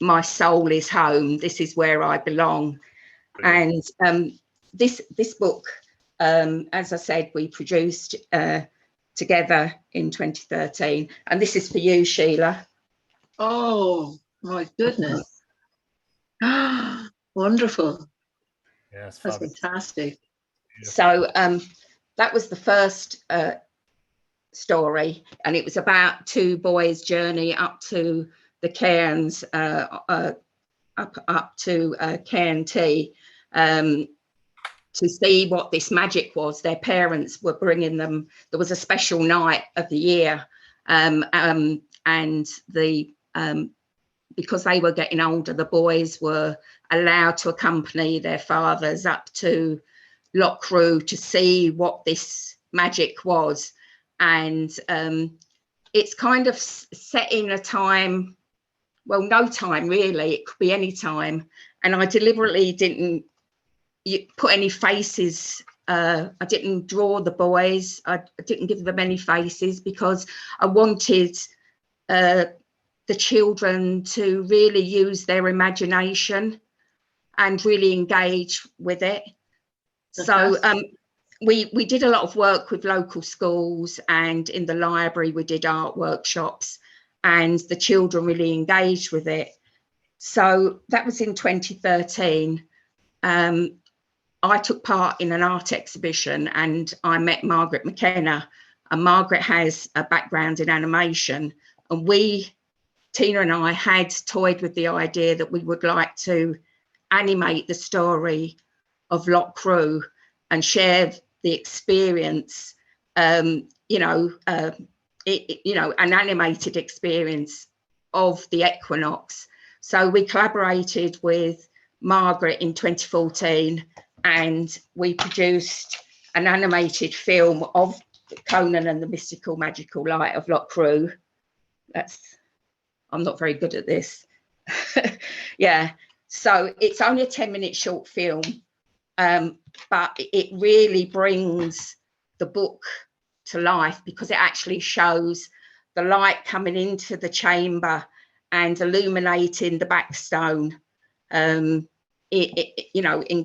my soul is home. This is where I belong. And this book, as I said, we produced together in 2013, and this is for you, Sheila. Oh my goodness. Wonderful. Yes, that's fantastic. So that was the first story, and it was about two boys' journey up to the cairns, up to Cairn Tea, to see what this magic was. Their parents were bringing them. There was a special night of the year, and because they were getting older, the boys were allowed to accompany their fathers up to Loch Crew to see what this magic was. And it's kind of set in a time, well, no time really, it could be any time. And I deliberately didn't put any faces. I didn't draw the boys. I didn't give them any faces, because I wanted the children to really use their imagination and really engage with it. So we did a lot of work with local schools, and in the library we did art workshops, and the children really engaged with it. So that was in 2013. I took part in an art exhibition, and I met Margaret McKenna, and Margaret has a background in animation, and Tina and I had toyed with the idea that we would like to animate the story of Loch Crew and share the experience, an animated experience of the equinox. So we collaborated with Margaret in 2014, and we produced an animated film of Conan and the Mystical Magical Light of Loch Crew. I'm not very good at this. Yeah, so it's only a 10-minute short film, but it really brings the book to life, because it actually shows the light coming into the chamber and illuminating the backstone, in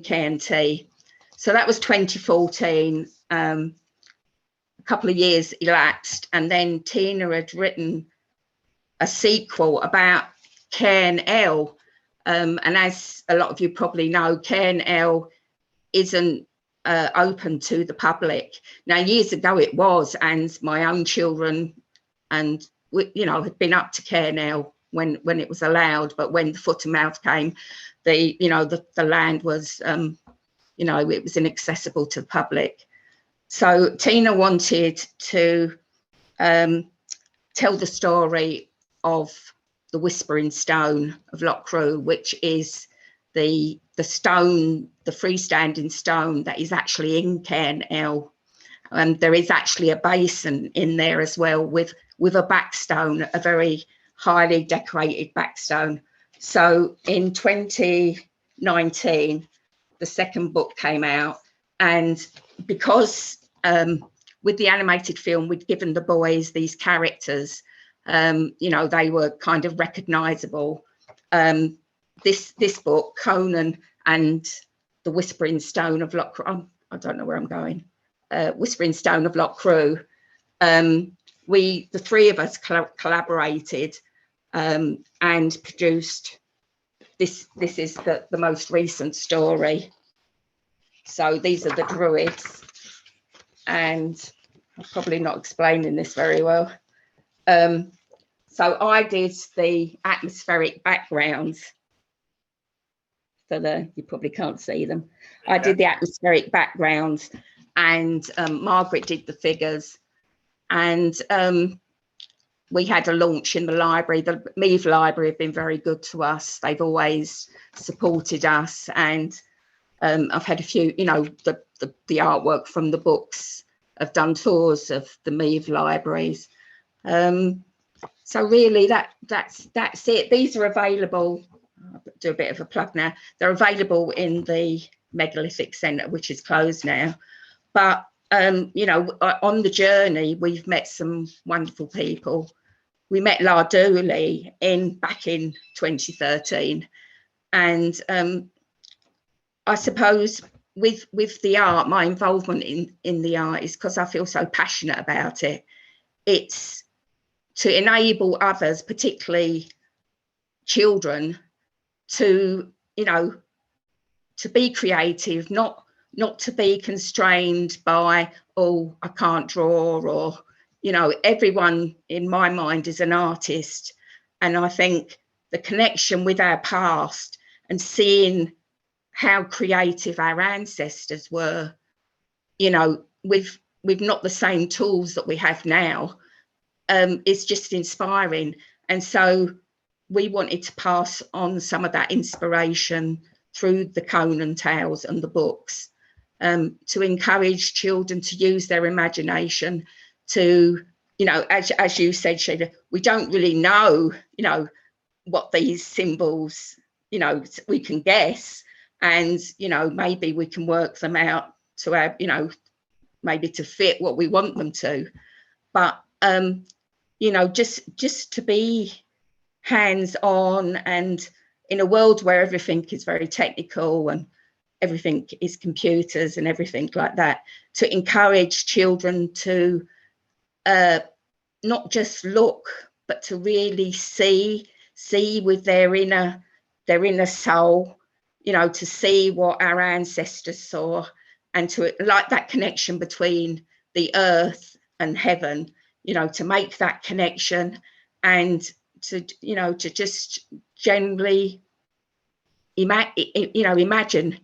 Cairn Tea. So that was 2014. A couple of years elapsed, and then Tina had written a sequel about Cairn L. And as a lot of you probably know, Cairn L isn't open to the public. Now, years ago it was, and my own children and had been up to Cairn L when it was allowed, but when the foot and mouth came, the land was it was inaccessible to the public. So Tina wanted to tell the story of the Whispering Stone of Loch Crew, which is the stone, the freestanding stone that is actually in Cairn L. And there is actually a basin in there as well with with a backstone, a very highly decorated backstone. So in 2019, the second book came out, and because with the animated film, we'd given the boys these characters, you know, they were kind of recognizable. This book, Conan and the Whispering Stone of Loch, I don't know where I'm going, Whispering Stone of Loch Crew, the three of us collaborated and produced this. This is the most recent story. So these are the druids, and I'm probably not explaining this very well. So I did the atmospheric backgrounds. You probably can't see them. I did the atmospheric backgrounds, and Margaret did the figures. And we had a launch in the library. The Meath Library have been very good to us. They've always supported us, and I've had a few, you know, the artwork from the books. I've done tours of the Meath libraries. So really that's it. These are available. I'll do a bit of a plug now. They're available in the Megalithic Centre, which is closed now. But you know, on the journey, we've met some wonderful people. We met Lara Dooley back in 2013, and I suppose with the art, my involvement in the art is because I feel so passionate about it. It's to enable others, particularly children, to, you know, to be creative, not to be constrained by, oh, I can't draw, or, you know, everyone in my mind is an artist. And I think the connection with our past and seeing how creative our ancestors were, you know, with not the same tools that we have now, is just inspiring. And so we wanted to pass on some of that inspiration through the Conan tales and the books, to encourage children to use their imagination, to, you know, as you said, Sheila, we don't really know, you know, what these symbols, you know, we can guess, and, you know, maybe we can work them out to our, you know, maybe to fit what we want them to. But, you know, just to be hands-on, and in a world where everything is very technical and everything is computers and everything like that, to encourage children to not just look, but to really see with their inner soul, you know, to see what our ancestors saw, and to like that connection between the earth and heaven, you know, to make that connection, and to, you know, to just generally imagine.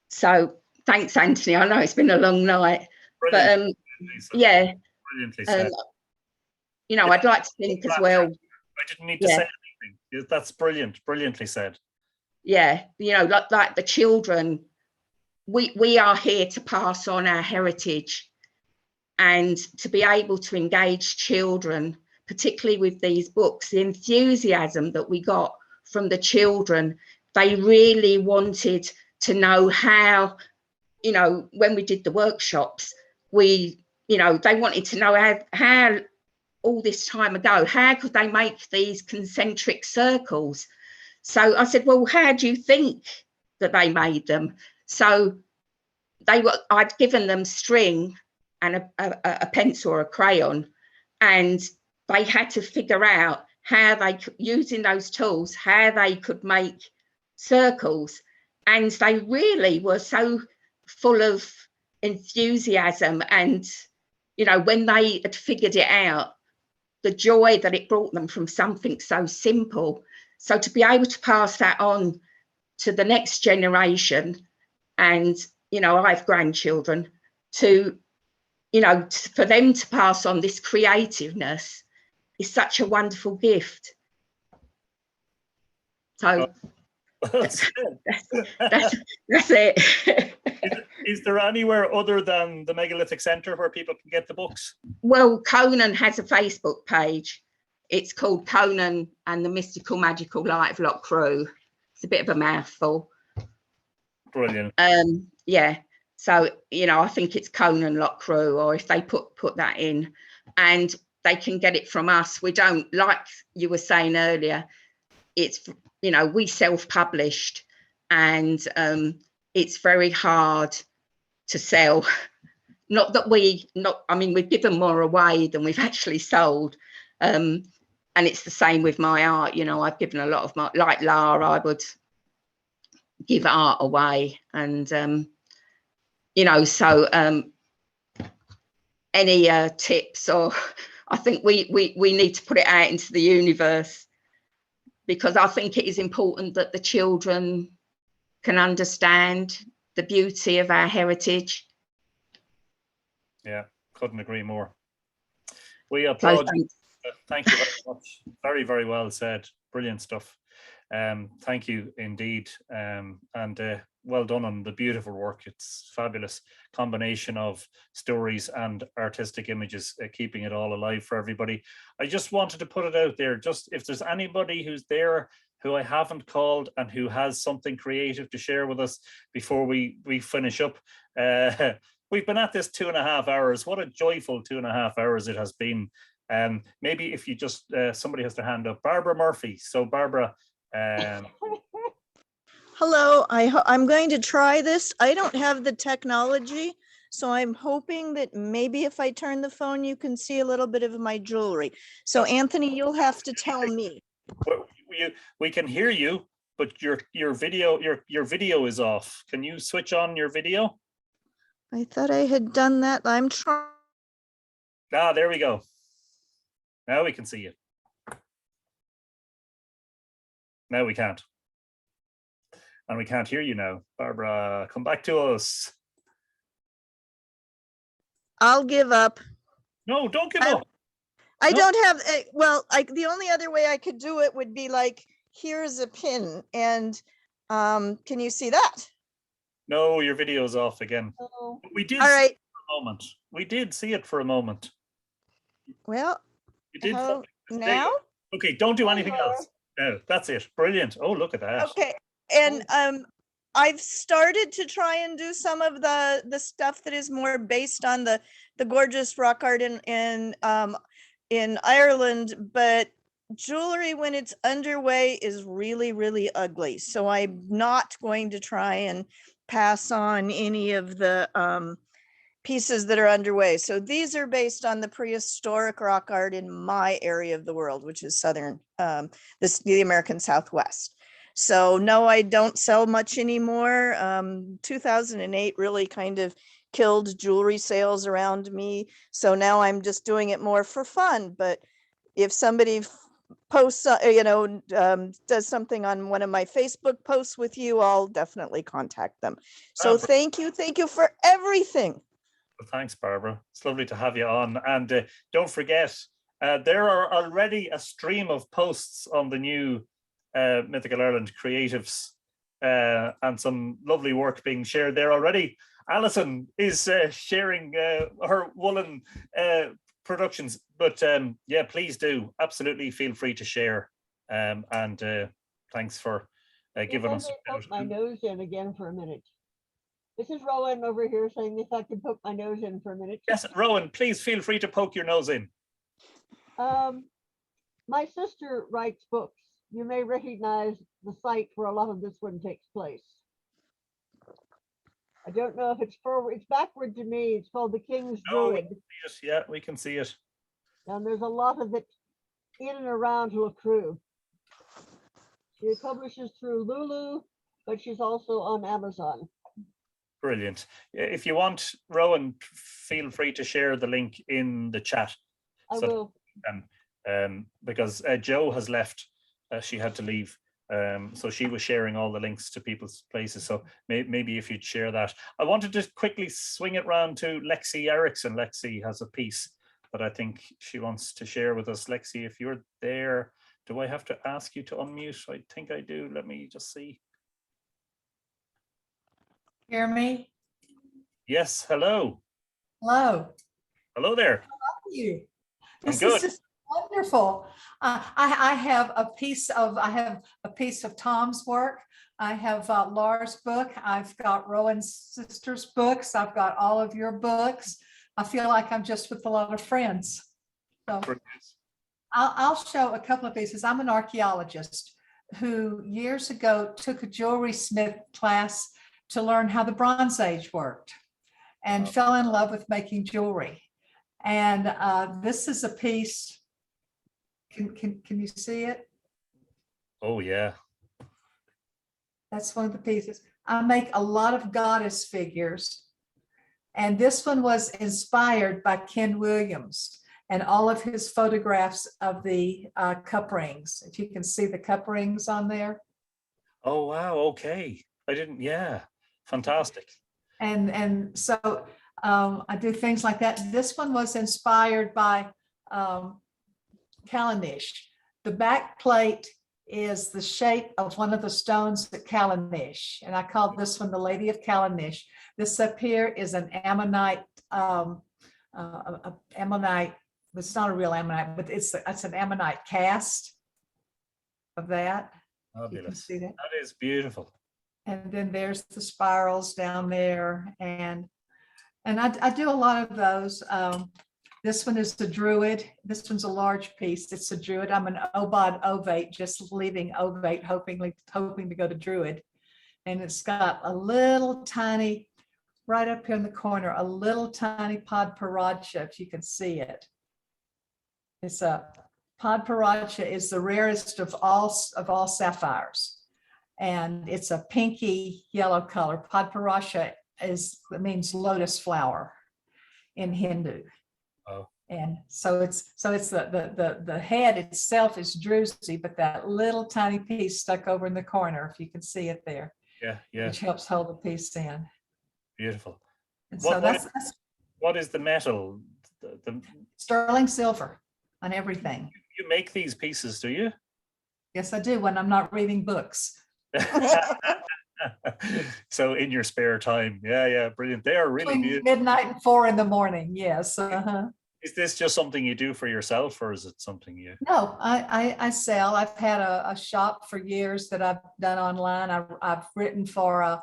So thanks, Anthony. I know it's been a long night. Brilliant. But yeah, brilliantly said. You know, I'd like to think as well. I didn't need to say anything. That's brilliant, brilliantly said. Yeah, you know, like the children, we are here to pass on our heritage, and to be able to engage children, particularly with these books, the enthusiasm that we got from the children. They really wanted to know how, you know, when we did the workshops, you know, they wanted to know how all this time ago, how could they make these concentric circles? So I said, well, how do you think that they made them? So I'd given them string and a pencil or a crayon, and they had to figure out how they, using those tools, how they could make circles. And they really were so full of enthusiasm, and, you know, when they had figured it out, the joy that it brought them from something so simple. So to be able to pass that on to the next generation, and, you know, I have grandchildren, to, you know, for them to pass on this creativeness is such a wonderful gift. So that's it. Is there anywhere other than the Megalithic Centre where people can get the books? Well, Conan has a Facebook page. It's called Conan and the Mystical Magical Light of Loch Crew. It's a bit of a mouthful. Brilliant. Yeah. So, you know, I think it's Conan Loch Crew, or if they put that in, and they can get it from us. We don't, like you were saying earlier, it's, you know, we self-published, and it's very hard to sell. Not that I mean, we've given more away than we've actually sold. And it's the same with my art. You know, I've given a lot of my, like Lara, I would give art away. And, you know, so any tips, or I think we need to put it out into the universe, because I think it is important that the children can understand the beauty of our heritage. Yeah, couldn't agree more. We applaud. Thank you very much. Very, very well said. Brilliant stuff. Thank you indeed. And well done on the beautiful work. It's fabulous combination of stories and artistic images, keeping it all alive for everybody. I just wanted to put it out there, just if there's anybody who's there who I haven't called and who has something creative to share with us before we finish up. We've been at this 2.5 hours. What a joyful 2.5 hours it has been. Maybe if you just, somebody has their hand up. Barbara Murphy. So Barbara. Hello, I'm going to try this. I don't have the technology, so I'm hoping that maybe if I turn the phone, you can see a little bit of my jewelry. So Anthony, you'll have to tell me. We can hear you, but your video is off. Can you switch on your video? I thought I had done that. I'm trying. Ah, there we go. Now we can see you. Now we can't. And we can't hear you now. Barbara, come back to us. I'll give up. No, don't give up. I don't have, well, the only other way I could do it would be like, here's a pin, and can you see that? No, your video's off again. Oh. We did All right. see it for a moment. We did see it for a moment. Well, you did now? Okay, don't do anything else. No, that's it. Brilliant. Oh, look at that. Okay. And I've started to try and do some of the stuff that is more based on the gorgeous rock art in Ireland, but jewelry when it's underway is really, really ugly. So I'm not going to try and pass on any of the pieces that are underway. So these are based on the prehistoric rock art in my area of the world, which is southern, the American Southwest. So no, I don't sell much anymore. 2008 really kind of killed jewelry sales around me. So now I'm just doing it more for fun. But if somebody posts, does something on one of my Facebook posts with you, I'll definitely contact them. So thank you for everything. Well, thanks, Barbara. It's lovely to have you on. And don't forget, there are already a stream of posts on the new Mythical Ireland creatives and some lovely work being shared there already. Alison is sharing her woolen productions, but yeah, please do absolutely feel free to share. And thanks for giving us. Poke my nose in again for a minute. This is Rowan over here saying if I can poke my nose in for a minute. Yes, Rowan, please feel free to poke your nose in. My sister writes books. You may recognize the site where a lot of this one takes place. I don't know if it's forward, it's backward to me. It's called The King's Druid. Yeah, we can see it. And there's a lot of it in and around Loch Crew. She publishes through Lulu, but she's also on Amazon. Brilliant. If you want, Rowan, feel free to share the link in the chat. I will. Because Joe has left. She had to leave, so she was sharing all the links to people's places. So maybe if you'd share that. I wanted to quickly swing it round to Lexi Erickson. Lexi has a piece that I think she wants to share with us. Lexi, if you're there, do I have to ask you to unmute? I think I do. Let me just see. Hear me? Yes, hello. Hello. Hello there. How are you? I'm This good. is just wonderful. I have a piece of Tom's work. I have Lara's book. I've got Rowan's sister's books. I've got all of your books. I feel like I'm just with a lot of friends. So I'll show a couple of pieces. I'm an archaeologist who years ago took a jewelry smith class to learn how the Bronze Age worked and fell in love with making jewelry. And this is a piece. Can you see it? Oh, yeah. That's one of the pieces. I make a lot of goddess figures. And this one was inspired by Ken Williams and all of his photographs of the cup rings. If you can see the cup rings on there. Oh, wow. Okay. I didn't. Yeah. Fantastic. And so I do things like that. This one was inspired by Callanish. The back plate is the shape of one of the stones at Callanish. And I called this one the Lady of Callanish. This up here is an ammonite, ammonite, it's not a real ammonite, but it's an ammonite cast of that. You can see that. That is beautiful. And then there's the spirals down there. And I do a lot of those. This one is the Druid. This one's a large piece. It's a Druid. I'm an Obod Ovate, just leaving Ovate, hoping to go to Druid. And it's got a little tiny, right up here in the corner, a little tiny Podparacha, if you can see it. It's a Podparacha is the rarest of all sapphires. And it's a pinky yellow color. Podparacha means lotus flower in Hindu. Oh. And so it's the head itself is druzy, but that little tiny piece stuck over in the corner, if you can see it there. Yeah, yeah. Which helps hold the piece in. Beautiful. And so what is the metal? The sterling silver on everything. You make these pieces, do you? Yes, I do when I'm not reading books. So in your spare time. Yeah, brilliant. They are really beautiful. Midnight and 4 in the morning. Yes. Is this just something you do for yourself, or is it something you? No, I sell. I've had a shop for years that I've done online. I've written for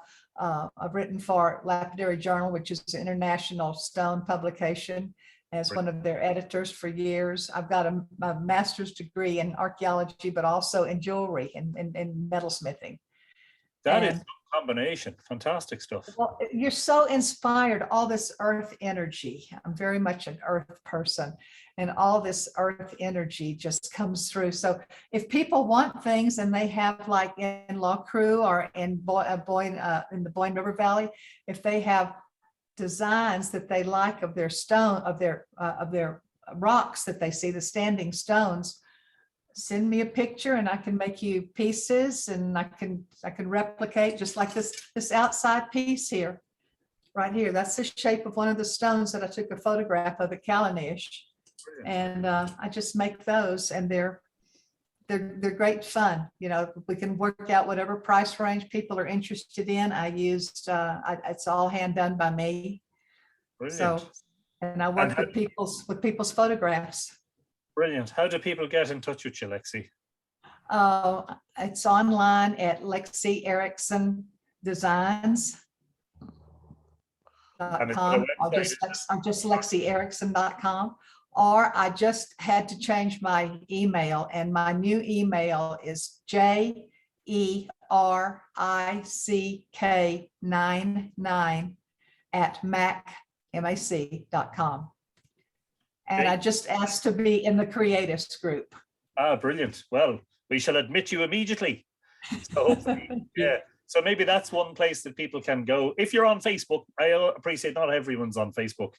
Lapidary Journal, which is an international stone publication, as one of their editors for years. I've got a master's degree in archaeology, but also in jewelry and metalsmithing. That is a combination. Fantastic stuff. Well, you're so inspired, all this earth energy. I'm very much an earth person, and all this earth energy just comes through. So if people want things and they have, like in Loughcrew or in in the Boyne River Valley, if they have designs that they like of their stone, of their rocks that they see, the standing stones, send me a picture and I can make you pieces, and I can replicate, just like this outside piece here, right here. That's the shape of one of the stones that I took a photograph of at Callanish. And I just make those, and they're great fun. You know, we can work out whatever price range people are interested in. I used it's all hand done by me. Brilliant. So, and I work with people's photographs. Brilliant. How do people get in touch with you, Lexi? It's online at Lexi Erickson Designs.com, or just LexiErickson.com. Or I just had to change my email, and my new email is JERICK99@mac.com. And I just asked to be in the creatives group. Ah, brilliant. Well, we shall admit you immediately. So hopefully, yeah. So maybe that's one place that people can go. If you're on Facebook, I appreciate not everyone's on Facebook,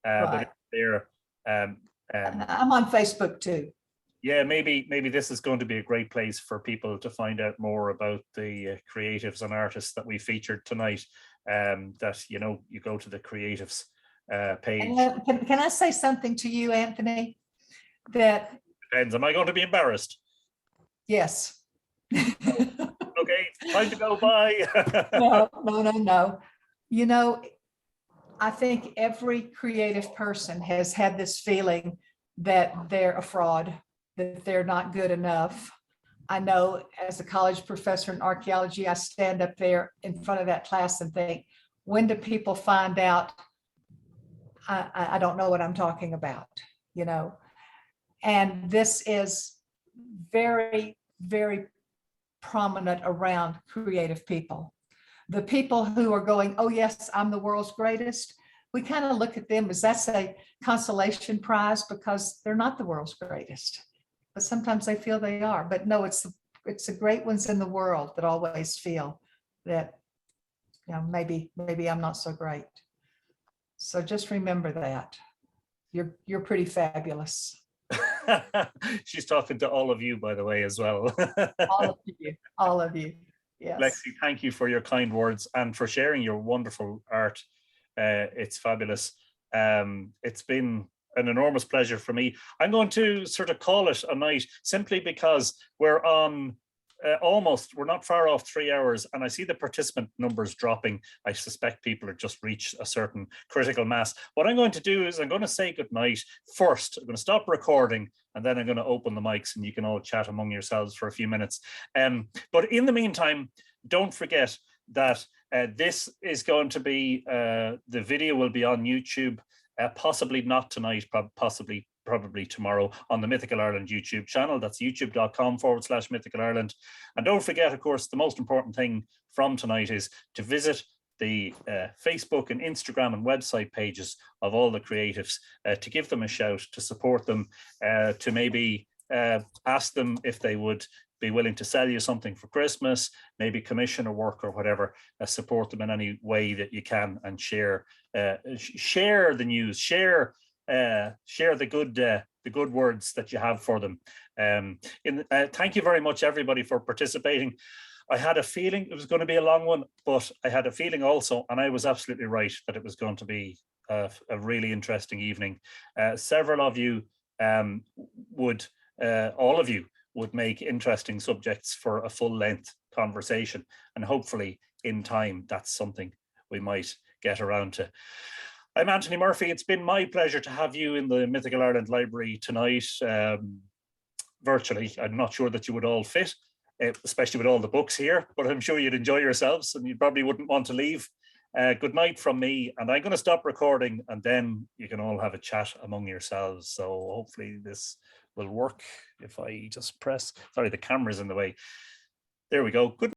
but if they're I'm on Facebook too. Yeah, maybe this is going to be a great place for people to find out more about the creatives and artists that we featured tonight. That, you know, you go to the creatives page. Can I say something to you, Anthony? That depends. Am I going to be embarrassed? Yes. Okay, time to go. Bye. No. You know, I think every creative person has had this feeling that they're a fraud, that they're not good enough. I know as a college professor in archaeology, I stand up there in front of that class and think, when do people find out I don't know what I'm talking about, you know? And this is very, very prominent around creative people. The people who are going, oh yes, I'm the world's greatest, we kind of look at them as that's a consolation prize because they're not the world's greatest. But sometimes they feel they are. But no, it's the great ones in the world that always feel that, you know, maybe I'm not so great. So just remember that. You're pretty fabulous. She's talking to all of you, by the way, as well. All of you. Yes. Lexi, thank you for your kind words and for sharing your wonderful art. It's fabulous. It's been an enormous pleasure for me. I'm going to sort of call it a night simply because we're on we're not far off 3 hours, and I see the participant numbers dropping. I suspect people have just reached a certain critical mass. What I'm going to do is I'm going to say goodnight first. I'm going to stop recording, and then I'm going to open the mics and you can all chat among yourselves for a few minutes. But in the meantime, don't forget that this is going to be, the video will be on YouTube, possibly not tonight, probably tomorrow on the Mythical Ireland YouTube channel. That's youtube.com/Mythical Ireland. And don't forget, of course, the most important thing from tonight is to visit the Facebook and Instagram and website pages of all the creatives, to give them a shout, to support them, to maybe ask them if they would be willing to sell you something for Christmas, maybe commission a work or whatever. Support them in any way that you can, and share the news, share the good words that you have for them. Thank you very much, everybody, for participating. I had a feeling it was going to be a long one, but I had a feeling also, and I was absolutely right, that it was going to be a really interesting evening. Several of you all of you would make interesting subjects for a full-length conversation, and hopefully in time that's something we might get around to. I'm Anthony Murphy. It's been my pleasure to have you in the Mythical Ireland Library tonight, virtually. I'm not sure that you would all fit, especially with all the books here, but I'm sure you'd enjoy yourselves and you probably wouldn't want to leave. Good night from me, and I'm going to stop recording, and then you can all have a chat among yourselves. So hopefully this will work if I just press, sorry, the camera's in the way. There we go. Good